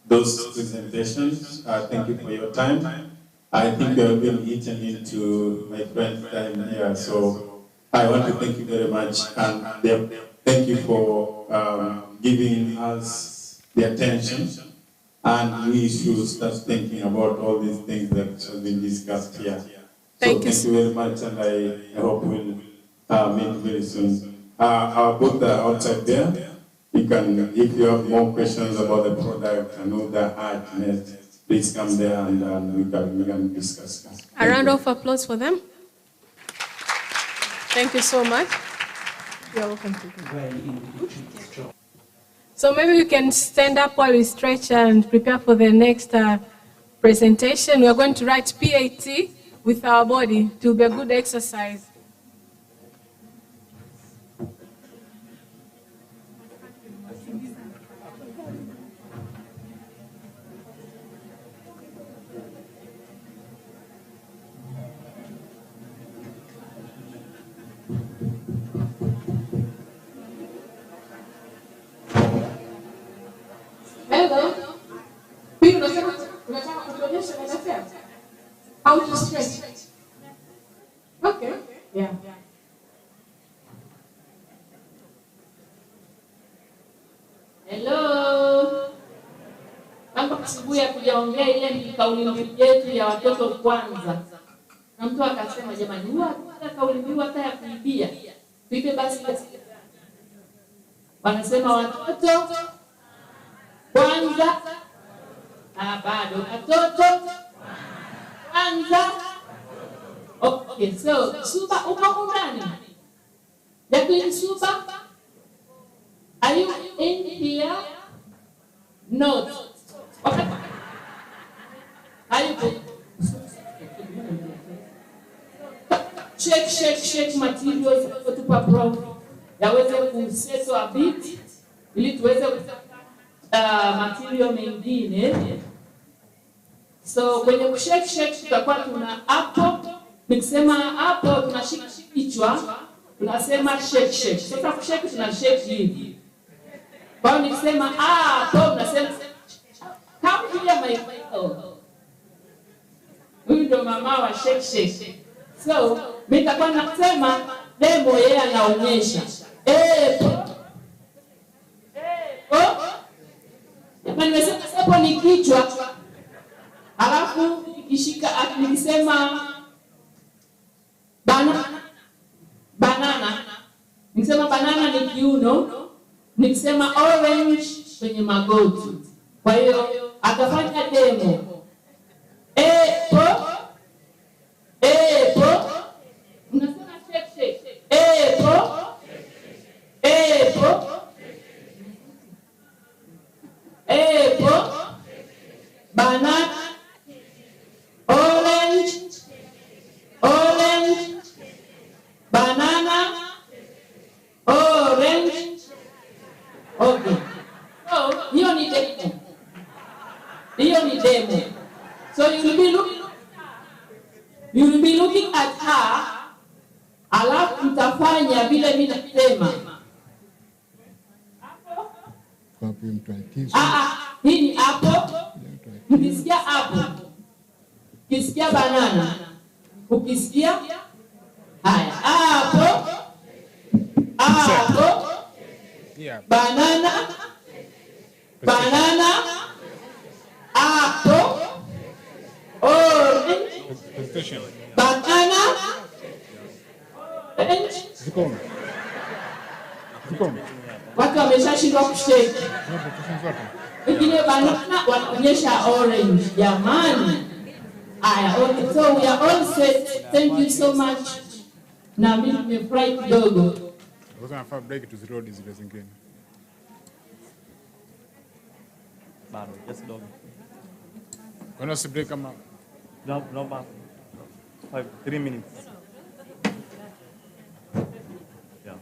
those presentations. Thank you for your time. I think we have been eaten into my friend's time here, so I want to thank you very much, and thank you for giving us the attention, and we should start thinking about all these things that have been discussed here. Thank you very much, and I hope we'll meet very soon. Our booth are outside there. You can, if you have more questions about the product and all the hardness, please come there and we can discuss. A round of applause for them. Thank you so much. You're welcome to. So maybe we can stand up while we stretch and prepare for the next presentation. We are going to write PAT with our body. It will be a good exercise. Hello. How to stretch? Okay. Yeah. Hello. Kama asubuhi ya kujaongea ile kauli mbiu yetu ya watoto kwanza. Na mtu akasema jamani, huwa kauli mbiu hata ya kuibia. Tuipe basi. Wanasema watoto kwanza. Bado watoto kwanza. Okay, so Suba uko ndani. Jacqueline Suba, are you in here? No. Okay. Are you? Check materials kutupa bro. Yaweze kuseto a bit ili tuweze material mengine. So kwenye kushake tutakuwa tuna hapo. Nikisema hapo tunashika kichwa, tunasema shake. Sasa kushake tunashake hivi. Kwa hiyo nikisema hapo tunasema kama vile Michael. Huyu ndo mama wa shake. So mimi nitakuwa nasema demo yeye anaonyesha. Nimesema hapo ni kichwa. Alafu nikishika nikisema banana. Nikisema banana ni kiuno, nikisema orange kwenye magoti. Kwa hiyo atafanya demo. Unasema shake. Banana, orange, banana, orange. Okay. So, hiyo ni demo. So you will be looking at her. Alafu mtafanya vile mimi nasema. Hii ni apple. Ukisikia apple, ukisikia banana, ukisikia haya apple, banana, apple, orange, banana, orange. Watu wameshashindwa kushake. Wengine banana wanaonyesha orange. Jamani. Okay, so we are all set. Thank you so much. Na mimi nimefurahi kidogo. Nafaa break tuzirudi zile zingine. Bado, just dog. Kwa nini break kama? No, 3 minutes. Yeah.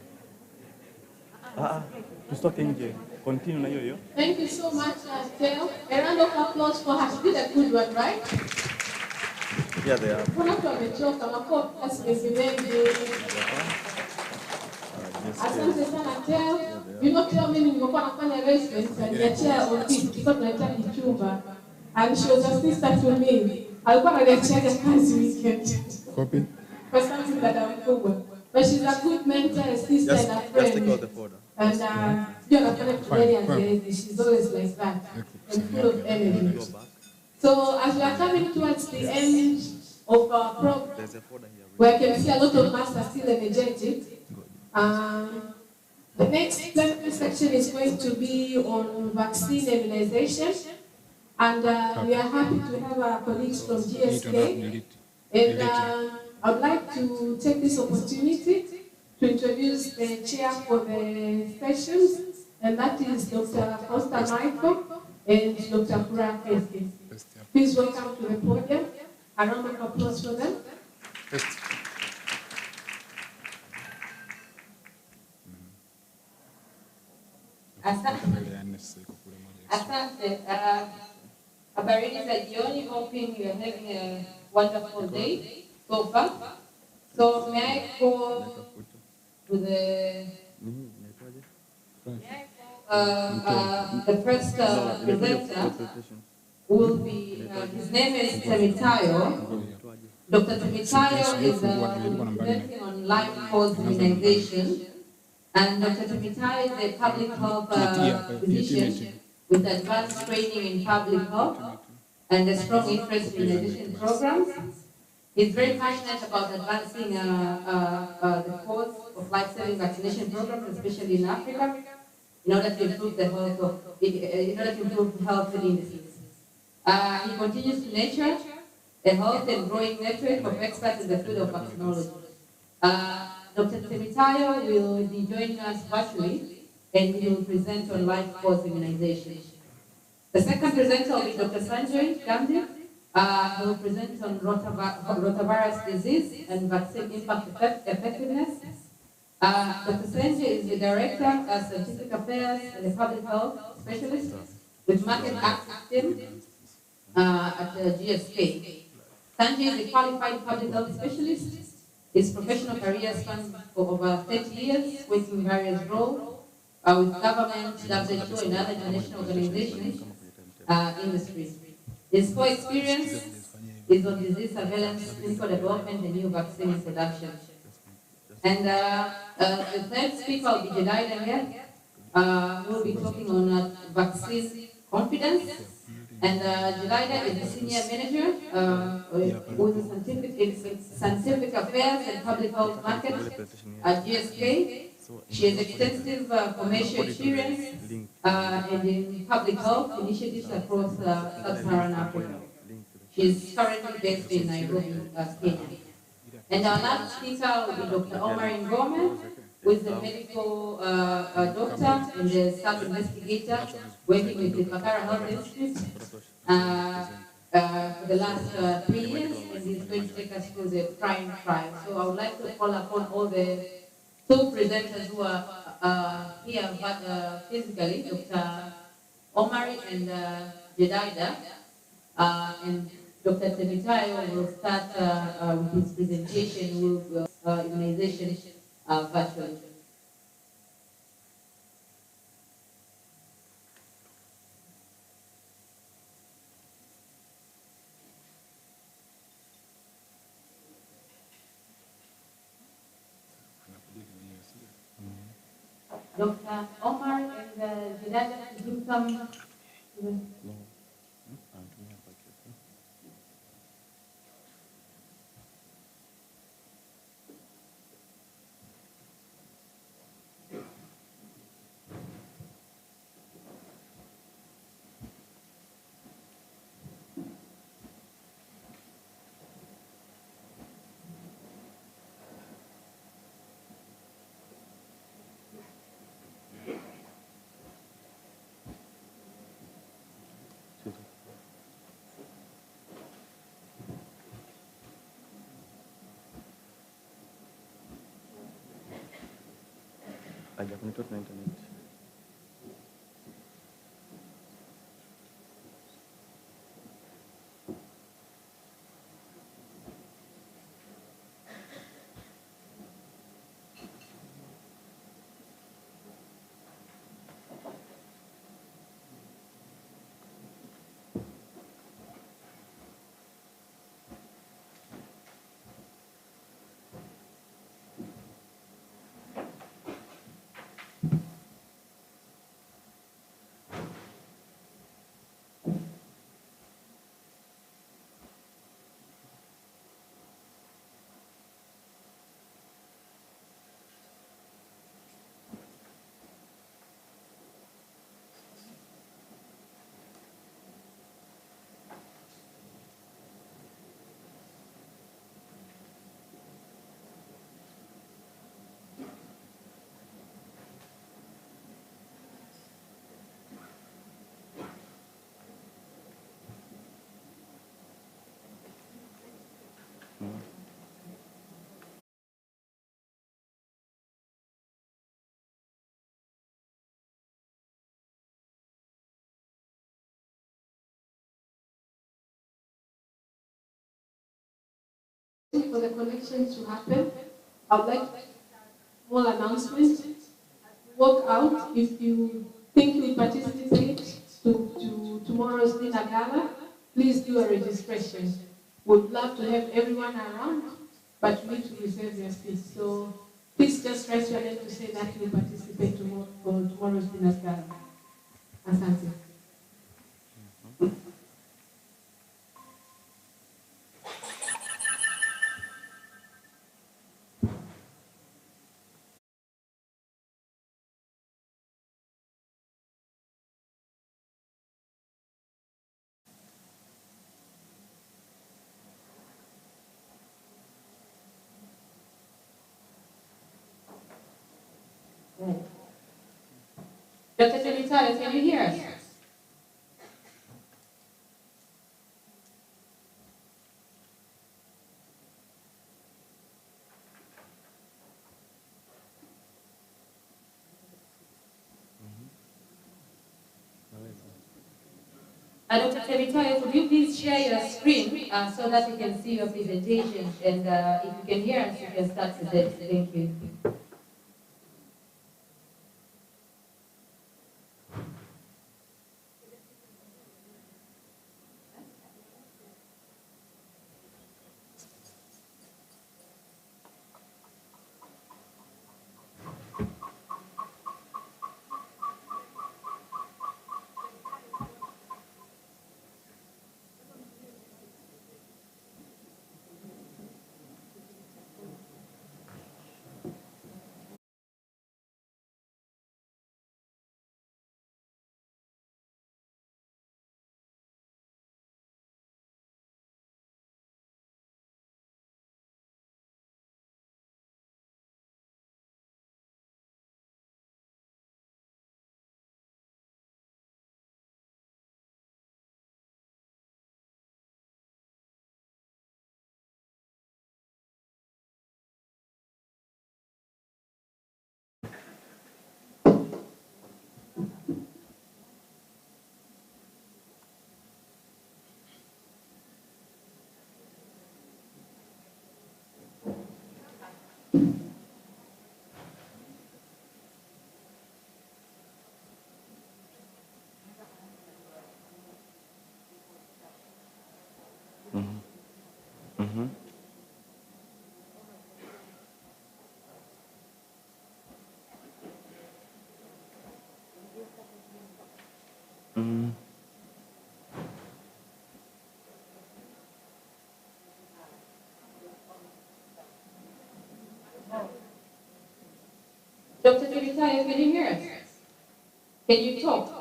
Tusitoke nje. Continue na hiyo hiyo. Thank you so much, Theo. A round of applause for her. She did a good one, right? Yeah, they are. Kuna mtu amechoka, makofi mengi. Asante sana Theo. You know Theo, mimi nilikuwa nafanya residence niachia office tulikuwa tunahitaji chumba. And she was a sister to me. Alikuwa ananiachia kazi weekend. Copy. For something that I'm cool. But she's a good mentor, a sister, and a friend. Just take out the folder. And you're not going to she's always like that and full of energy. So as we are coming towards the end of our program, where I can see a lot of us are still energetic, the next plenary section is going to be on vaccine immunization. And we are happy to have our colleagues from GSK. And I would like to take this opportunity to introduce the chair for the sessions, and that is Dr. Foster Michael and Dr. Kura Kesi. Please welcome to the podium. A round of applause for them. Asante. Habarini za jioni, hoping you are having a wonderful day so far. So may I go to the first presenter will be, his name is Temitayo. Dr. Temitayo is presenting on life cause immunization. And Dr. Temitayo is a public health physician with advanced training in public health and a strong interest in immunization programs. He's very passionate about advancing the cause of life-saving vaccination programs, especially in Africa, in order to improve the health of, in order to improve health indices. He continues to nurture a healthy and growing network of experts in the field of vaccinology. Dr. Temitayo will be joining us virtually, and he will present on life cause immunization. The second presenter will be Dr. Sanjay Gandhi. He will present on rotavirus disease and vaccine impact effectiveness. Dr. Sanjay is the Director of Scientific Affairs and a Public Health Specialist with Market Access Team at GSK. Sanjay is a qualified public health specialist. His professional career spans for over 30 years, working in various roles with government, WHO, and other international organizations, industries. His core experience is on disease surveillance, clinical development, and new vaccine introduction. And the third speaker will be Jedida here, who will be talking on vaccine confidence. And Jedida is the senior manager with scientific affairs and public health market at GSK. She has extensive commercial experience and in public health initiatives across sub-Saharan Africa. She is currently based in Nairobi, Kenya. And our last speaker will be Dr. Omar Ngome, who is a medical doctor and a sub-investigator working with the Bakara Health Institute for the last 3 years, and he's going to take us through the PRIME trial. So I would like to call upon all the two presenters who are here physically, Dr. Omar and Jedida, and Dr. Temitayo will start with his presentation with immunization virtually. Dr. Omar and Jedida, could you come? hajakonektiwa na internet. For the connection to happen, I would like to make a small announcement. Walk out if you think you will participate to tomorrow's dinner gala. Please do a registration. We'd love to have everyone around, but you need to reserve your seat. So please just write your name to say that you will participate tomorrow for tomorrow's dinner gala. Asante. Dr. Temitale, can you hear us? Dr. Temitale, could you please share your screen so that we can see your presentation? And if you can hear us, you can start present. Thank you. Dr. Temitale, can you hear us? Can you talk?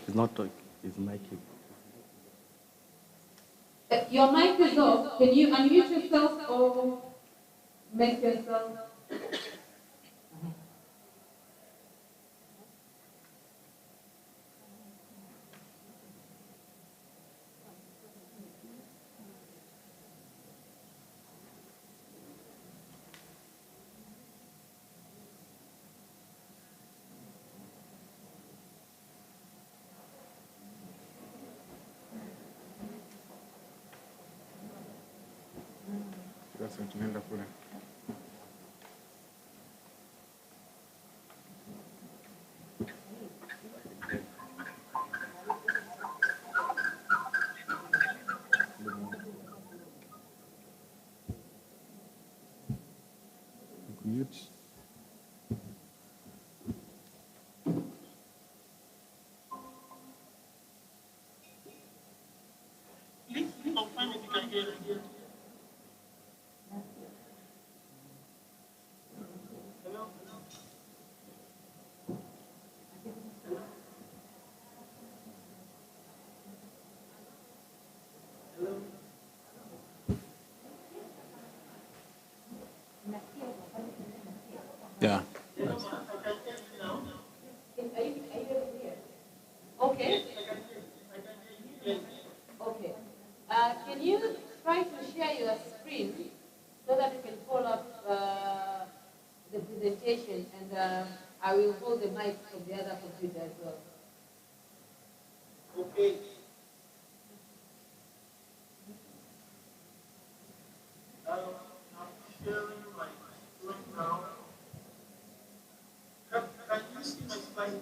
It's not talking, it's miking. your mic is off. Can you unmute yourself or make yourself? Sasa tunaenda kule. Mute. Please confirm if you can hear me. Yeah. Okay. Okay. Can you try to share your screen so that you can pull up the presentation, and I will hold the mic from the other computer as well. Okay. I'm sharing my screen now. Can you see my slide?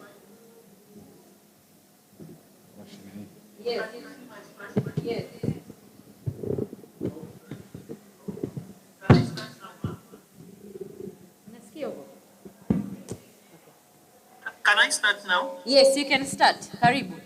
Yes. Yes. Can I start now? Yes, you can start. Karibu.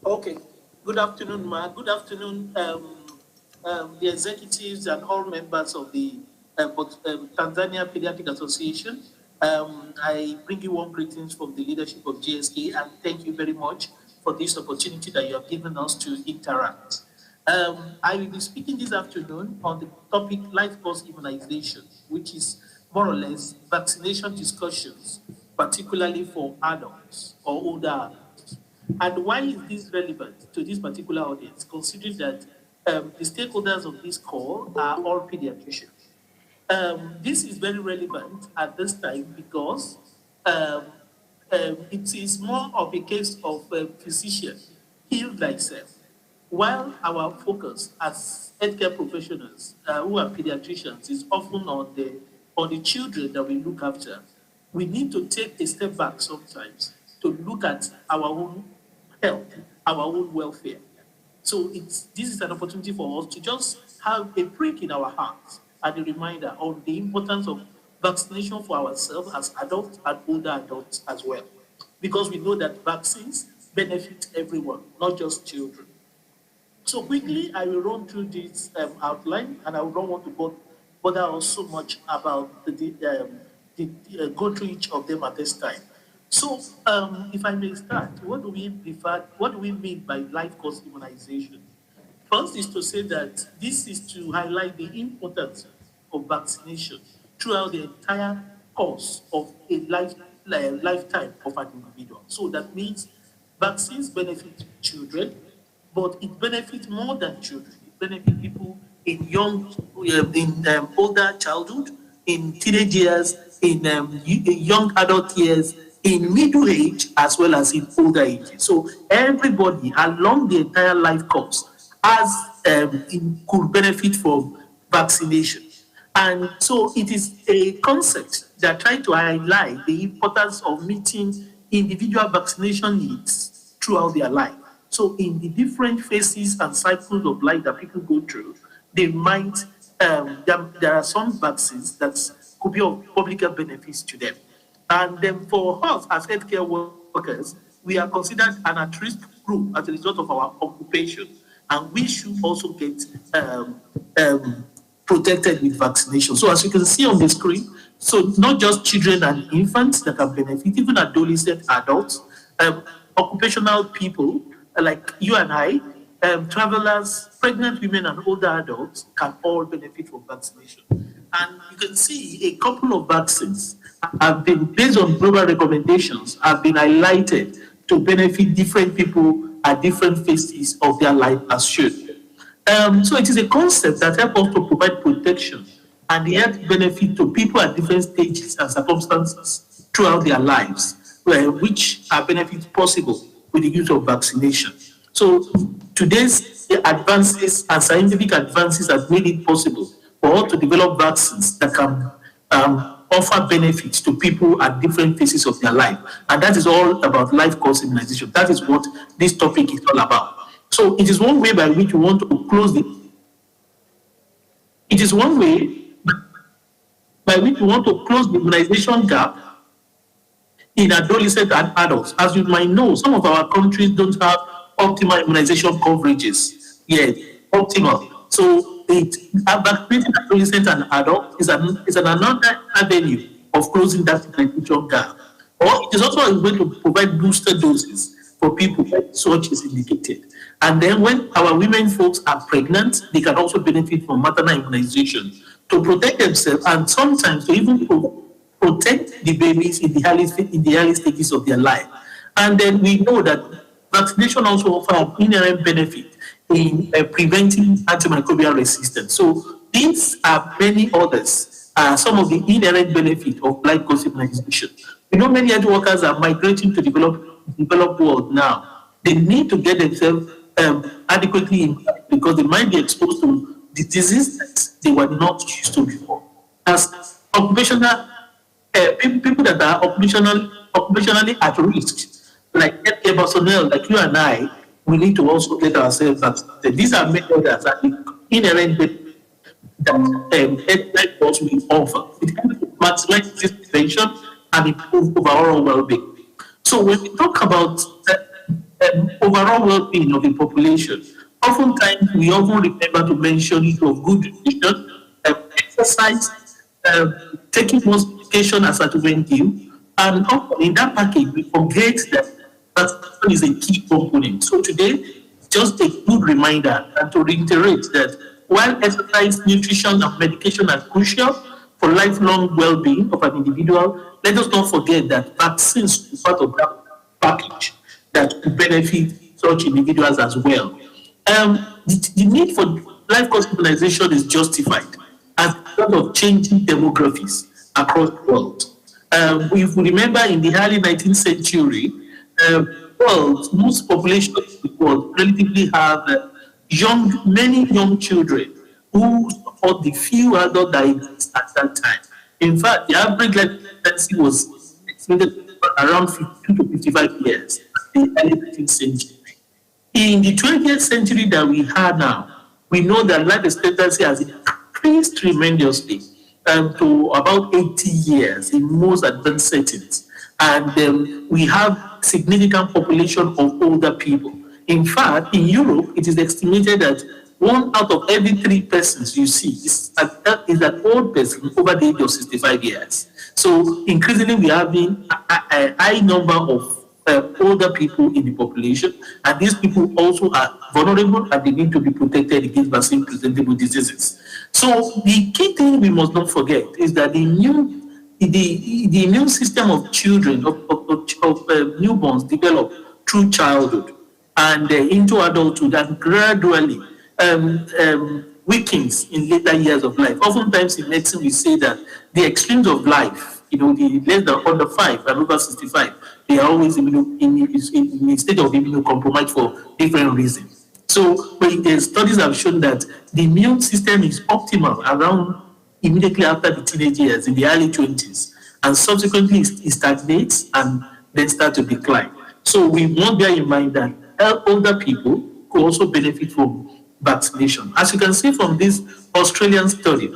Okay. Good afternoon, Ma. Good afternoon, the executives and all members of the Tanzania Paediatric Association. I bring you warm greetings from the leadership of GSK, and thank you very much for this opportunity that you have given us to interact. I will be speaking this afternoon on the topic life course immunization, which is more or less vaccination discussions, particularly for adults or older adults. And why is this relevant to this particular audience, considering that the stakeholders of this call are all pediatricians? This is very relevant at this time because it is more of a case of a physician, heal thyself. While our focus as healthcare professionals who are pediatricians is often on the children that we look after, we need to take a step back sometimes to look at our own health, our own welfare. So this is an opportunity for us to just have a prick in our hearts and a reminder on the importance of vaccination for ourselves as adults and older adults as well. Because we know that vaccines benefit everyone, not just children. So quickly, I will run through this outline, and I don't want to bother us so much about go through each of them at this time. So, if I may start, what do we mean by life course immunization? First is to say that this is to highlight the importance of vaccination throughout the entire course of a lifetime of an individual. So that means vaccines benefit children, but it benefits more than children. It benefits people in older childhood, in teenage years, in young adult years, in middle age, as well as in older age. So everybody along the entire life course could benefit from vaccination. And so it is a concept that tries to highlight the importance of meeting individual vaccination needs throughout their life. So in the different phases and cycles of life that people go through, they might, there are some vaccines that could be of public health benefits to them. And then for us as healthcare workers, we are considered an at-risk group as a result of our occupation. And we should also get protected with vaccination. So as you can see on the screen, so not just children and infants that can benefit, even adolescent adults, occupational people like you and I, travelers, pregnant women, and older adults can all benefit from vaccination. And you can see a couple of vaccines have been, based on global recommendations, have been highlighted to benefit different people at different phases of their life as should. So it is a concept that helps us to provide protection and the health benefit to people at different stages and circumstances throughout their lives, which are benefits possible with the use of vaccination. So today's advances and scientific advances have made it possible for us to develop vaccines that can offer benefits to people at different phases of their life. And that is all about life course immunization. That is what this topic is all about. So it is one way by which we want to close the immunization gap in adolescents and adults. As you might know, some of our countries don't have optimal immunization coverages yet, optimal. So vaccinating adolescents and adults is another avenue of closing that immunization gap. Or it is also a way to provide booster doses for people, such is indicated. And then when our women folks are pregnant, they can also benefit from maternal immunization to protect themselves and sometimes to even protect the babies in the early stages of their life. And then we know that vaccination also offers an inherent benefit in preventing antimicrobial resistance. So these are many others, some of the inherent benefits of life course immunization. We know many health workers are migrating to developed world now. They need to get themselves adequately immunized because they might be exposed to diseases that they were not used to before. As occupational people that are occupationally at risk, like healthcare personnel, like you and I, we need to also get ourselves vaccinated. These are methods that are inherent that health course will offer. It helps to maximize this prevention and improve overall well-being. So when we talk about overall well-being of the population, oftentimes we often remember to mention it of good nutrition, exercise, taking most medication as at when due, and often in that package we forget that vaccination is a key component. So today, just a good reminder and to reiterate that while exercise, nutrition, and medication are crucial for lifelong well-being of an individual, let us not forget that vaccines are part of that package that could benefit such individuals as well. The need for life course immunization is justified as a result of changing demographics across the world. If we remember in the early 19th century, most populations of the world relatively have many young children who support the few adult diabetes at that time. In fact, the average life expectancy was estimated around 52 to 55 years in the early 19th century. In the 20th century that we have now, we know that life expectancy has increased tremendously to about 80 years in most advanced settings. And we have significant population of older people. In fact, in Europe, it is estimated that 1 out of every 3 persons you see is an old person over the age of 65 years. So increasingly, we are having a high number of older people in the population, and these people also are vulnerable and they need to be protected against vaccine-presentable diseases. So the key thing we must not forget is that the immune system of children, of newborns, develop through childhood and into adulthood and gradually weakens in later years of life. Oftentimes in medicine we say that the extremes of life, the less than under 5 and over 65, they are always in a state of immunocompromised for different reasons. So the studies have shown that the immune system is optimal around immediately after the teenage years, in the early 20s, and subsequently it stagnates and then start to decline. So we must bear in mind that older people could also benefit from vaccination. As you can see from this Australian study,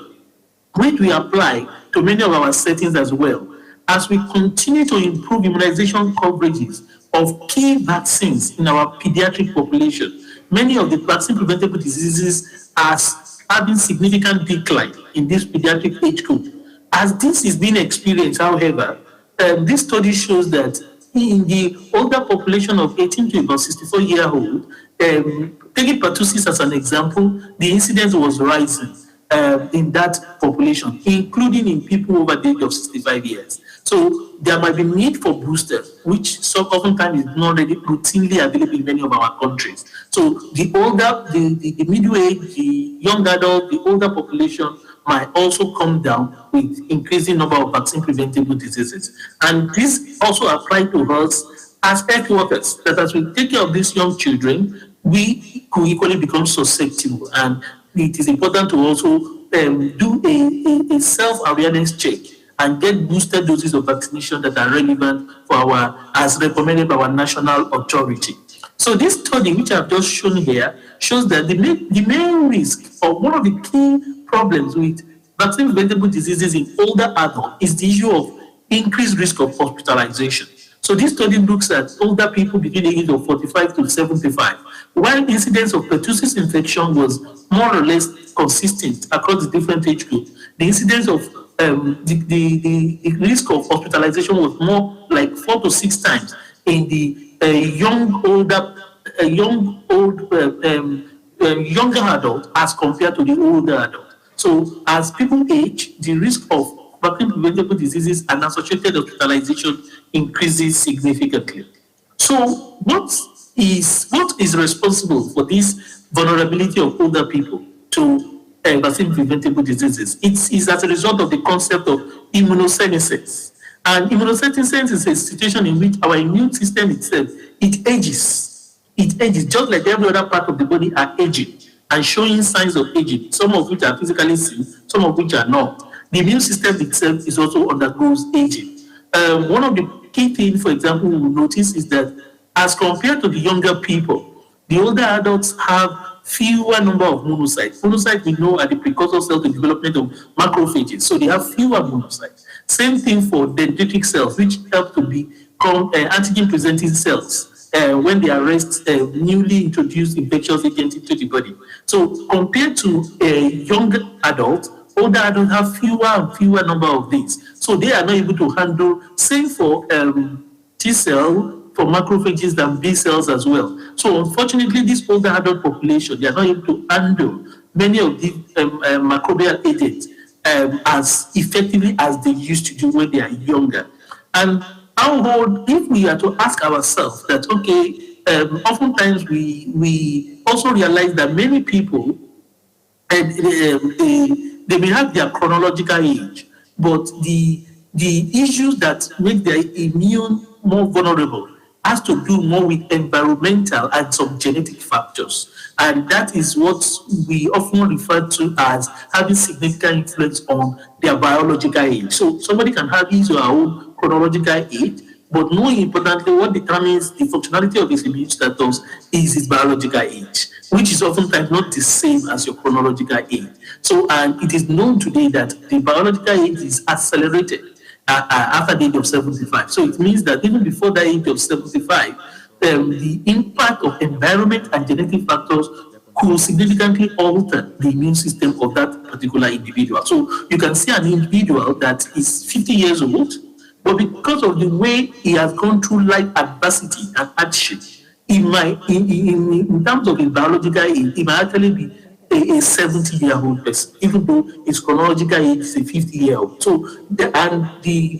which we apply to many of our settings as well, as we continue to improve immunization coverages of key vaccines in our pediatric population, many of the vaccine-preventable diseases are having significant decline in this pediatric age group. As this is being experienced, however, this study shows that in the older population of 18 to about 64-year-old, taking pertussis as an example, the incidence was rising in that population, including in people over the age of 65 years. So there might be need for booster, which so oftentimes is not really routinely available in many of our countries. So the older, the middle age, the young adult, the older population might also come down with increasing number of vaccine-preventable diseases. And this also applies to us as health workers, that as we take care of these young children, we could equally become susceptible. And it is important to also do a self-awareness check and get booster doses of vaccination that are relevant for as recommended by our national authority. So this study, which I've just shown here, shows that the main risk, or one of the key problems with vaccine-preventable diseases in older adults, is the issue of increased risk of hospitalization. So this study looks at older people between the age of 45 to 75. While incidence of pertussis infection was more or less consistent across the different age groups, the incidence of the risk of hospitalization was more like 4 to 6 times in the younger adult as compared to the older adult. So as people age, the risk of vaccine-preventable diseases and associated hospitalization increases significantly. So what is responsible for this vulnerability of older people to vaccine-preventable diseases? It is as a result of the concept of immunosenescence. And immunosenescence is a situation in which our immune system itself, it ages. It ages, just like every other part of the body are aging and showing signs of aging, some of which are physically seen, some of which are not. The immune system itself is also undergoes aging. One of the key things, for example, we will notice is that as compared to the younger people, the older adults have fewer number of monocytes. Monocytes, we know, are the precursor cells to the development of macrophages, so they have fewer monocytes. Same thing for dendritic cells, which help to become antigen-presenting cells when they arrest newly introduced infectious agents into the body. So compared to a young adult, older adults have fewer and fewer number of these. So they are not able to handle, same for T cell, for macrophages than B cells as well. So unfortunately, this older adult population, they are not able to handle many of the microbial agents as effectively as they used to do when they are younger. And if we are to ask ourselves that, okay, oftentimes we also realize that many people, they may have their chronological age, but the issues that make their immune more vulnerable has to do more with environmental and some genetic factors. And that is what we often refer to as having significant influence on their biological age. So somebody can have his or her own chronological age, but more importantly, what determines the functionality of his immune status is his biological age, which is oftentimes not the same as your chronological age. So, and it is known today that the biological age is accelerated after the age of 75. So it means that even before the age of 75, the impact of environment and genetic factors could significantly alter the immune system of that particular individual. So you can see an individual that is 50 years old, but because of the way he has gone through life adversity and hardship, in terms of his biological age, he might actually be a 70-year-old person, even though his chronological age is a 50-year-old. So, the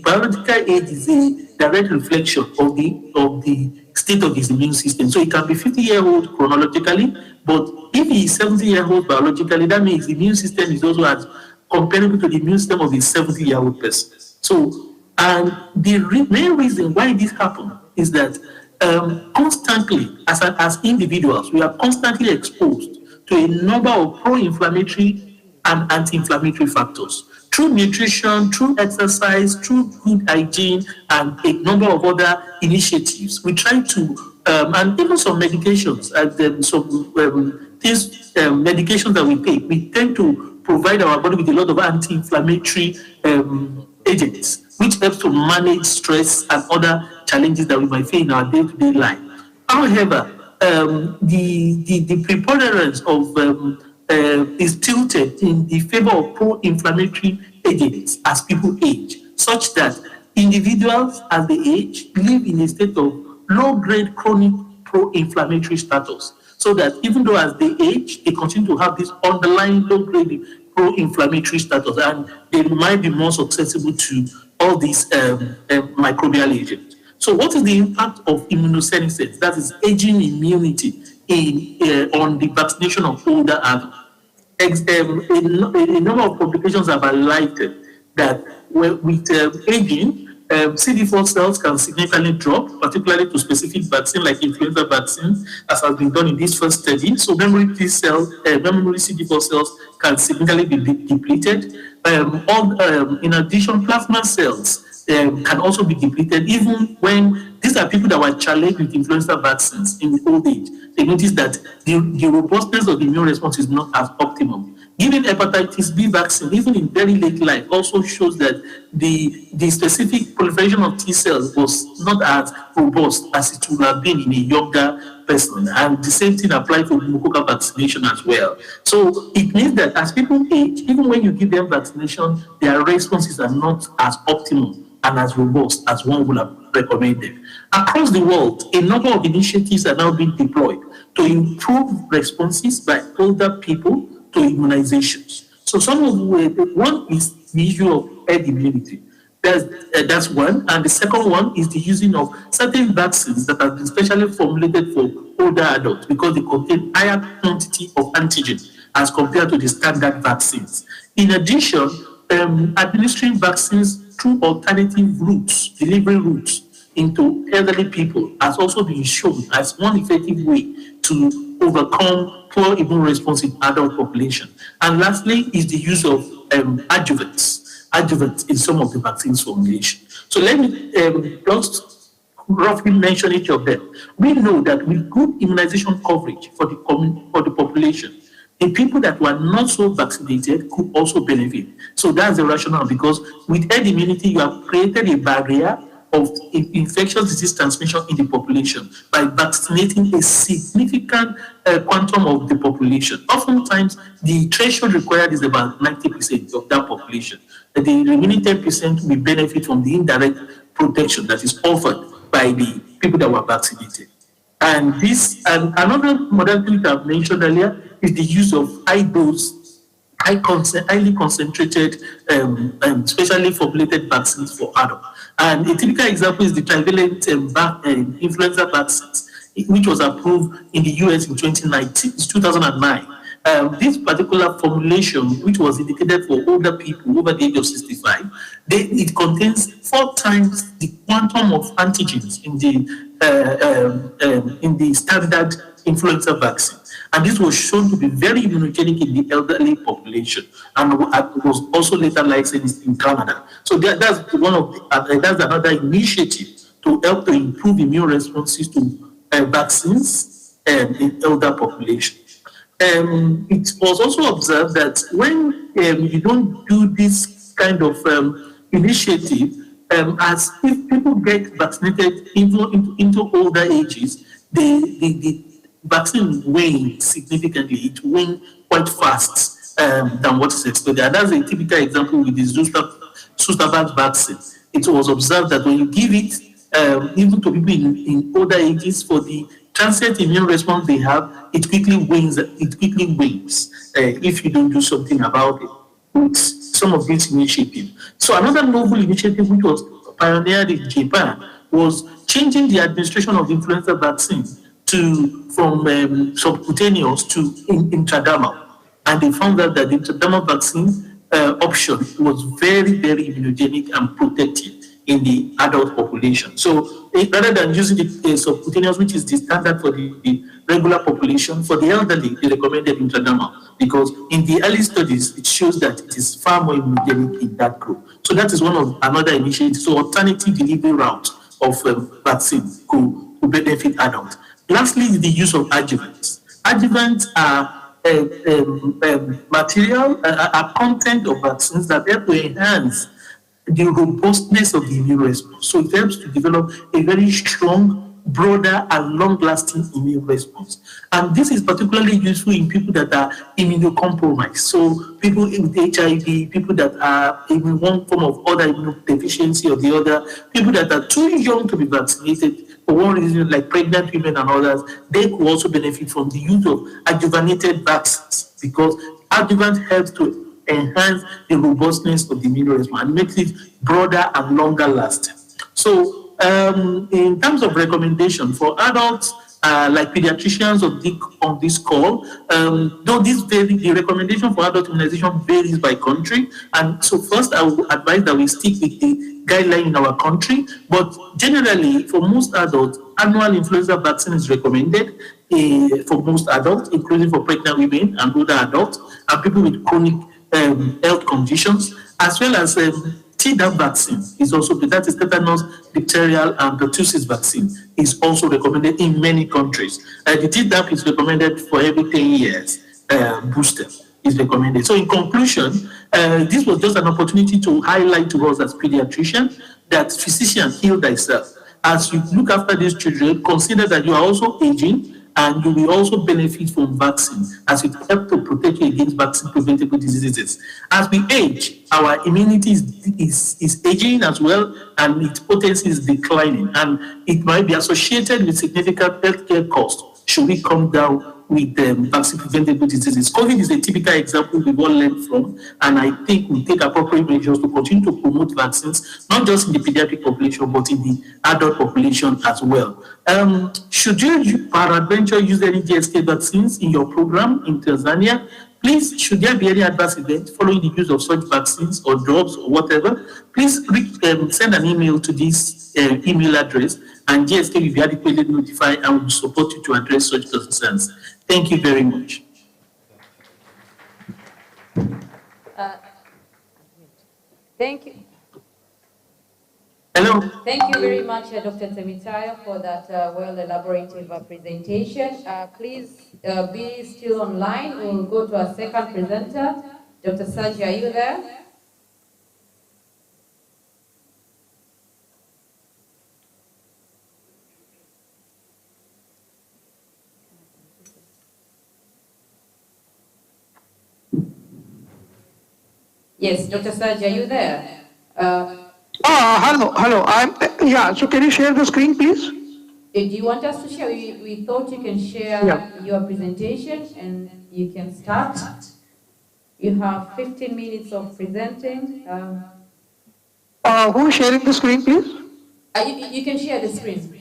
biological age is a direct reflection of the state of his immune system. So, he can be 50-year-old chronologically, but if he is 70-year-old biologically, that means the immune system is also as comparable to the immune system of a 70-year-old person. So, and the main reason why this happens is that constantly, as individuals, we are constantly exposed to a number of pro-inflammatory and anti-inflammatory factors. Through nutrition, through exercise, through good hygiene, and a number of other initiatives, we try to, and even some medications, and some medications that we take, we tend to provide our body with a lot of anti-inflammatory agents, which helps to manage stress and other challenges that we might face in our day-to-day life. However, the preponderance of is tilted in the favor of pro-inflammatory agents as people age, such that individuals as they age live in a state of low-grade chronic pro-inflammatory status. so that even though as they age, they continue to have this underlying low-grade pro-inflammatory status, and they might be more susceptible to all these microbial agents. So what is the impact of immunosenescence, that is aging immunity, on the vaccination of older adults? A number of publications have highlighted that with aging, CD4 cells can significantly drop, particularly to specific vaccines like influenza vaccine, as has been done in this first study. So memory T cells, memory CD4 cells can significantly be depleted. In addition, plasma cells can also be depleted, even when these are people that were challenged with influenza vaccines in old age. They notice that the robustness of the immune response is not as optimum. Giving hepatitis B vaccine, even in very late life, also shows that the specific proliferation of T cells was not as robust as it would have been in a younger person. And the same thing applies for pneumococcal vaccination as well. So it means that as people age, even when you give them vaccination, their responses are not as optimal and as robust as one would have recommended. Across the world, a number of initiatives are now being deployed to improve responses by older people to immunizations. So one is the issue of herd immunity. That's one. And the second one is the using of certain vaccines that have been specially formulated for older adults because they contain higher quantity of antigen as compared to the standard vaccines. In addition, administering vaccines through alternative routes, delivery routes, into elderly people has also been shown as one effective way to overcome poor immune response in adult population. And lastly is the use of adjuvants in some of the vaccines formulation. So let me just roughly mention each of them. We know that with good immunization coverage for the population, the people that were not so vaccinated could also benefit. So that's the rationale, because with herd immunity, you have created a barrier of infectious disease transmission in the population by vaccinating a significant quantum of the population. Oftentimes, the threshold required is about 90% of that population. The remaining 10% will benefit from the indirect protection that is offered by the people that were vaccinated. And another modality that I've mentioned earlier is the use of highly concentrated, specially formulated vaccines for adults. And a typical example is the trivalent influenza vaccines, which was approved in the US in 2009. This particular formulation, which was indicated for older people over the age of 65, it contains 4 times the quantum of antigens in the standard influenza vaccine. And this was shown to be very immunogenic in the elderly population, and was also later licensed in Canada. So that's another initiative to help to improve immune responses to vaccines in elder population. It was also observed that when you don't do this kind of initiative, as if people get vaccinated into older ages, the vaccine wanes significantly. It wanes quite fast than what is expected. And that's a typical example with the Zostavax vaccine. It was observed that when you give it, even to people in older ages, for the transient immune response they have, it quickly wanes. If you don't do something about it with some of these initiatives. So another novel initiative which was pioneered in Japan was changing the administration of influenza vaccine from subcutaneous to intradermal. And they found out that the intradermal vaccine option was very, very immunogenic and protective in the adult population. So rather than using the subcutaneous, which is the standard for the regular population, for the elderly, they recommended intradermal, because in the early studies, it shows that it is far more immunogenic in that group. So that is one of another initiative. So alternative delivery route of vaccine could benefit adults. Lastly, is the use of adjuvants. Adjuvants are are content of vaccines that help to enhance the robustness of the immune response. So it helps to develop a very strong, broader, and long-lasting immune response. And this is particularly useful in people that are immunocompromised. So people with HIV, people that are in one form of other immunodeficiency or the other, people that are too young to be vaccinated, for one reason, like pregnant women and others, they could also benefit from the use of adjuvanted vaccines, because adjuvant helps to enhance the robustness of the immune response and makes it broader and longer lasting. So in terms of recommendation for adults, like pediatricians on this call, though the recommendation for adult immunization varies by country, and so first I would advise that we stick with the guideline in our country, but generally for most adults, annual influenza vaccine is recommended for most adults, including for pregnant women and older adults, and people with chronic health conditions, as well as Tdap vaccine is also, that is tetanus, diphtheria, and pertussis vaccine is also recommended in many countries. The Tdap is recommended for every 10 years, booster is recommended. So in conclusion, this was just an opportunity to highlight to us as pediatricians that physician heal thyself. As you look after these children, consider that you are also aging, and you will also benefit from vaccine as it helps to protect you against vaccine-preventable diseases. As we age, our immunity is aging as well, and its potency is declining, and it might be associated with significant healthcare costs should we come down with vaccine-preventable diseases. COVID is a typical example we've all learned from, and I think we take appropriate measures to continue to promote vaccines, not just in the pediatric population, but in the adult population as well. Should you, peradventure, use any GSK vaccines in your program in Tanzania, please, should there be any adverse event following the use of such vaccines or drugs or whatever, please send an email to this email address, and GSK will be adequately notified and will support you to address such concerns. Thank you very much. Thank you. Hello. Thank you very much, Dr. Temitayo, for that well-elaborated presentation. Please be still online. We'll go to our second presenter. Dr. Sanji, are you there? Yes, Dr. Sanji, are you there? Hello. Yeah. So can you share the screen, please? Do you want us to share? We thought you can share your presentation and you can start. You have 15 minutes of presenting. Who is sharing the screen, please? You can share the screen.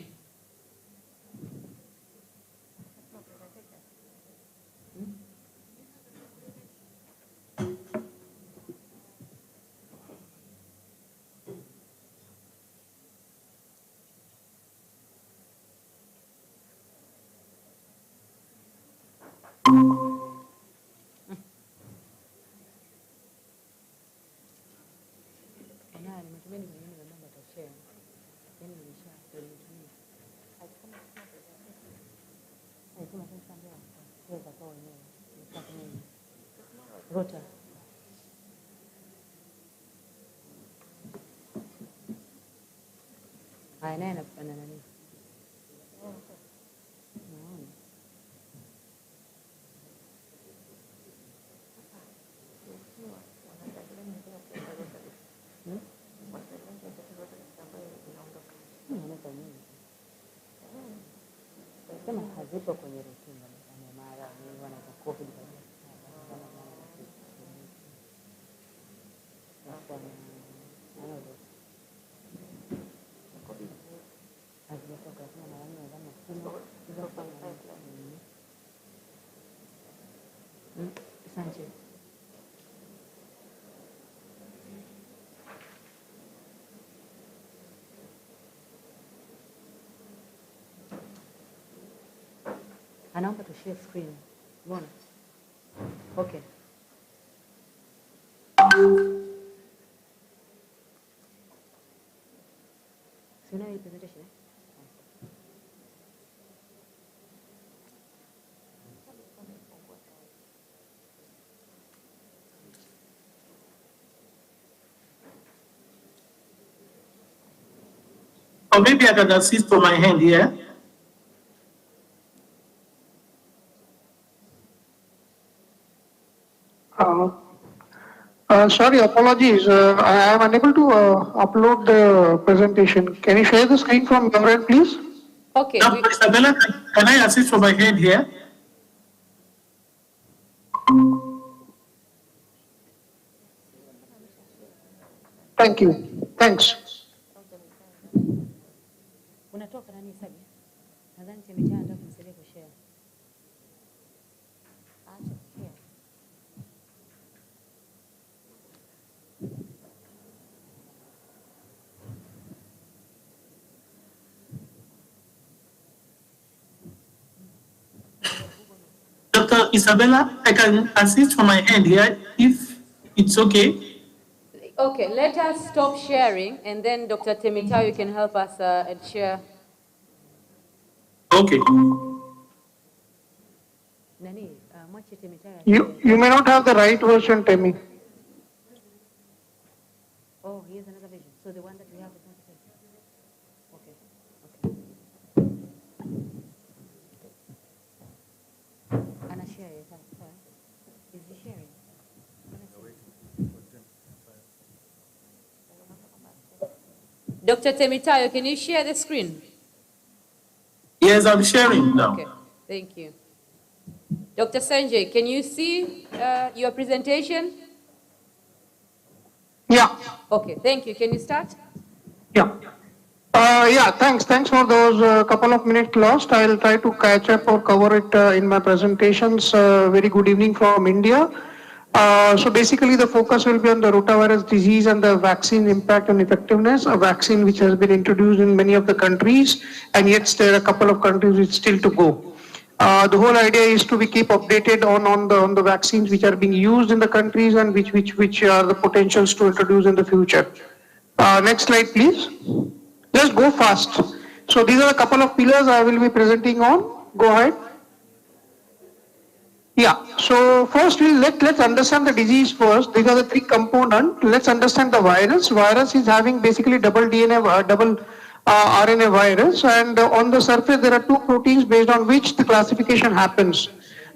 Hazipo kwenye rutinga mara nyingi wanaweza COVID anaomba tu share screen. Mbona? Okay. So now your presentation. Or maybe I can assist from my hand here. Sorry, apologies. I am unable to upload the presentation. Can you share the screen from your end, please? Okay. Dr. Isabella, can I assist from my hand here? Thank you. Thanks. Unatoka nani Sabi? Nadhani Temichayo anataka kumsaidia kushare. Acha kushare. Dr. Isabella, I can assist from my hand here if it's okay. Okay, let us stop sharing and then Dr. Temitayo can help us and share. Okay. Nani, mwache Temichayo. You may not have the right version, Temi. Oh, here's another version. So the one that we have is not the same. Okay. Ana share it. Is he sharing? Dr. Temitayo, can you share the screen? Yes, I'm sharing now. Okay, thank you. Dr. Sanjay, can you see your presentation? Yeah. Okay, thank you. Can you start? Yeah. Thanks for those couple of minutes lost. I'll try to catch up or cover it in my presentations. Very good evening from India. So basically the focus will be on the rotavirus disease and the vaccine impact and effectiveness, a vaccine which has been introduced in many of the countries, and yet there are a couple of countries which still to go. The whole idea is to be keep updated on the vaccines which are being used in the countries and which are the potentials to introduce in the future. Next slide, please. Just go fast. So these are a couple of pillars I will be presenting on. Go ahead. Yeah, so first let's understand the disease first. These are the three components. Let's understand the virus. Virus is having basically double DNA, double RNA virus, and on the surface there are two proteins based on which the classification happens.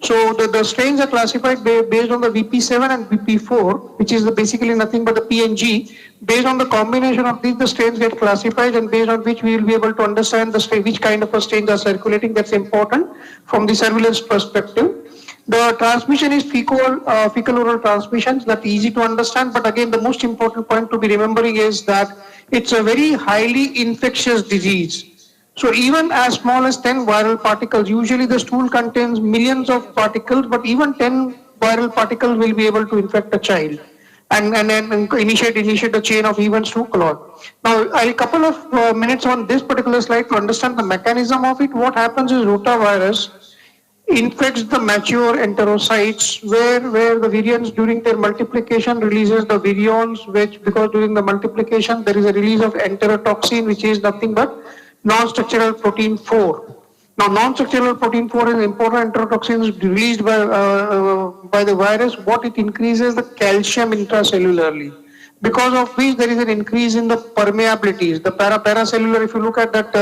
So the strains are classified based on the VP7 and VP4, which is basically nothing but the PNG. Based on the combination of these, the strains get classified, and based on which we will be able to understand the strain, which kind of a strains are circulating. That's important from the surveillance perspective. The transmission is fecal-oral transmissions. That's easy to understand, but again, the most important point to be remembering is that it's a very highly infectious disease. So even as small as 10 viral particles, usually the stool contains millions of particles, but even 10 viral particles will be able to infect a child and initiate a chain of events to clot. Now, I'll couple of minutes on this particular slide to understand the mechanism of it. What happens is rotavirus infects the mature enterocytes where the virions during their multiplication releases the virions, which because during the multiplication there is a release of enterotoxin, which is nothing but non-structural protein 4. Now non-structural protein 4 is important enterotoxin is released by the virus. What it increases the calcium intracellularly, because of which there is an increase in the permeabilities. The paracellular, if you look at that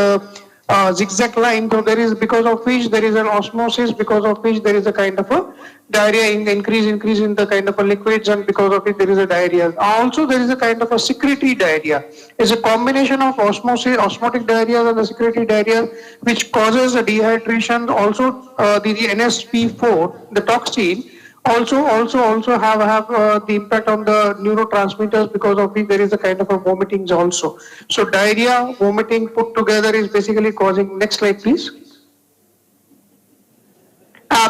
zigzag line, so there is, because of which there is an osmosis, because of which there is a kind of a diarrhea, increase in the kind of a liquids, and because of it there is a diarrhea. Also there is a kind of a secretory diarrhea. It's a combination of osmotic diarrhea and the secretory diarrhea which causes a dehydration. Also the NSP4, the toxin, also have the impact on the neurotransmitters, because of which there is a kind of a vomitings also. So diarrhea, vomiting put together is basically causing, next slide please.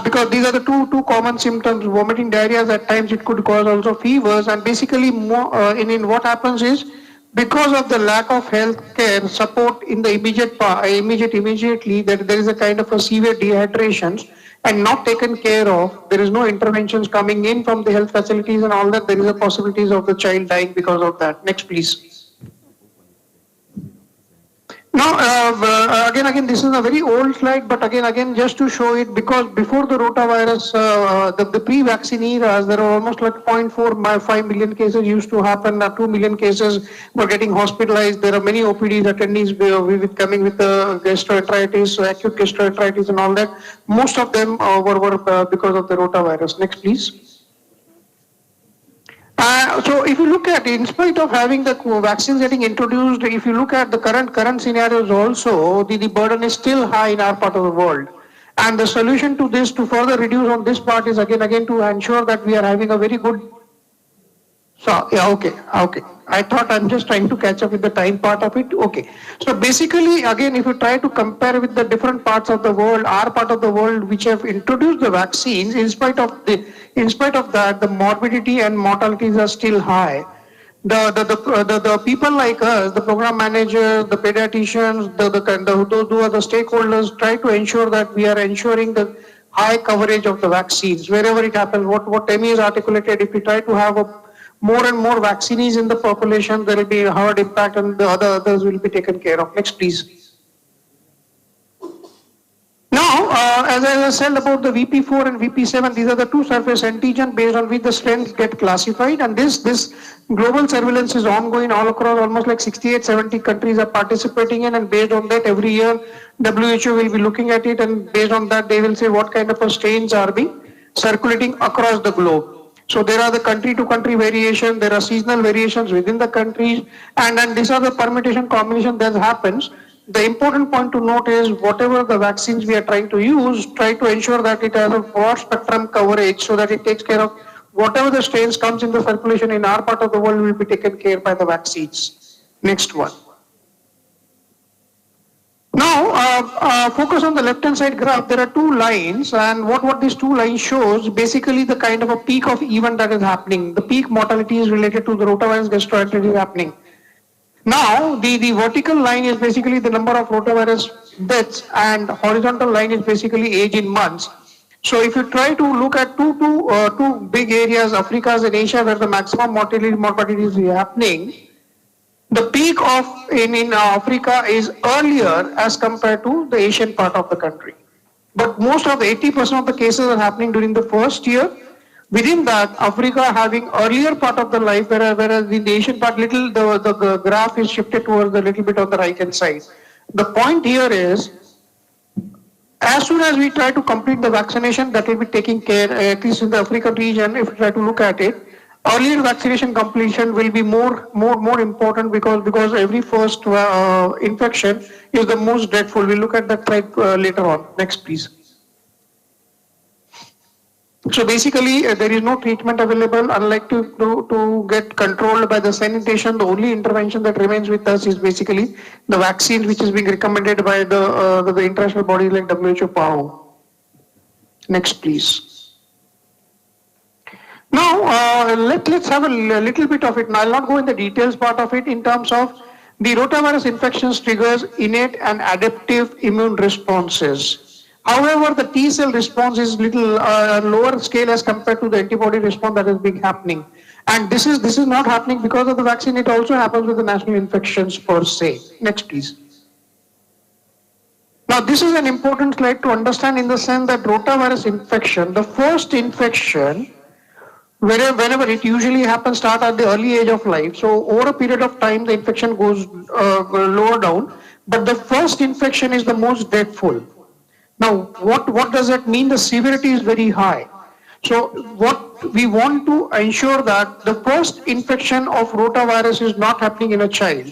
Because these are the two common symptoms, vomiting, diarrhea. At times it could cause also fevers, and basically more, in what happens is, because of the lack of health care support in the immediately, that there is a kind of a severe dehydration and not taken care of, there is no interventions coming in from the health facilities and all that, there is a possibilities of the child dying because of that. Next please. Now, again, this is a very old slide, but again, just to show it, because before the rotavirus, the pre-vaccine eras, there are almost like 0.45 million cases used to happen. 2 million cases were getting hospitalized. There are many OPDs attendees coming with gastroenteritis, acute gastroenteritis and all that. Most of them were because of the rotavirus. Next, please. So if you look at, in spite of having the vaccines getting introduced, if you look at the current scenarios also, the burden is still high in our part of the world. And the solution to this, to further reduce on this part, is again to ensure that we are having a very good. So, yeah, okay. I thought I'm just trying to catch up with the time part of it. Okay. So basically, again, if you try to compare with the different parts of the world, our part of the world which have introduced the vaccines, in spite of that, the morbidity and mortalities are still high. The people like us, the program managers, the pediatricians, those who are the stakeholders, try to ensure that we are ensuring the high coverage of the vaccines wherever it happens. What Emmy has articulated, if we try to have more and more vaccines in the population, there will be a hard impact, and the others will be taken care of. Next, please. Now, as I said about the VP4 and VP7, these are the two surface antigen based on which the strains get classified, and this global surveillance is ongoing all across. Almost like 68, 70 countries are participating in, and based on that, every year WHO will be looking at it, and based on that, they will say what kind of strains are being circulating across the globe. So there are the country to country variation, there are seasonal variations within the countries, and these are the permutation combination that happens. The important point to note is whatever the vaccines we are trying to use, try to ensure that it has a broad spectrum coverage so that it takes care of whatever the strains comes in the circulation in our part of the world will be taken care by the vaccines. Next one. Now, focus on the left-hand side graph. There are two lines, and what these two lines shows, basically the kind of a peak of event that is happening. The peak mortality is related to the rotavirus gastroenteritis happening. Now, the vertical line is basically the number of rotavirus deaths, and horizontal line is basically age in months. So if you try to look at two big areas, Africa and Asia, where the maximum mortality is happening, the peak in Africa is earlier as compared to the Asian part of the country. But most of the 80% of the cases are happening during the first year. Within that, Africa having earlier part of the life, whereas in the Asian part, the graph is shifted towards a little bit on the right hand side. The point here is, as soon as we try to complete the vaccination, that will be taking care, at least in the African region, if we try to look at it, earlier vaccination completion will be more important because every first infection is the most dreadful. We'll look at that slide later on. Next, please. So basically, there is no treatment available. Unlike to get controlled by the sanitation, the only intervention that remains with us is basically the vaccine, which is being recommended by the international bodies like WHO, PAO. Next, please. Now, let's have a little bit of it. Now, I'll not go in the details part of it in terms of the rotavirus infections triggers innate and adaptive immune responses. However, the T cell response is little lower scale as compared to the antibody response that is being happening. And this is not happening because of the vaccine. It also happens with the national infections per se. Next, please. Now, this is an important slide to understand in the sense that rotavirus infection, the first infection, whenever it usually happens, start at the early age of life. So over a period of time, the infection goes lower down. But the first infection is the most dreadful. Now, what does that mean? The severity is very high. So what we want to ensure that the first infection of rotavirus is not happening in a child.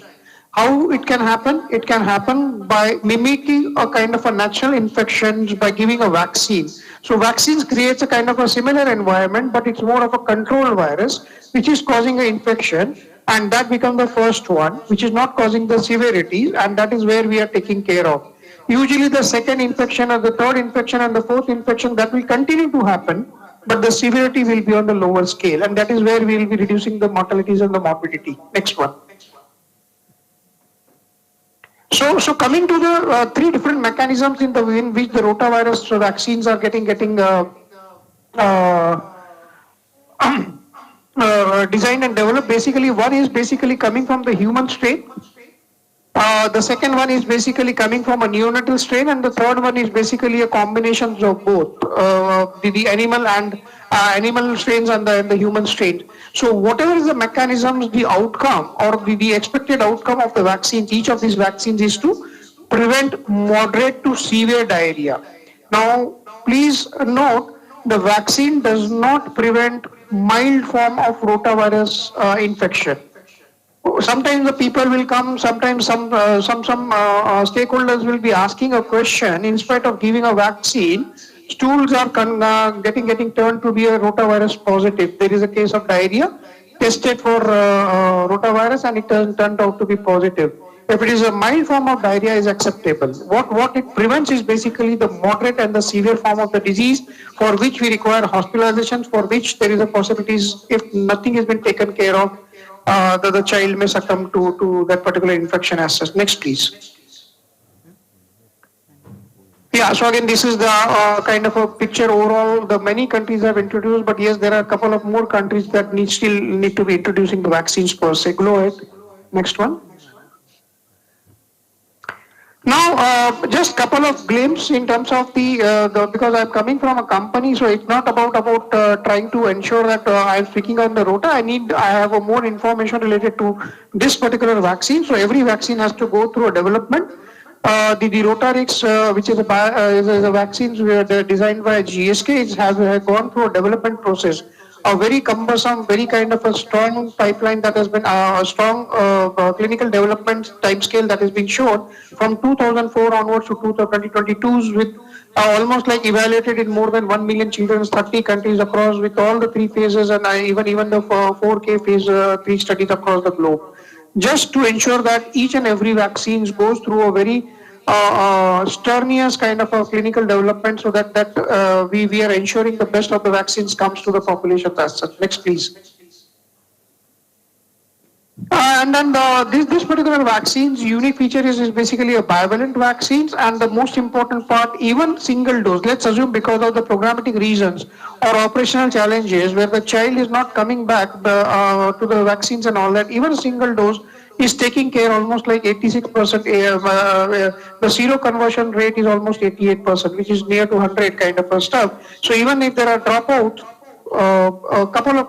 How it can happen? It can happen by mimicking a kind of a natural infection by giving a vaccine. So vaccines creates a kind of a similar environment, but it's more of a control virus, which is causing an infection, and that becomes the first one, which is not causing the severity, and that is where we are taking care of. Usually the second infection or the third infection and the fourth infection, that will continue to happen, but the severity will be on the lower scale, and that is where we will be reducing the mortalities and the morbidity. Next one. So coming to the three different mechanisms in which the rotavirus vaccines are getting designed and developed. Basically, one is basically coming from the human strain. The second one is basically coming from a neonatal strain, and the third one is basically a combination of both the animal and animal strains and the human strain. So whatever is the mechanisms, the outcome or the expected outcome of the vaccines, each of these vaccines is to prevent moderate to severe diarrhea. Now, please note, the vaccine does not prevent mild form of rotavirus infection. Sometimes the people will come, sometimes some stakeholders will be asking a question. In spite of giving a vaccine, stools are getting turned to be a rotavirus positive. There is a case of diarrhea, tested for rotavirus, and it turned out to be positive. If it is a mild form of diarrhea, is acceptable. What it prevents is basically the moderate and the severe form of the disease, for which we require hospitalizations, for which there is a possibilities, if nothing has been taken care of, the child may succumb to that particular infection as such. Next, please. Yeah, so again, this is the kind of a picture overall. The many countries have introduced, but yes, there are a couple of more countries that still need to be introducing the vaccines per se. Go ahead. Next one. Now, just couple of glimpses in terms of because I'm coming from a company, so it's not about trying to ensure that I'm speaking on the rota. I have more information related to this particular vaccine. So every vaccine has to go through a development. The Rotarix, which is a vaccine designed by GSK, it has gone through a development process. A very cumbersome, very kind of a strong pipeline that has been a strong clinical development timescale that has been shown from 2004 onwards to 2022, with almost like evaluated in more than 1 million children, 30 countries across, with all the 3 phases and even the 4K phase 3 studies across the globe. Just to ensure that each and every vaccine goes through a very strenuous kind of a clinical development, so that we are ensuring the best of the vaccines comes to the population as such. Next, please. And then this particular vaccine's unique feature is basically a bivalent vaccines, and the most important part, even single dose. Let's assume because of the programmatic reasons or operational challenges where the child is not coming back to the vaccines and all that, even a single dose is taking care almost like 86%. The zero conversion rate is almost 88%, which is near to 100 kind of a stuff. So even if there are dropouts, a couple of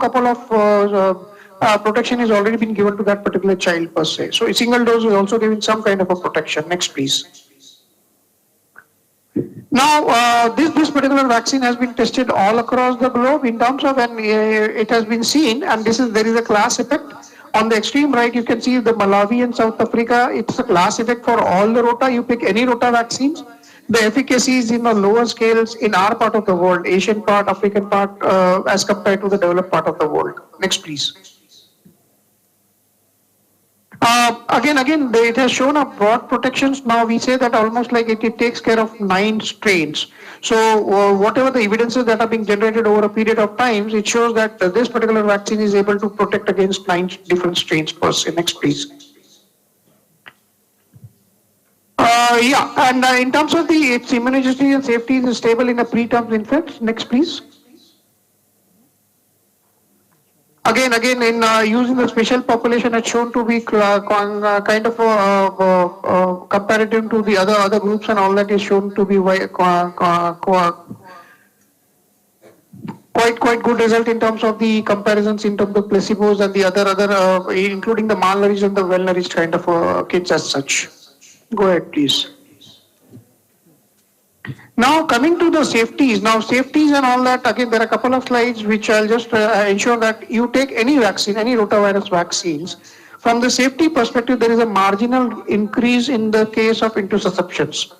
protection has already been given to that particular child per se. So a single dose is also giving some kind of a protection. Next, please. Now, this particular vaccine has been tested all across the globe in terms of, and it has been seen, and there is a class effect. On the extreme right, you can see the Malawi and South Africa. It's a class effect for all the rota. You pick any rota vaccines. The efficacy is in the lower scales in our part of the world, Asian part, African part, as compared to the developed part of the world. Next, please. Again, it has shown a broad protections. Now we say that almost like it takes care of 9 strains. So whatever the evidences that are being generated over a period of times, it shows that this particular vaccine is able to protect against 9 different strains per se. Next, please. And in terms of its immunogenicity and safety is stable in a preterm infant. Next, please. Again, in using the special population, it's shown to be kind of comparative to the other groups, and all that is shown to be quite good result in terms of the comparisons in terms of placebos and the other including the malnourished and the well-nourished kind of kids as such. Go ahead, please. Now coming to the safeties. Now safeties and all that, again there are a couple of slides which I'll just ensure that you take any vaccine, any rotavirus vaccines. From the safety perspective, there is a marginal increase in the case of intussusceptions.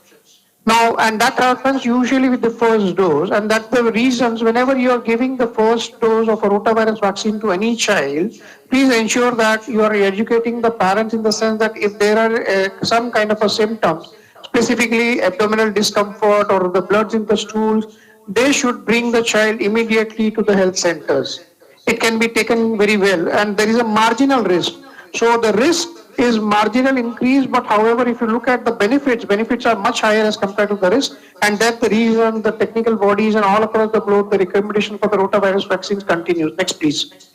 Now, and that happens usually with the first dose, and that's the reasons whenever you are giving the first dose of a rotavirus vaccine to any child, please ensure that you are educating the parents in the sense that if there are some kind of a symptoms, specifically abdominal discomfort or the bloods in the stools, they should bring the child immediately to the health centers. It can be taken very well, and there is a marginal risk. So the risk is marginal increase, but however, if you look at the benefits are much higher as compared to the risk, and that's the reason the technical bodies and all across the globe, the recommendation for the rotavirus vaccines continues. Next, please.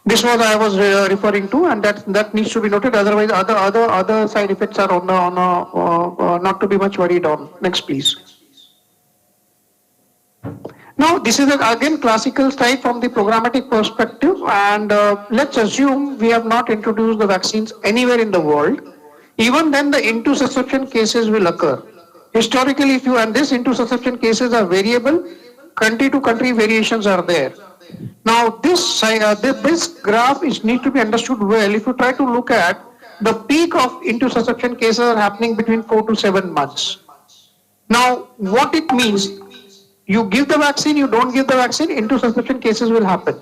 This was I was referring to, and that needs to be noted. Otherwise, other side effects are not to be much worried on. Next, please. Now, this is again classical slide from the programmatic perspective, and let's assume we have not introduced the vaccines anywhere in the world. Even then, the intussusception cases will occur. Historically, and these intussusception cases are variable. country to country variations are there. Now this graph is need to be understood well. If you try to look at the peak of intussusception cases are happening between 4 to 7 months. Now what it means, you give the vaccine, you don't give the vaccine, intussusception cases will happen.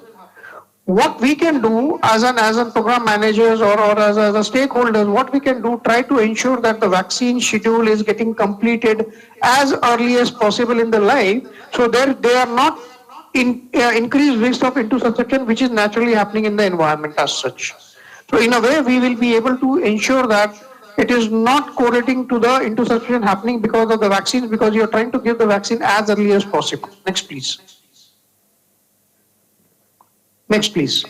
What we can do as an program managers or as a stakeholders, what we can do, try to ensure that the vaccine schedule is getting completed as early as possible in the life, so they are not in increased risk of intussusception, which is naturally happening in the environment as such. So in a way, we will be able to ensure that it is not correlating to the intussusception happening because of the vaccines, because you are trying to give the vaccine as early as possible. Next, please. Next, please.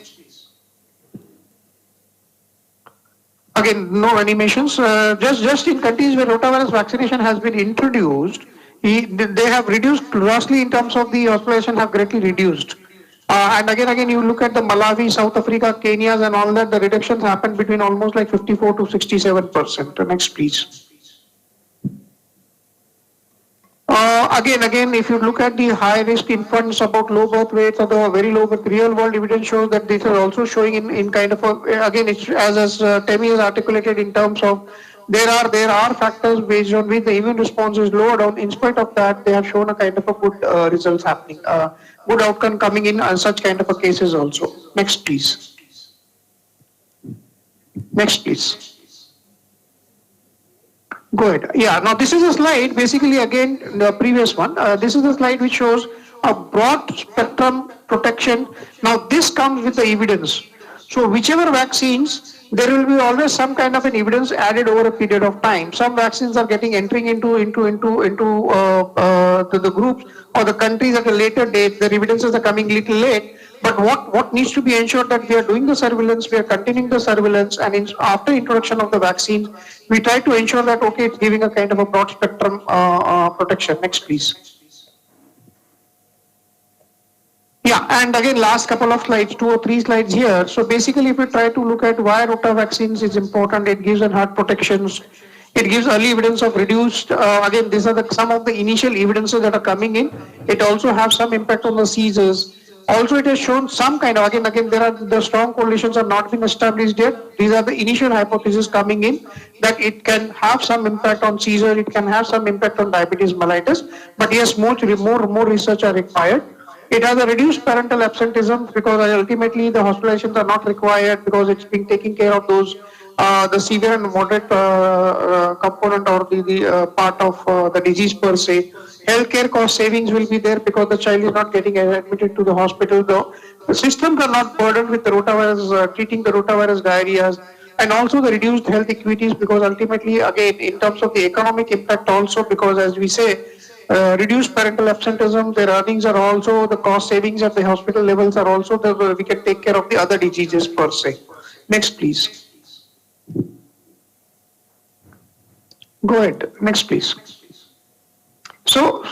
Again, no animations. Just in countries where rotavirus vaccination has been introduced, they have reduced grossly in terms of the hospitalization have greatly reduced. And again, you look at the Malawi, South Africa, Kenya, and all that. The reductions happened between almost like 54 to 67%. Next, please. Again, if you look at the high-risk infants about low birth weights or the very low birth, real-world evidence shows that this is also showing in kind of a, again, it's, as Temi has articulated in terms of there are factors based on which the immune response is lower down. In spite of that, they have shown a kind of a good results happening, good outcome coming in such kind of a cases also. Next, please. Next, please. Go ahead. Yeah, now this is a slide, basically again, the previous one. This is a slide which shows a broad spectrum protection. Now this comes with the evidence. So whichever vaccines, there will be always some kind of an evidence added over a period of time. Some vaccines are getting entering into the groups or the countries at a later date. The evidences are coming little late. But what needs to be ensured that we are doing the surveillance, we are continuing the surveillance, and after introduction of the vaccines, we try to ensure that, okay, it's giving a kind of a broad spectrum protection. Next, please. Yeah, and again, last couple of slides, 2 or 3 slides here. So basically, if we try to look at why rota vaccines is important, it gives an hard protections. It gives early evidence of reduced, again, these are some of the initial evidences that are coming in. It also has some impact on the seizures. Also, it has shown some kind of, again, there are the strong correlations are not been established yet. These are the initial hypotheses coming in that it can have some impact on seizure, it can have some impact on diabetes mellitus. But yes, more research are required. It has a reduced parental absenteeism because ultimately the hospitalizations are not required because it's being taking care of those the severe and moderate component or the part of the disease per se. Healthcare cost savings will be there because the child is not getting admitted to the hospital. The systems are not burdened with the rotavirus, treating the rotavirus diarrheas, and also the reduced health equities because ultimately, again, in terms of the economic impact also, because as we say, reduced parental absenteeism, their earnings are also, the cost savings at the hospital levels are also, we can take care of the other diseases per se. Next, please. Go ahead. Next, please. So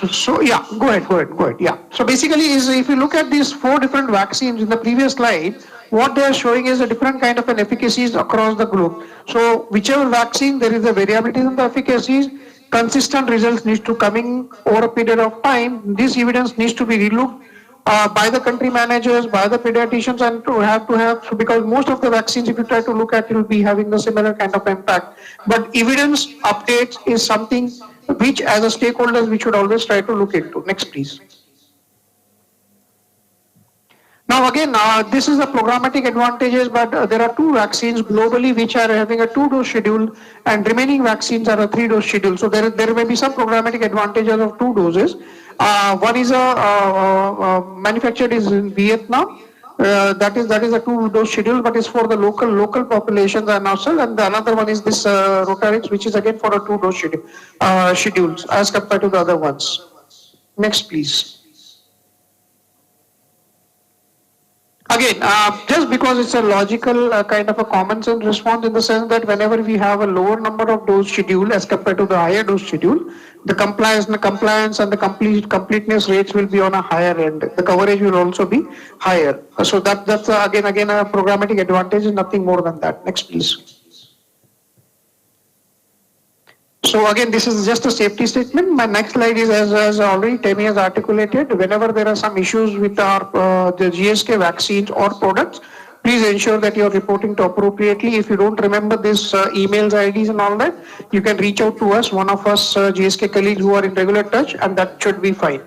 yeah, go ahead. Yeah. So basically, is if you look at these 4 different vaccines in the previous slide, what they are showing is a different kind of an efficacies across the globe. So whichever vaccine, there is a variability in the efficacies. Consistent results needs to coming over a period of time. This evidence needs to be relooked by the country managers, by the pediatricians, and to have because most of the vaccines, if you try to look at, it will be having the similar kind of impact. But evidence updates is something which, as a stakeholders, we should always try to look into. Next, please. Now again, this is the programmatic advantages, but there are 2 vaccines globally which are having a 2-dose schedule, and remaining vaccines are a 3-dose schedule. So there may be some programmatic advantages of 2 doses. One is manufactured is in Vietnam. That is a 2-dose schedule, but is for the local populations and also, and the another one is this Rotarix, which is again for a 2-dose schedules as compared to the other ones. Next, please. Again, just because it's a logical kind of a common sense response in the sense that whenever we have a lower number of dose schedule as compared to the higher dose schedule, the compliance and the completeness rates will be on a higher end. The coverage will also be higher. So that's again a programmatic advantage, and nothing more than that. Next, please. So again, this is just a safety statement. My next slide is, as already Temi has articulated, whenever there are some issues with our the GSK vaccines or products, please ensure that you're reporting to appropriately. If you don't remember this emails, IDs and all that, you can reach out to us, one of us GSK colleagues who are in regular touch, and that should be fine.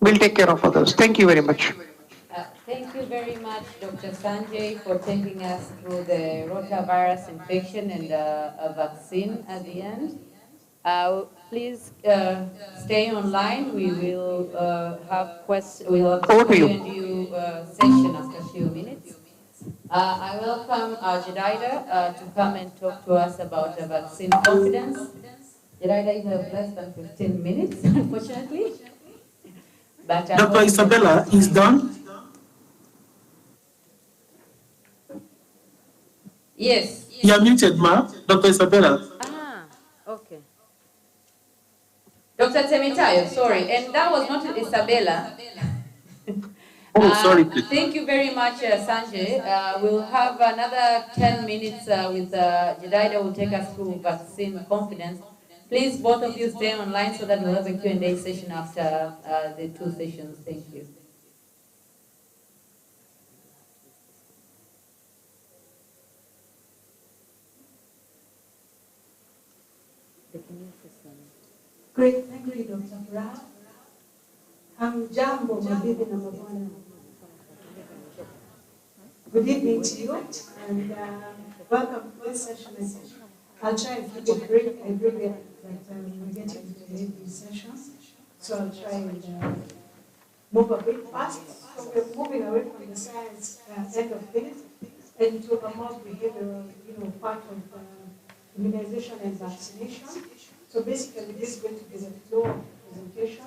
We'll take care of others. Thank you very much. Thank you very much, Dr. Sanjay, for taking us through the rotavirus infection and a vaccine at the end. Please stay online. We will have questions. We will have a Q&A session after a few minutes. I welcome Jedida to come and talk to us about the vaccine confidence. Jedida, you have less than 15 minutes, unfortunately. But Dr. Isabella is done. Yes. You are muted, ma'am. Dr. Isabella. Okay. Dr. Temitayo, sorry, and that was not Isabella. Sorry, please. Thank you very much, Sanjay. We'll have another 10 minutes with Jedida who will take us through vaccine confidence. Please, both of you stay online so that we'll have a Q&A session after the two sessions. Thank you. Great, thank you, Dr. Brown. Hamjambo, mabibi na mabwana. Good evening to you, and welcome to this session. I'll try and keep it brief. I agree that we're getting to the end of these sessions, so I'll try and move a bit fast. So we're moving away from the science end of things into a more behavioral, part of immunization and vaccination. So basically, this is going to be the flow of presentation,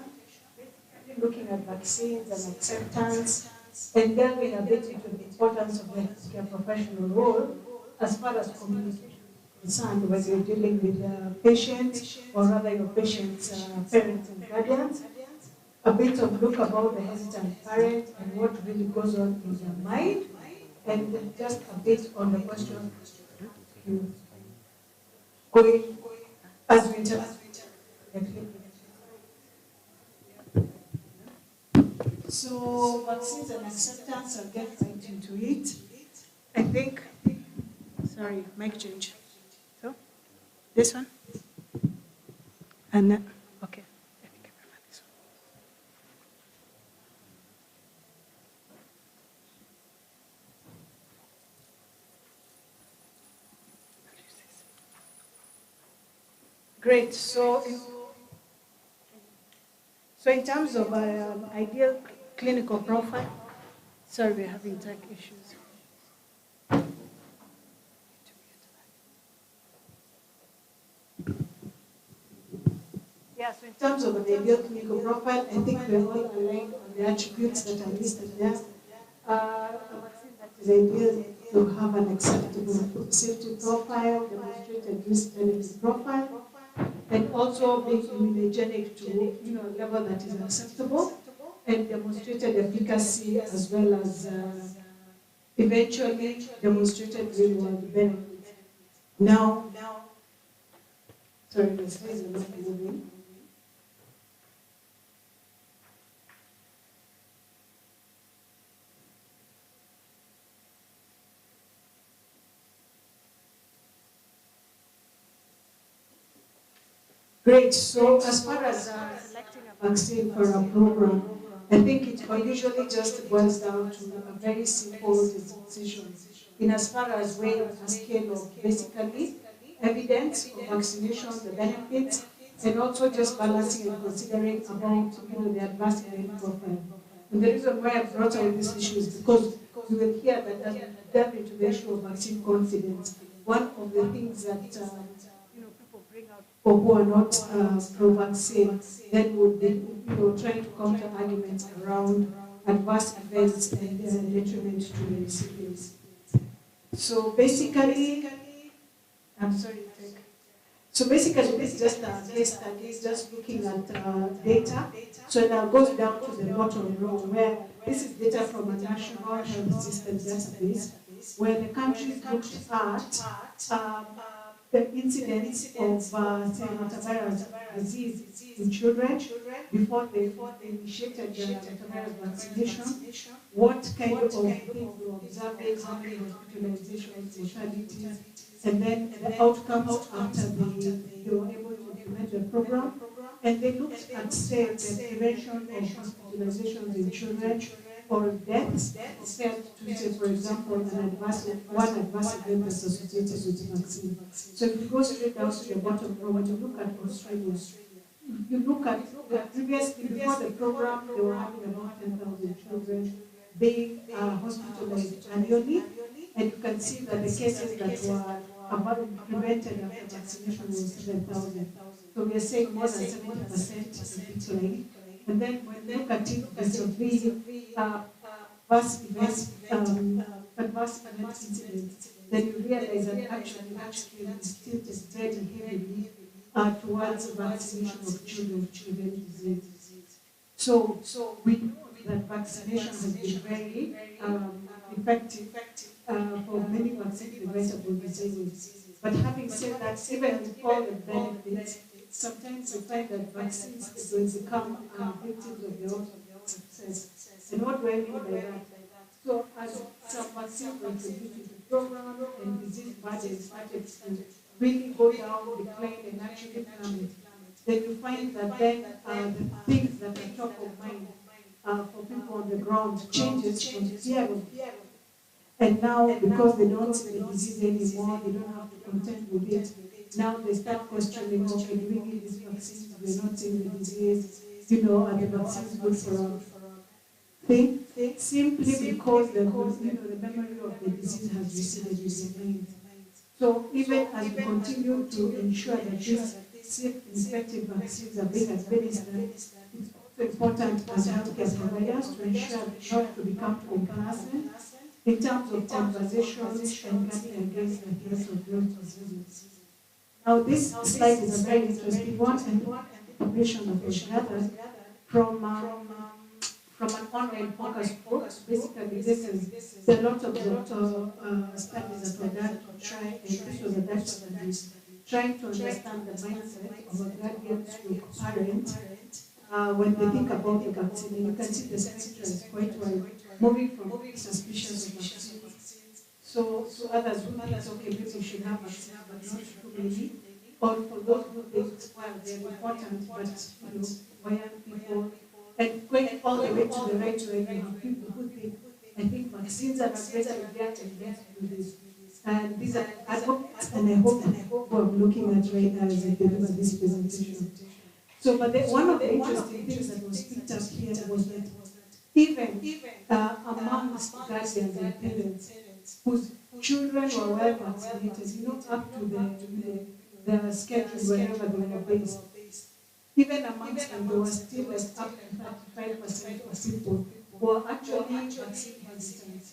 looking at vaccines and acceptance, and delving a bit into the importance of the healthcare professional role as far as communication is concerned, whether you're dealing with patients or rather your patients' parents and guardians. A bit of look about the hesitant parent and what really goes on in their mind, and just a bit on the question going as we interact. So vaccines and acceptance, I'll get right into it. I think, sorry, mic change. So, this one? And then, okay. I think I prefer this one. Great. So in terms of ideal clinical profile, sorry, we're having tech issues. Yeah, so in terms of an ideal clinical profile, I think we're all aligned on the attributes that are listed there. A vaccine that is ideal to have an acceptable safety profile, demonstrated risk-benefit profile, and also being immunogenic to a level that is acceptable, and demonstrated efficacy as well as eventually demonstrated real-world benefits. Now, sorry, the slides are not moving. Great. So as far as selecting a vaccine for a program, I think it usually just boils down to a very simple decision in as far as weighing a scale of basically evidence of vaccination, the benefits, and also just balancing and considering about the adverse event profile. And the reason why I brought out this issue is because you will hear that as we delve into the issue of vaccine confidence, one of the things that people bring out or who are not pro-vaccine then would be trying to counter arguments around adverse events and detriment to the recipients. So basically, I'm sorry, so basically this is just a case study, it's just looking at data. So now it goes down to the bottom row where this is data from a national health system database where the countries looked at the incidence of say, rotavirus disease in children before they initiated the rotavirus vaccination, what kind of things we observed, how many hospitalizations, mortalities, and then the outcomes after they were able to implement the program. And they looked at, say, the prevention of hospitalizations in children or deaths compared to, say, for example, one adverse event that's associated with vaccine. So if you go straight down to the bottom row, when you look at Australia, you look at previously, before the program, they were having about 10,000 children being hospitalized annually, and you can see that the cases that were prevented after vaccination was 7,000. So we are saying more than 70% decline. And then when you look at it vis-a-vis adverse event incidents, then you realize that actually that scale is tilted very heavily towards vaccination of children to prevent disease. So we know that vaccination has been very effective for many vaccine-preventable diseases. But having said that, even with all the benefits, sometimes we find that vaccines will become victims of their own success. And what do I mean by that? So as some vaccines were introduced into the program and disease burden started to really go down, decline, and actually plummet, then you find that then the things that are top of mind for people on the ground changes from fear of. And now, because they don't see the disease anymore, they don't have to contend with it, now they start questioning, okay, do we need these vaccines? We're not seeing the disease. Are the vaccines good for our thing? Simply because the memory of the disease has receded in their mind. So even as we continue to ensure that these safe and effective vaccines are being administered, it's also important as healthcare providers to ensure not to become complacent in terms of conversations and guarding against the health of those diseases. Now, this slide is a very interesting one, and information that was gathered from an online focus group. Basically, there are a lot of studies that were done to try, and this was a Dutch study, trying to understand the mindset of a guardian/parent when they think about the vaccine. And you can see the spectrum is quite wide, moving from suspicious of vaccines. So others who think, okay, maybe we should have vaccines, but not too many. Or for those who think, well, they're important, but why aren't people? And going all the way to the right where you have people who think, I think vaccines are a great idea and let's do this. And these are advocates, and I hope what I'm looking at right now as I deliver this presentation. So, but one of the interesting things that was picked up here was that even amongst guardians and parents whose children were well vaccinated, up to the schedule wherever they were based, even amongst them, there was still like up to 35% of people who are actually vaccine hesitant.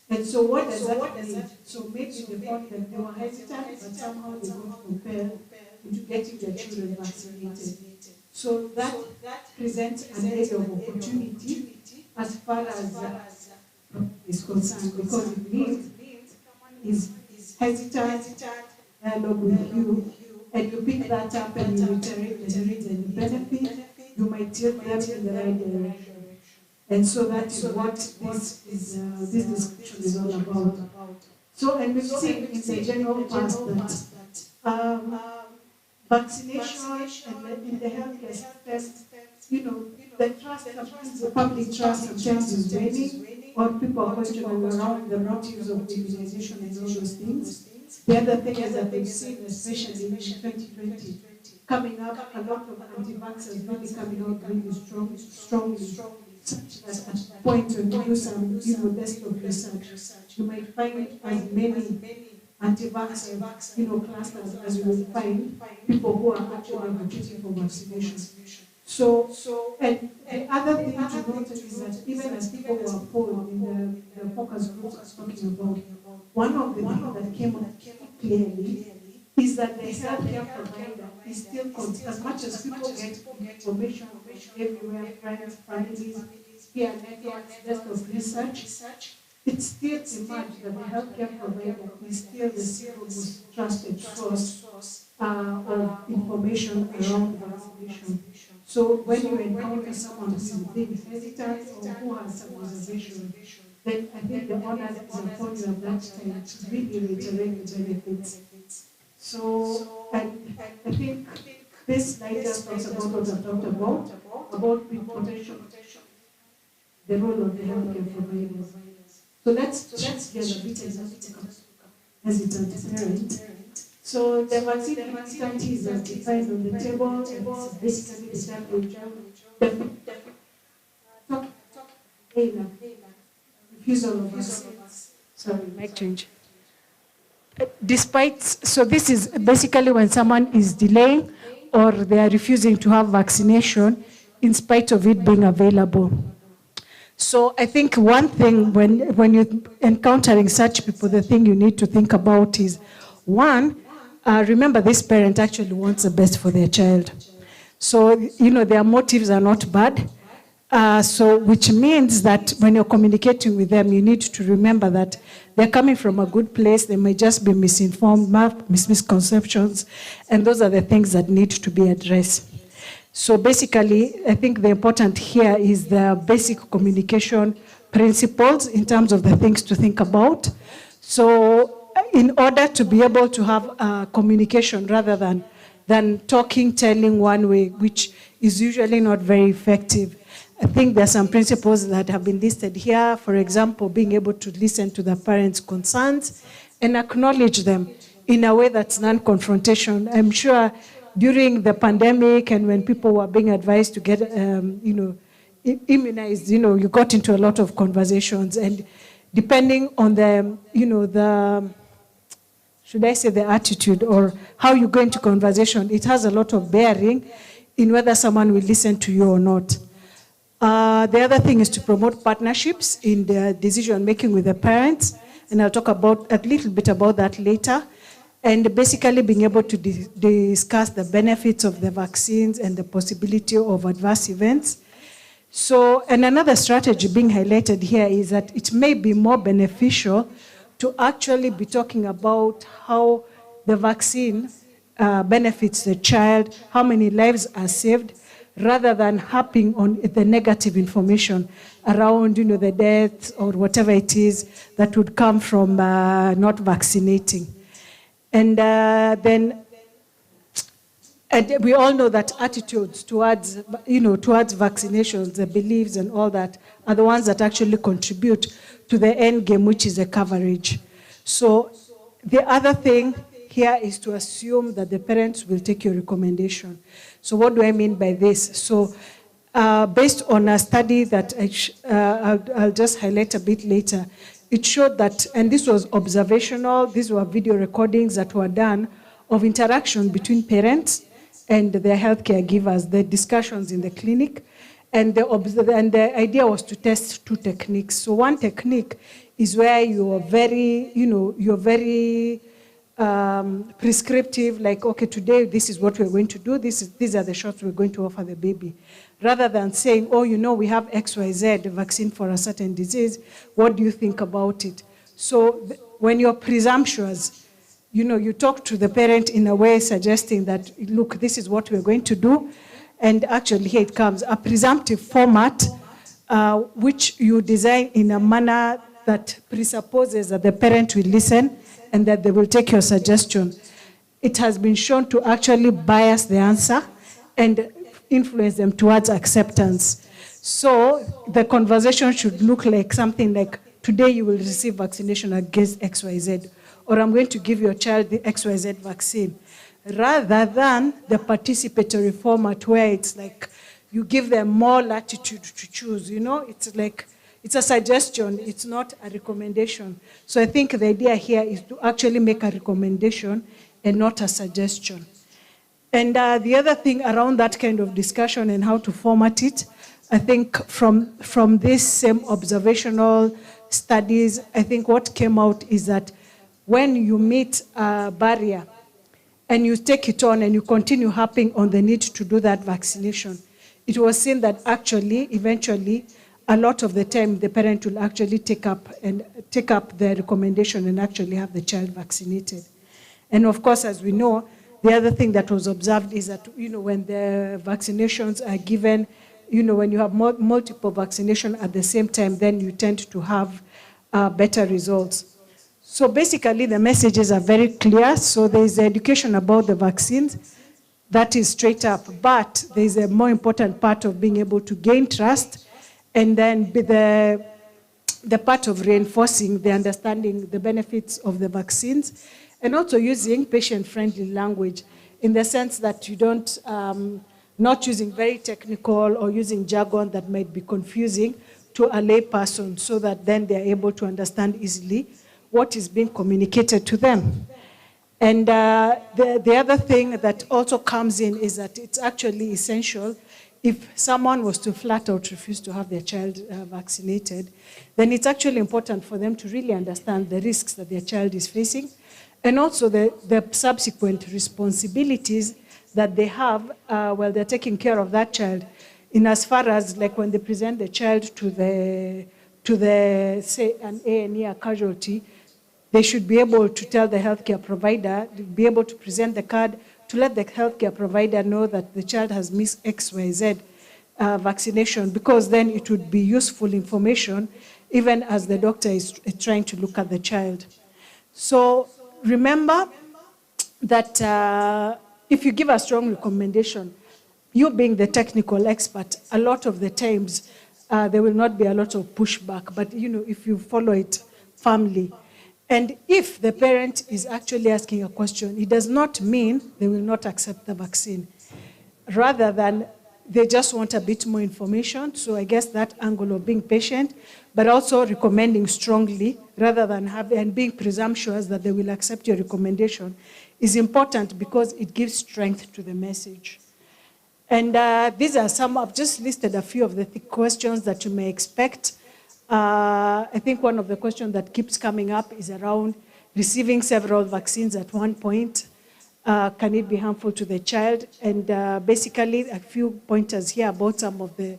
And so what does that mean? So maybe they found that they were hesitant, but somehow they got compelled into getting their children vaccinated. So that presents an area of opportunity as far as is concerned, because it means is hesitant dialogue with you, and you pick that up and you reiterate the needs and the benefit, you might tilt them in the right direction. And so that is what this description is all about. So, and we've seen in the general past that vaccination and in the healthcare system, the trust, sometimes the public trust sometimes is waning, or people are questioning around the motives of immunization and all those things. The other thing is that we've seen, especially in 2020, coming up a lot of anti-vaxxers really coming out really strongly, such that at a point when you do some desktop research, you might find as many anti-vaxxer clusters as you will find people who are actually advocating for vaccination. So, and the other thing to note is that even as people were polled in the focus groups I was talking about, one of the things that came out clearly is that the healthcare provider is still, as much as people get information from everywhere, friends, families, peer networks, desk of research, it still emerged that the healthcare provider is still the single most trusted source of information around vaccination. So when you encounter someone who is being hesitant or who has some reservation, then I think the onus is upon you at that time to really reiterate the benefits. So I think this slide just talks about what I've talked about potential, the role of the healthcare providers. So let's shift gears a bit and just look at hesitant parent. So the vaccine hesitancy is defined on the table, and it's basically the type of refusal of vaccines. Sorry, mic change. So this is basically when someone is delaying or they are refusing to have vaccination in spite of it being available. So I think one thing when you're encountering such people, the thing you need to think about is, one, remember this parent actually wants the best for their child. So, their motives are not bad. So which means that when you're communicating with them, you need to remember that they're coming from a good place. They may just be misinformed, misconceptions, and those are the things that need to be addressed. So basically, I think the important here is the basic communication principles in terms of the things to think about. So in order to be able to have communication rather than talking, telling one way, which is usually not very effective, I think there are some principles that have been listed here. For example, being able to listen to the parents' concerns and acknowledge them in a way that's non-confrontation. I'm sure during the pandemic and when people were being advised to get, immunized, you got into a lot of conversations, and depending on the should I say the attitude or how you go into conversation, it has a lot of bearing in whether someone will listen to you or not. The other thing is to promote partnerships in the decision making with the parents, and I'll talk about a little bit about that later. And basically being able to discuss the benefits of the vaccines and the possibility of adverse events. So, and another strategy being highlighted here is that it may be more beneficial to actually be talking about how the vaccine benefits the child, how many lives are saved, rather than harping on the negative information around, the deaths or whatever it is that would come from not vaccinating. And then we all know that attitudes towards vaccinations, the beliefs and all that, are the ones that actually contribute to the end game, which is the coverage. So the other thing here is to assume that the parents will take your recommendation. So what do I mean by this? So based on a study that I'll just highlight a bit later, it showed that, and this was observational, these were video recordings that were done of interaction between parents and their healthcare givers, the discussions in the clinic, and the idea was to test two techniques. So one technique is where you're very, prescriptive, like, okay, today this is what we're going to do, these are the shots we're going to offer the baby. Rather than saying, oh, we have XYZ vaccine for a certain disease, what do you think about it? So when you're presumptuous, you talk to the parent in a way suggesting that, look, this is what we're going to do. And actually here it comes, a presumptive format, which you design in a manner that presupposes that the parent will listen and that they will take your suggestion. It has been shown to actually bias the answer and influence them towards acceptance. So the conversation should look like something like, today you will receive vaccination against XYZ, or I'm going to give your child the XYZ vaccine, rather than the participatory format where it's like you give them more latitude to choose. It's like, it's a suggestion, it's not a recommendation. So I think the idea here is to actually make a recommendation and not a suggestion. And the other thing around that kind of discussion and how to format it, I think from these same observational studies, I think what came out is that when you meet a barrier and you take it on and you continue harping on the need to do that vaccination, it was seen that actually, eventually, a lot of the time, the parent will actually take up and take up the recommendation and actually have the child vaccinated. And of course, as we know, the other thing that was observed is that, when the vaccinations are given, when you have multiple vaccination at the same time, then you tend to have better results. So basically, the messages are very clear. So there's education about the vaccines. That is straight up. But there's a more important part of being able to gain trust, and then the part of reinforcing the understanding, the benefits of the vaccines, and also using patient-friendly language in the sense that you don't, not using very technical or using jargon that might be confusing to a lay person, so that then they're able to understand easily what is being communicated to them. And the other thing that also comes in is that it's actually essential if someone was to flat out refuse to have their child vaccinated, then it's actually important for them to really understand the risks that their child is facing, and also the subsequent responsibilities that they have while they're taking care of that child, in as far as like when they present the child to the say an A&E, a casualty, they should be able to tell the healthcare provider, be able to present the card to let the healthcare provider know that the child has missed XYZ vaccination, because then it would be useful information even as the doctor is trying to look at the child. So remember that if you give a strong recommendation, you being the technical expert, a lot of the times there will not be a lot of pushback, but if you follow it firmly. And if the parent is actually asking a question, it does not mean they will not accept the vaccine. Rather than they just want a bit more information. So I guess that angle of being patient, but also recommending strongly, rather than and being presumptuous that they will accept your recommendation, is important because it gives strength to the message. And these are some, I've just listed a few of the questions that you may expect. I think one of the questions that keeps coming up is around receiving several vaccines at one point. Can it be harmful to the child? And basically a few pointers here about some of the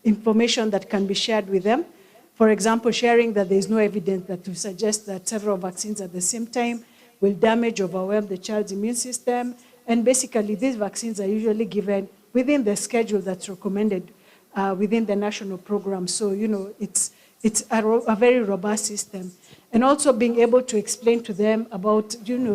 information that can be shared with them. For example, sharing that there is no evidence that to suggest that several vaccines at the same time will damage or overwhelm the child's immune system. And basically these vaccines are usually given within the schedule that's recommended within the national program. So, it's a very robust system. And also being able to explain to them about,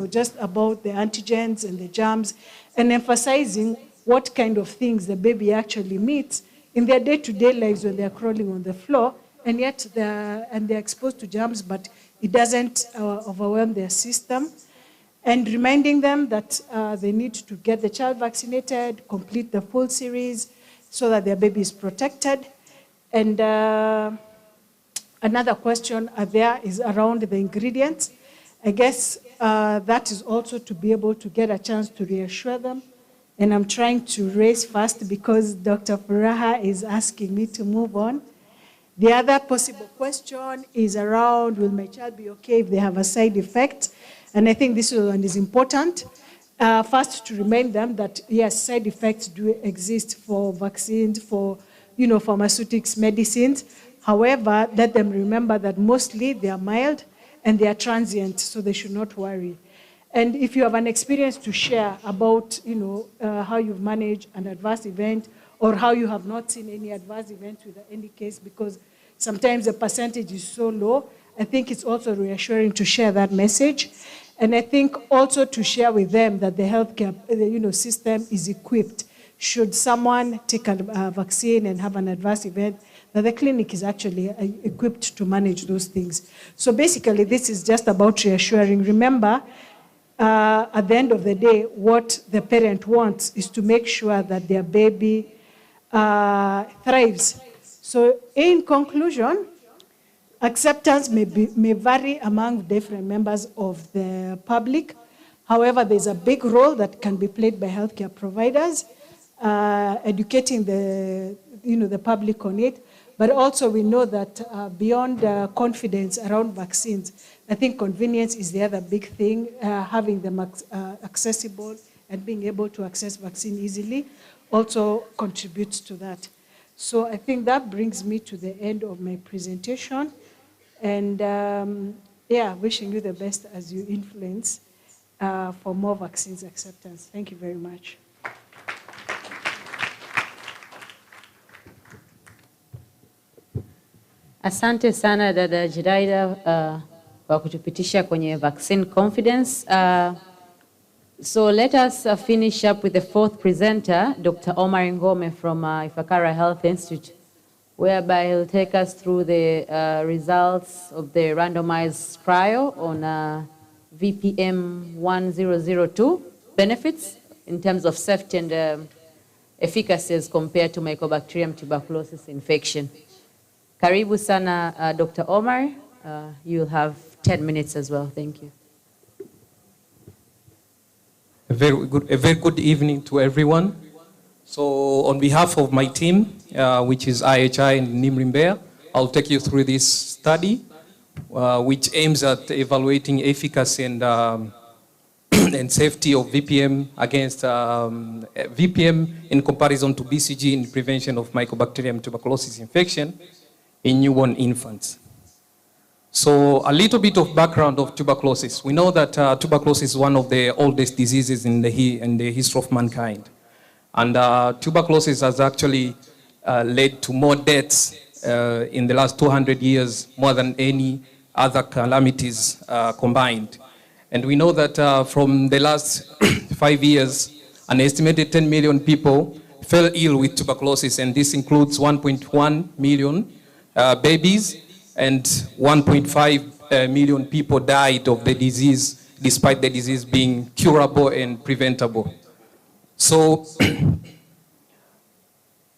just about the antigens and the germs, and emphasizing what kind of things the baby actually meets in their day-to-day lives when they're crawling on the floor, and yet they're exposed to germs, but it doesn't overwhelm their system. And reminding them that they need to get the child vaccinated, complete the full series, so that their baby is protected. And another question there is around the ingredients. I guess that is also to be able to get a chance to reassure them. And I'm trying to race fast because Dr. Furaha is asking me to move on. The other possible question is around, will my child be okay if they have a side effect? And I think this one is important. First, to remind them that, yes, side effects do exist for vaccines, for pharmaceutics, medicines. However, let them remember that mostly they are mild and they are transient, so they should not worry. And if you have an experience to share about, how you've managed an adverse event, or how you have not seen any adverse event with any case, because sometimes the percentage is so low, I think it's also reassuring to share that message. And I think also to share with them that the healthcare system is equipped. Should someone take a vaccine and have an adverse event, that the clinic is actually equipped to manage those things. So basically, this is just about reassuring. Remember, at the end of the day, what the parent wants is to make sure that their baby thrives. So in conclusion, acceptance may vary among different members of the public. However, there's a big role that can be played by healthcare providers, educating the public on it. But also we know that beyond confidence around vaccines, I think convenience is the other big thing, having them accessible and being able to access vaccine easily also contributes to that. So I think that brings me to the end of my presentation. And yeah, wishing you the best as you influence for more vaccines acceptance. Thank you very much. Asante sana dada Jiraida kwa kutupitisha kwenye vaccine confidence. So let us finish up with the fourth presenter, Dr. Omar Ngome from Ifakara Health Institute, whereby he'll take us through the results of the randomized trial on VPM 1002 benefits in terms of safety and efficacy as compared to Mycobacterium tuberculosis infection. Karibu sana, Dr. Omar. You'll have 10 minutes as well. Thank you. A very good evening to everyone. So on behalf of my team, which is IHI and Nimrimbeya, I'll take you through this study, which aims at evaluating efficacy and, and safety of VPM against VPM in comparison to BCG in prevention of Mycobacterium tuberculosis infection in newborn infants. So a little bit of background of tuberculosis. We know that tuberculosis is one of the oldest diseases in the history of mankind. And tuberculosis has actually led to more deaths in the last 200 years, more than any other calamities combined. And we know that from the last 5 years, an estimated 10 million people fell ill with tuberculosis, and this includes 1.1 million babies, and 1.5 million people died of the disease, despite the disease being curable and preventable. So,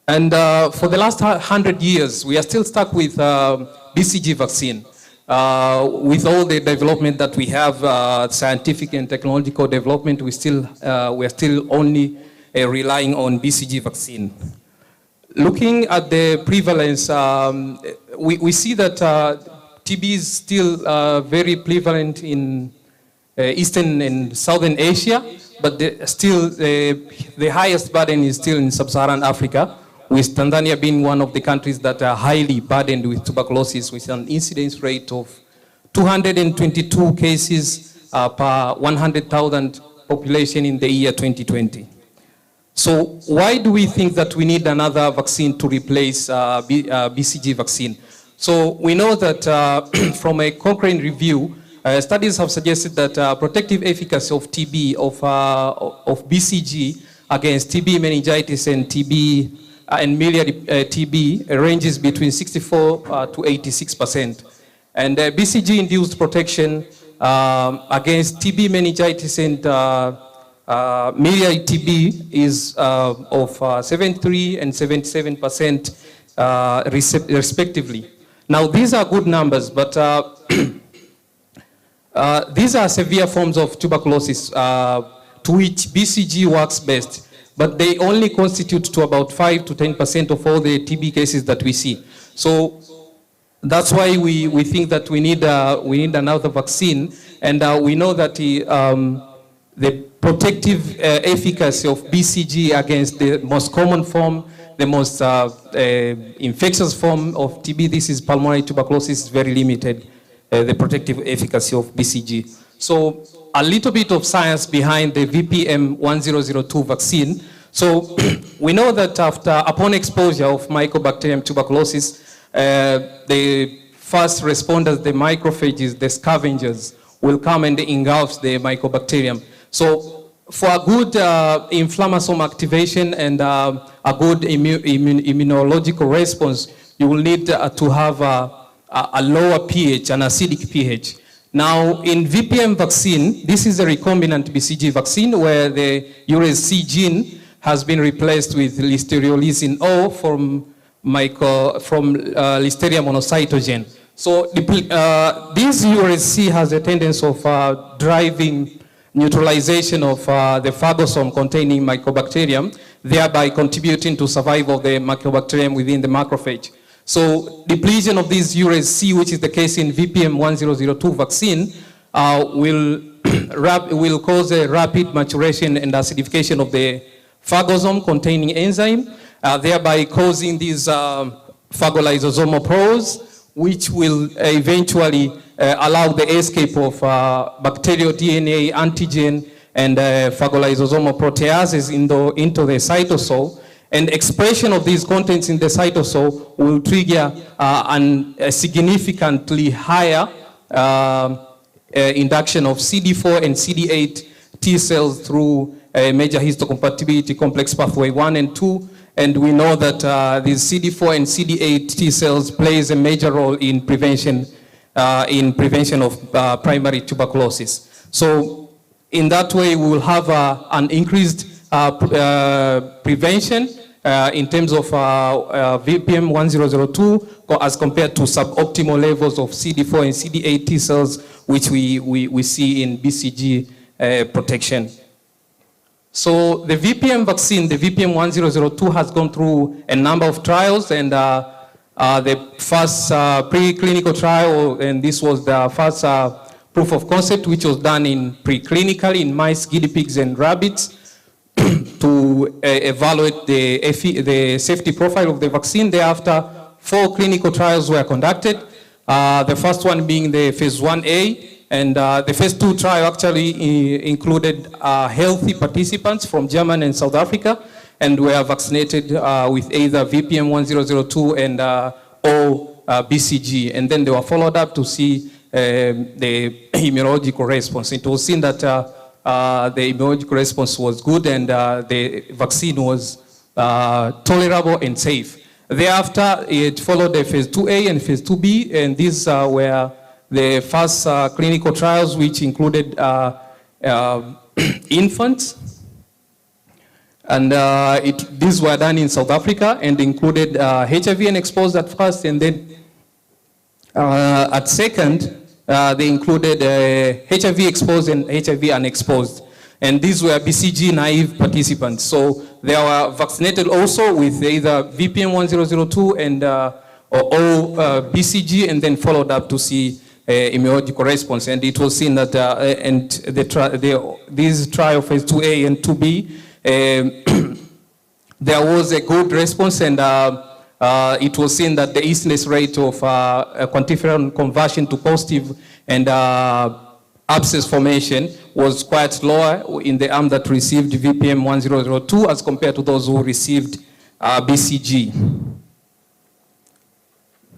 and for the last 100 years, we are still stuck with BCG vaccine. With all the development that we have, scientific and technological development, we are still only relying on BCG vaccine. Looking at the prevalence, we see that TB is still very prevalent in Eastern and Southern Asia, but the highest burden is still in Sub-Saharan Africa, with Tanzania being one of the countries that are highly burdened with tuberculosis, with an incidence rate of 222 cases per 100,000 population in the year 2020. So why do we think that we need another vaccine to replace BCG vaccine? So we know that from a Cochrane review, studies have suggested that protective efficacy of TB, of BCG against TB meningitis and TB and miliary TB ranges between 64 to 86%. And BCG-induced protection against TB meningitis and miliary TB is of 73 and 77% respectively. Now these are good numbers, but these are severe forms of tuberculosis to which BCG works best, but they only constitute to about 5 to 10% of all the TB cases that we see. So that's why we think that we need another vaccine, and we know that the protective efficacy of BCG against the most common form, the most infectious form of TB, this is pulmonary tuberculosis, is very limited, the protective efficacy of BCG. So a little bit of science behind the VPM 1002 vaccine. So we know that upon exposure of Mycobacterium tuberculosis, the first responders, the macrophages, the scavengers, will come and engulf the Mycobacterium. So for a good inflammasome activation and a good immunological response, you will need to have a lower pH, an acidic pH. Now in VPM vaccine, this is a recombinant BCG vaccine where the urease C gene has been replaced with listeriolysin O from Listeria monocytogen. So this urease C has a tendency of driving neutralization of the phagosome containing Mycobacterium, thereby contributing to survival of the Mycobacterium within the macrophage. So depletion of this urease C, which is the case in VPM 1002 vaccine, will cause a rapid maturation and acidification of the phagosome containing enzyme, thereby causing these phagolysosomal pores, which will eventually allow the escape of bacterial DNA, antigen, and phagolysosomal proteases into the cytosol. And expression of these contents in the cytosol will trigger a significantly higher induction of CD4 and CD8 T cells through a major histocompatibility complex pathway 1 and 2. And we know that these CD4 and CD8 T cells plays a major role in prevention of primary tuberculosis. So in that way, we will have an increased prevention in terms of VPM 1002 as compared to suboptimal levels of CD4 and CD8 T cells, which we see in BCG protection. So the VPM vaccine, the VPM 1002, has gone through a number of trials, and the first preclinical trial, and this was the first proof of concept, which was done preclinically in mice, guinea pigs, and rabbits to evaluate the safety profile of the vaccine. Thereafter, 4 clinical trials were conducted. The first one being the phase 1A, and the phase 2 trial actually included healthy participants from Germany and South Africa, and were vaccinated with either VPM 1002 and or BCG. And then they were followed up to see the immunological response. It was seen that the immunological response was good, and the vaccine was tolerable and safe. Thereafter, it followed the phase 2A and phase 2B, and these were the first clinical trials, which included infants. And these were done in South Africa and included HIV unexposed at first, and then at second, they included HIV exposed and HIV unexposed. And these were BCG naive participants. So they were vaccinated also with either VPM 1002 and or BCG, and then followed up to see immunological response. And it was seen that this trial phase 2A and 2B, there was a good response, and it was seen that the incidence rate of quantiferon conversion to positive and abscess formation was quite lower in the arm that received VPM 1002 as compared to those who received BCG.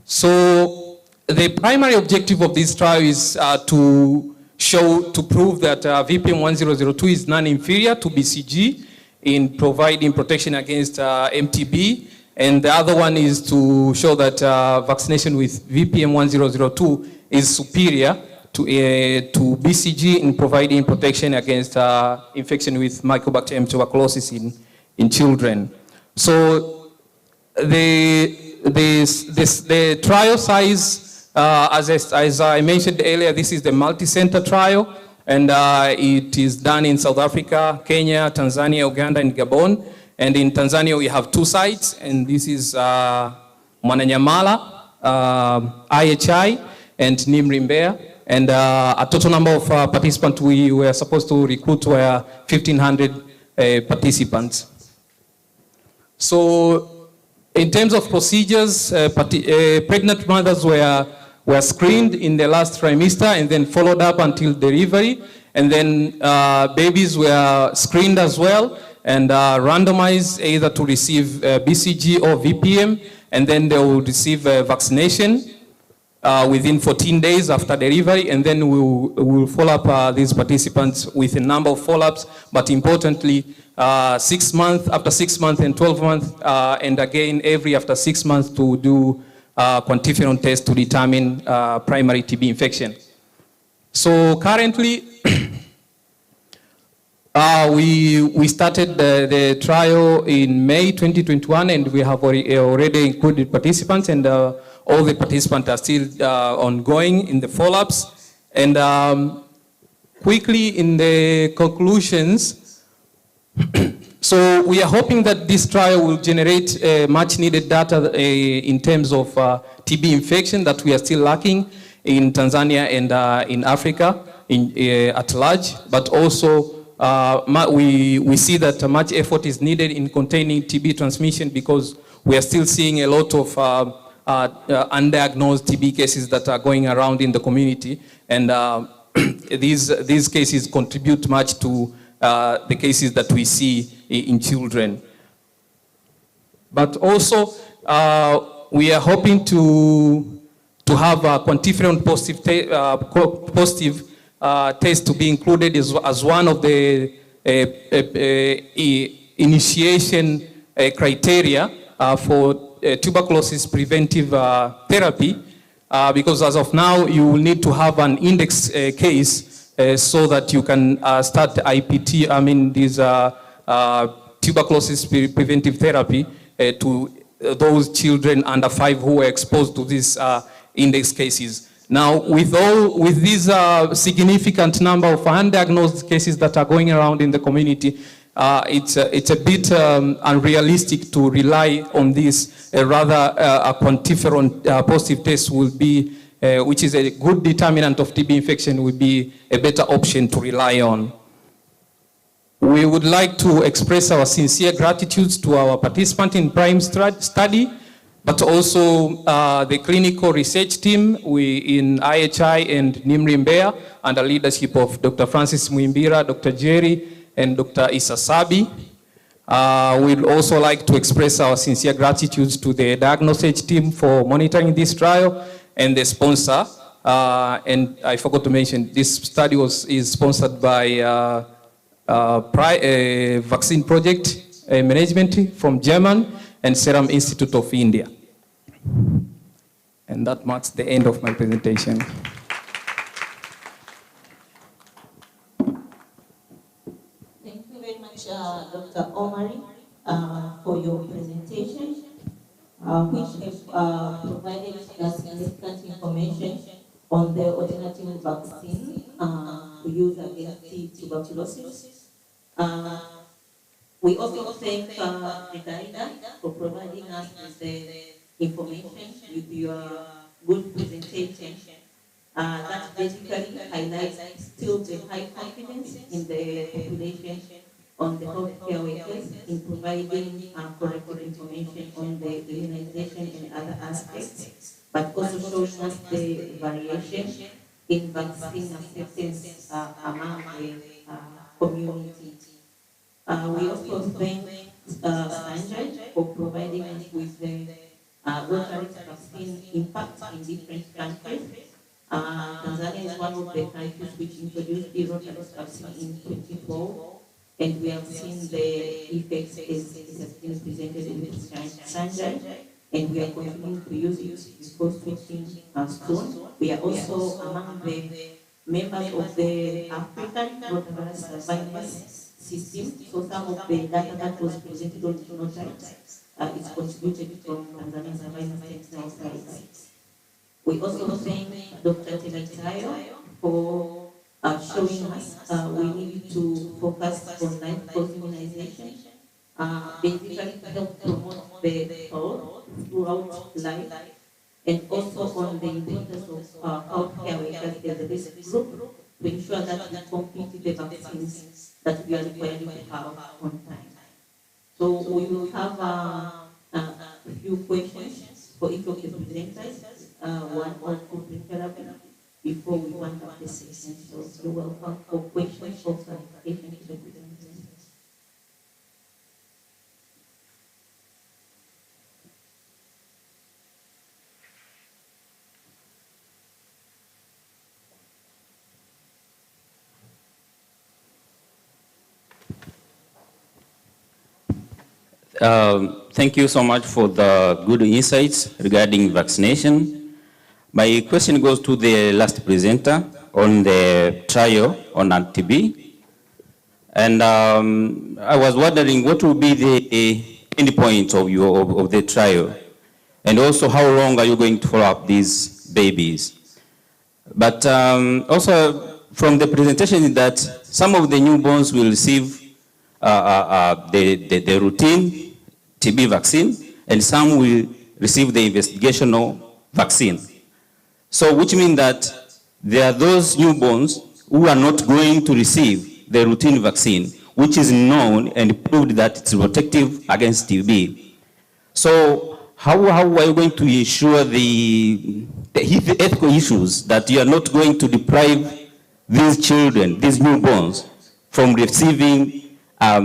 So the primary objective of this trial is to prove that VPM 1002 is non-inferior to BCG in providing protection against MTB, and the other one is to show that vaccination with VPM 1002 is superior to BCG in providing protection against infection with Mycobacterium tuberculosis in children. So the trial size, as I mentioned earlier, this is the multi-center trial, and it is done in South Africa, Kenya, Tanzania, Uganda, and Gabon. And in Tanzania, we have 2 sites, and this is Mwananyamala, IHI, and Nimri Mbeya. And a total number of participants we were supposed to recruit were 1,500 participants. So in terms of procedures, pregnant mothers were screened in the last trimester and then followed up until delivery. And then babies were screened as well and randomized either to receive BCG or VPM, and then they will receive vaccination within 14 days after delivery, and then we'll follow up these participants with a number of follow-ups, but importantly, 6 months, after 6 months and 12 months, and again every after 6 months to do quantiferon test to determine primary TB infection. So currently, we started the trial in May 2021, and we have already included participants, and all the participants are still ongoing in the follow-ups. And quickly in the conclusions, so we are hoping that this trial will generate much needed data in terms of TB infection that we are still lacking in Tanzania and in Africa at large, but also we see that much effort is needed in containing TB transmission, because we are still seeing a lot of undiagnosed TB cases that are going around in the community. And these cases contribute much to the cases that we see in children. But also, we are hoping to have a quantiferon positive test to be included as one of the initiation criteria for tuberculosis preventive therapy, because as of now, you will need to have an index case so that you can start IPT, these tuberculosis preventive therapy to those children under 5 who were exposed to these index cases. Now, with this significant number of undiagnosed cases that are going around in the community, it's a bit unrealistic to rely on this. Rather, a quantiferon positive test will be, which is a good determinant of TB infection, will be a better option to rely on. We would like to express our sincere gratitude to our participants in PRIME study, but also the clinical research team in IHI and NIMRI Mbeya, under leadership of Dr. Francis Muimbira, Dr. Jerry, and Dr. Issa Sabi. We'd also like to express our sincere gratitude to the diagnostics team for monitoring this trial and the sponsor. And I forgot to mention, this study is sponsored by Vaccine Project Management from Germany and Serum Institute of India. And that marks the end of my presentation. Thank you very much, Dr. Omari, for your presentation, which have provided us significant information on the alternative vaccine to use against tuberculosis. We also thank Regaida for providing us with the information with your good presentation. That basically highlights still the high confidence in the population on the healthcare workers in providing correct information on the immunization and other aspects, but also showing us the variation in vaccine acceptance among the community. We also thank Sanjay for providing us with the rotavirus vaccine impact in different countries. Tanzania is one of the countries which introduced the rotavirus vaccine in 2012, and we have seen the effects as it has been presented with Sanjay, and we are continuing to use it before switching soon. We are also among the members of the African rotavirus surveillance system, so some of the data that was presented on the genotypes is contributed from Tanzania surveillance sentinel sites. We also thank Dr. Temitayo for showing us we need to focus on life course immunization, basically to help promote the health throughout life, and also on the importance of healthcare workers as a risk group to ensure that we complete the vaccines that we are required to have on time. So we will have a few questions for each of the presenters, one or two preferably, before we wind up the session. So you're welcome for questions or clarification to the presenters. Thank you so much for the good insights regarding vaccination. My question goes to the last presenter on the trial on TB. And I was wondering what will be the end point of the trial? And also how long are you going to follow up these babies? But also from the presentation is that some of the newborns will receive the routine TB vaccine, and some will receive the investigational vaccine. So which means that there are those newborns who are not going to receive the routine vaccine, which is known and proved that it's protective against TB. So how are you going to ensure the ethical issues that you are not going to deprive these children, these newborns, from receiving a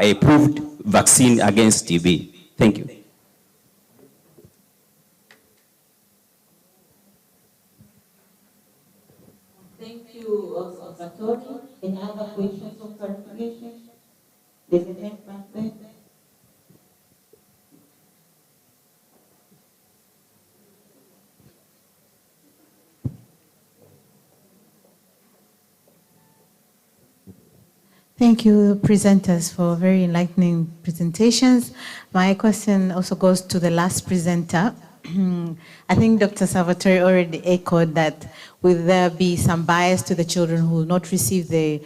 approved vaccine against TB? Thank you. Thank you, Observatory. Any other questions or clarifications? There's a hand back there. Thank you, presenters, for very enlightening presentations. My question also goes to the last presenter. I think Dr. Salvatore already echoed that will there be some bias to the children who will not receive the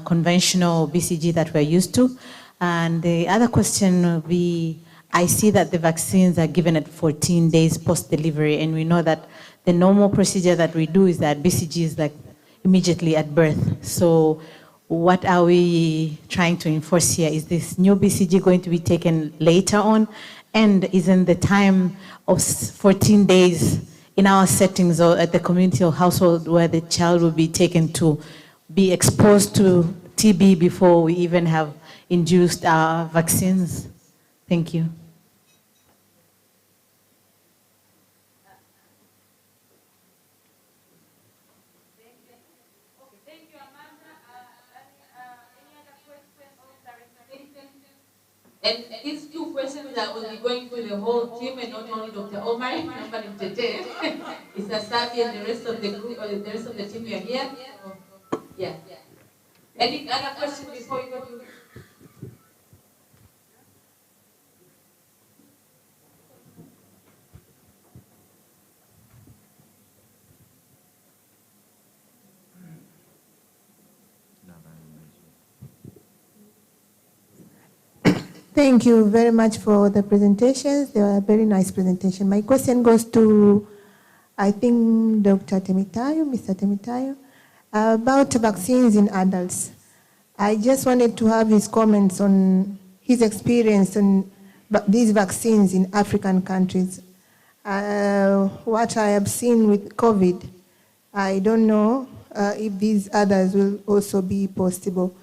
conventional BCG that we're used to? And the other question will be, I see that the vaccines are given at 14 days post-delivery, and we know that the normal procedure that we do is that BCG is like immediately at birth. So what are we trying to enforce here? Is this new BCG going to be taken later on? And isn't the time of 14 days in our settings or at the community or household where the child will be taken to be exposed to TB before we even have induced our vaccines? Thank you. And these two questions that will be going to the whole team and not only Dr. Omar, it's Asabi and the rest of the group or the rest of the team we are here. So, yeah. Any other questions before we go to? Thank you very much for the presentations. They were a very nice presentation. My question goes to, I think, Dr. Temitayo, Mr. Temitayo, about vaccines in adults. I just wanted to have his comments on his experience on these vaccines in African countries. What I have seen with COVID, I don't know if these others will also be possible.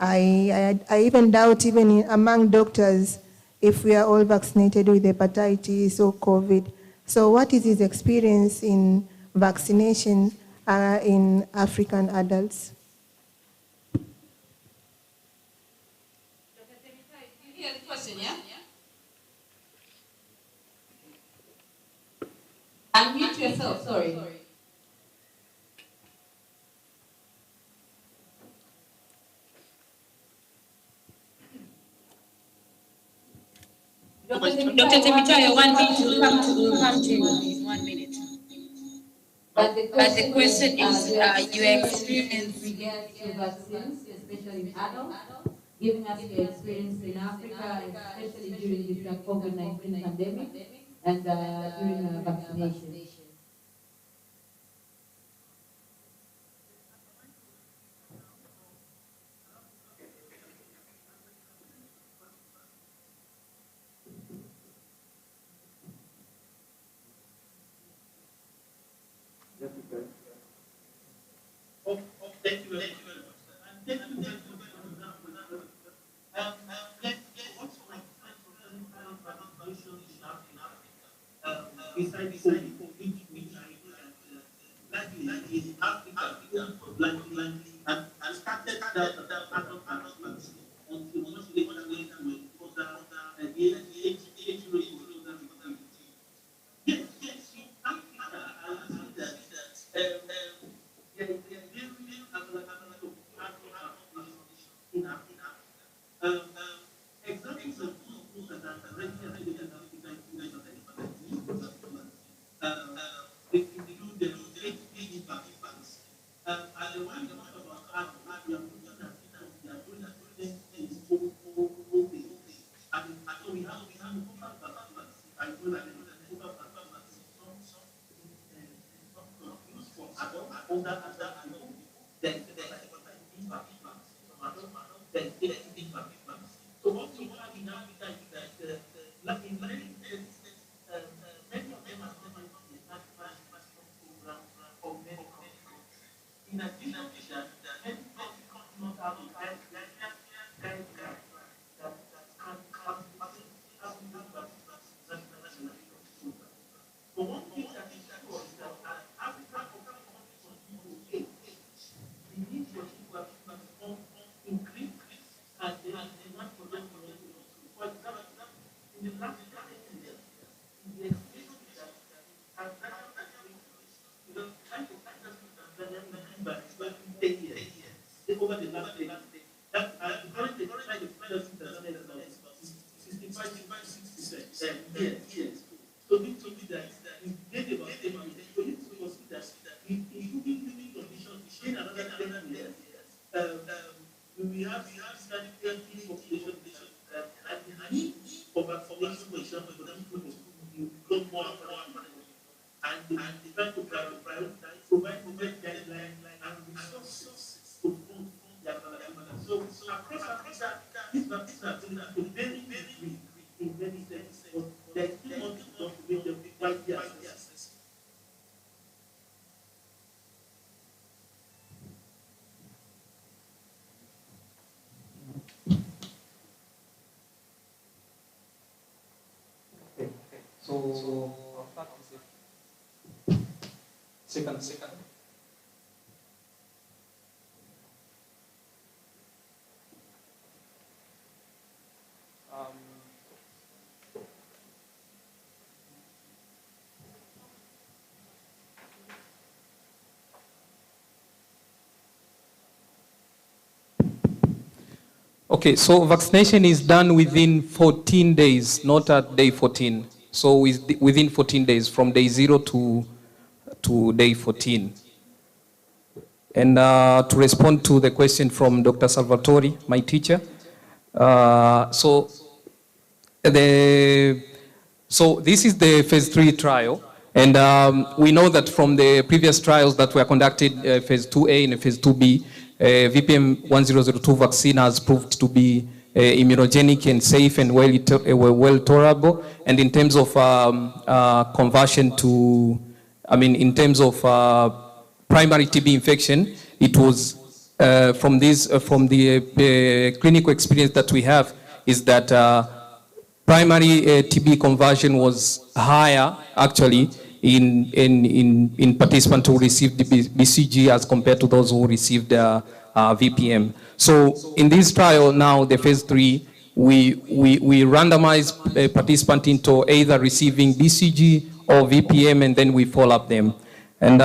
I even doubt, even among doctors, if we are all vaccinated with hepatitis or COVID. So what is his experience in vaccination in African adults? Dr. Temitayo, you hear the question, yeah? Unmute yourself, sorry. Dr. Temitayo, 1 minute, we'll come to you, 1 minute. But the question is your experience with regards to vaccines, especially in adults, giving us your experience in Africa, especially during this COVID-19 pandemic and during vaccination. Thank you very much. And thank you very much. Beside which likely in Africa, and started that until much later when the age rate was yes, in Africa, I see that there is in Africa. Examples of schools that are already available in Africa include the HPV vaccines. And the one you talk about how we are looking at we are doing things all day. And so we have a vaccine. I know that used for adults, older adults, then so what we have in Africa is that, like in many states, over the last day. That the current rate of pregnancy in Tanzania is about 65%. Yes. So we told you that we get about 10 years. So you need to consider that improving living conditions in another 10 years. We have studied elderly population and the need for vaccination, for example, for people to become more affordable. And they try to provide guidelines and resources to fund their vaccination. So across Africa, these vaccines are very free in many states, but there is still much to do to make them widely accessible. So I'll start with the second. Okay, so vaccination is done within 14 days, not at day 14. So within 14 days, from day 0 to day 14. And to respond to the question from Dr. Salvatore, my teacher, so this is the phase 3 trial. And we know that from the previous trials that were conducted, phase 2A and phase 2B, VPM 1002 vaccine has proved to be immunogenic and safe and well tolerable. And in terms of conversion to, in terms of primary TB infection, it was from the clinical experience that we have is that primary TB conversion was higher actually in participants who received the BCG as compared to those who received VPM. So in this trial now, the phase 3, we randomize a participant into either receiving BCG or VPM, and then we follow up them. And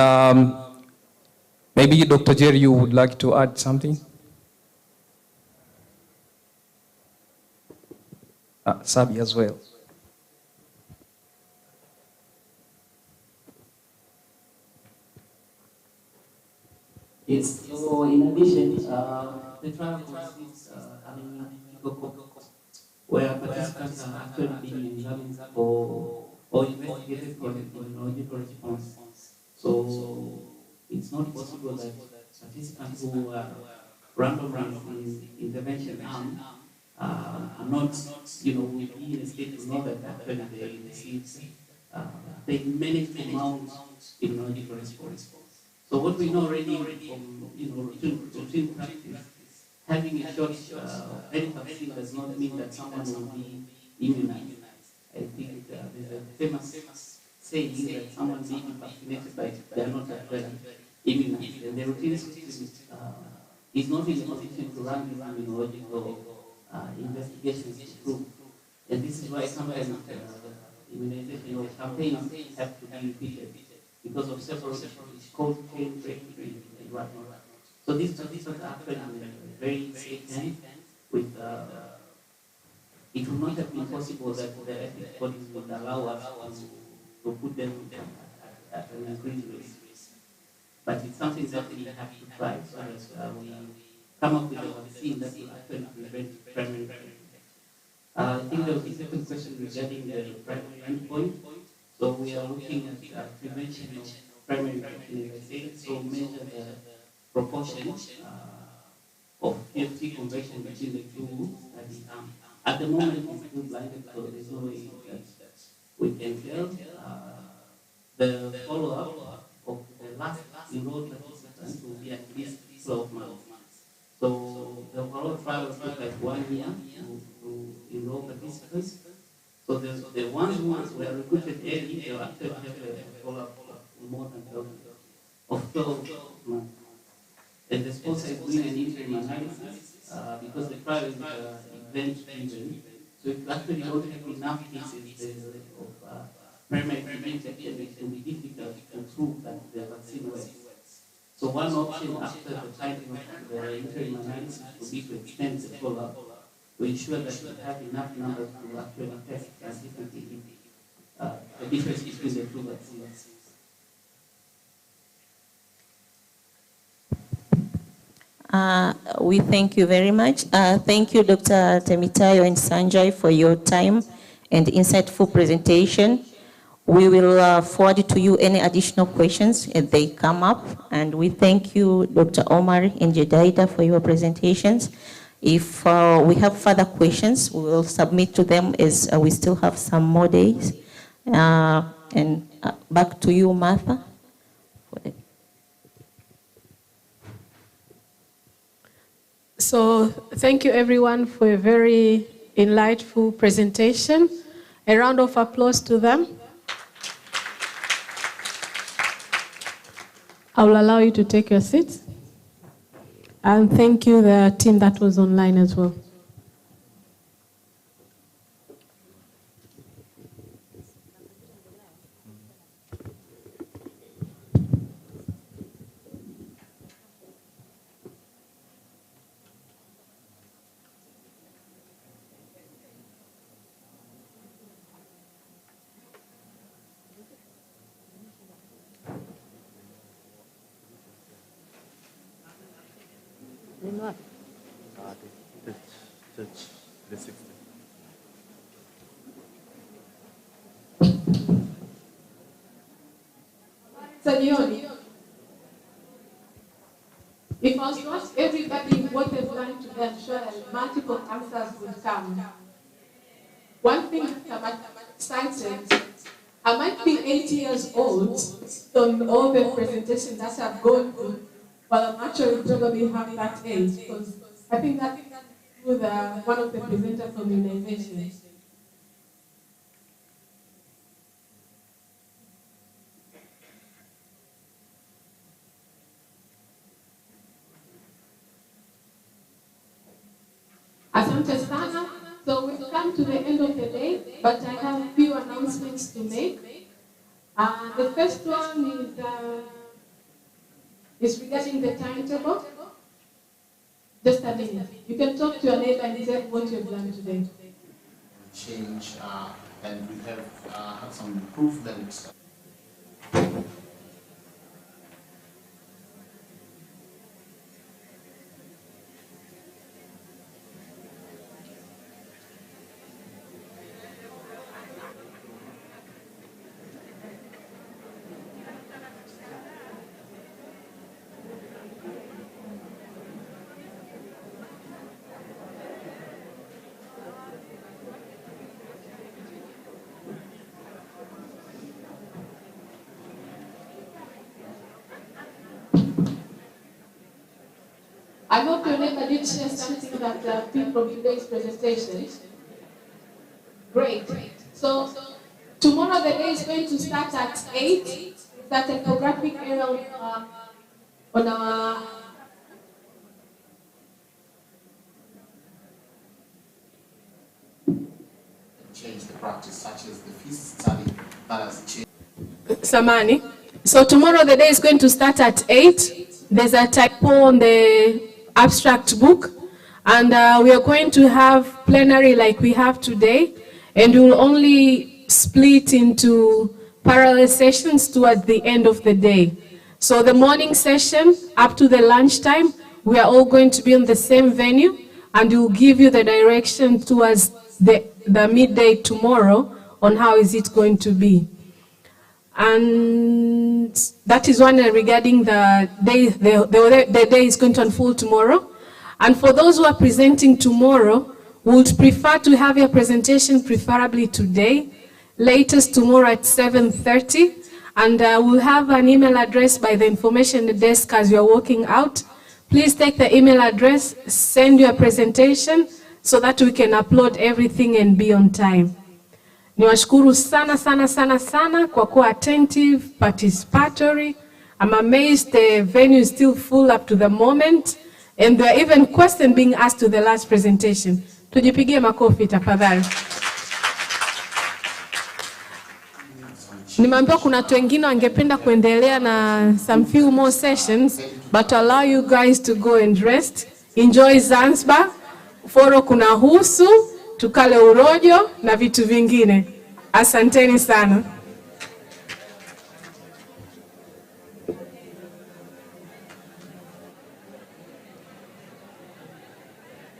maybe Dr. Jerry, you would like to add something? Sabi as well. Yes, so in addition, the trial consists where participants are actually being examined for or investigated for immunological response. So it's not possible that participants who are randomized in intervention arm are not, will be in a state to know that actually they received they managed to mount immunological response. So what we know already from routine practice, having a short any vaccine does not mean that someone will be immunized. I think there's a famous saying that someone may be vaccinated but they are not actually immunized. And the routine system is not in a position to run these immunological investigations to prove. And this is why sometimes immunization or campaigns have to be repeated because of several issues, cold chain breaking and whatnot. So these participants are actually in a very safe hand with it would not have been possible that the ethics bodies would allow us to put them at an increased risk. But it's something that we have to try so that we come up with a vaccine that will actually prevent primary infection. I think there was a second question regarding the primary endpoint. So we are looking at prevention of primary infection, as I said, so measure the proportion of PFT conversion between the two study arms. At the moment, it's still blinded, so there's no way that we can tell. The follow-up of the last enrolled participants will be at least 12 months. So the overall trial took like 1 year to enroll participants. So the ones who were recruited early, they will actually have a follow-up of more than 12 months. And the sponsor is doing an interim analysis because the trial is event-driven. So if you actually don't have enough cases of primary infection, it will be difficult to prove that the vaccine works. So one option after the finding of the interim analysis would be to extend the follow-up to ensure that we have enough numbers to actually test scientifically the difference between the two vaccines. We thank you very much. Thank you, Dr. Temitayo and Sanjay, for your time and insightful presentation. We will forward to you any additional questions if they come up. And we thank you, Dr. Omar and Jedida, for your presentations. If we have further questions, we will submit to them as we still have some more days. And back to you, Martha. So thank you everyone for a very enlightful presentation. A round of applause to them. I will allow you to take your seats. And thank you, the team that was online as well. The 60. If I was to ask everybody what they've learned today, I'm sure multiple answers will come. One thing I'm excited, I might be 80 years old on all the presentations that I've gone through, but I'm actually probably have that age, because I think that with one of the presenters from immunization. Asante sana. So we've come to the end of the day, but I have a few announcements to make. The first one is regarding the timetable. Just a minute. You can talk to your neighbor and tell what you've learned today. Change, and we have had some improvements. I hope your neighbor did share something that came from today's presentation. Great. So tomorrow the day is going to start at 8. That ethnographic area on our change the practice, such as the feast study that has changed. Samani. So tomorrow the day is going to start at 8. There's a typo on the abstract book, and we are going to have plenary like we have today, and we will only split into parallel sessions towards the end of the day. So the morning session up to the lunchtime, we are all going to be on the same venue, and we will give you the direction towards the midday tomorrow on how is it going to be. And that is one regarding the day, the day is going to unfold tomorrow. And for those who are presenting tomorrow, we would prefer to have your presentation preferably today, latest tomorrow at 7:30. And we'll have an email address by the information desk as you're walking out. Please take the email address, send your presentation so that we can upload everything and be on time. Niwashukuru sana sana sana sana kwa kuwa attentive, participatory. I'm amazed the venue is still full up to the moment, and there are even questions being asked to the last presentation. Tujipigie makofi tafadhali. Nimeambiwa kuna watu wengine wangependa kuendelea na some few more sessions, but allow you guys to go and rest. Enjoy Zanzibar. Foro kuna husu, tukale urojo na vitu vingine. Asanteni sana.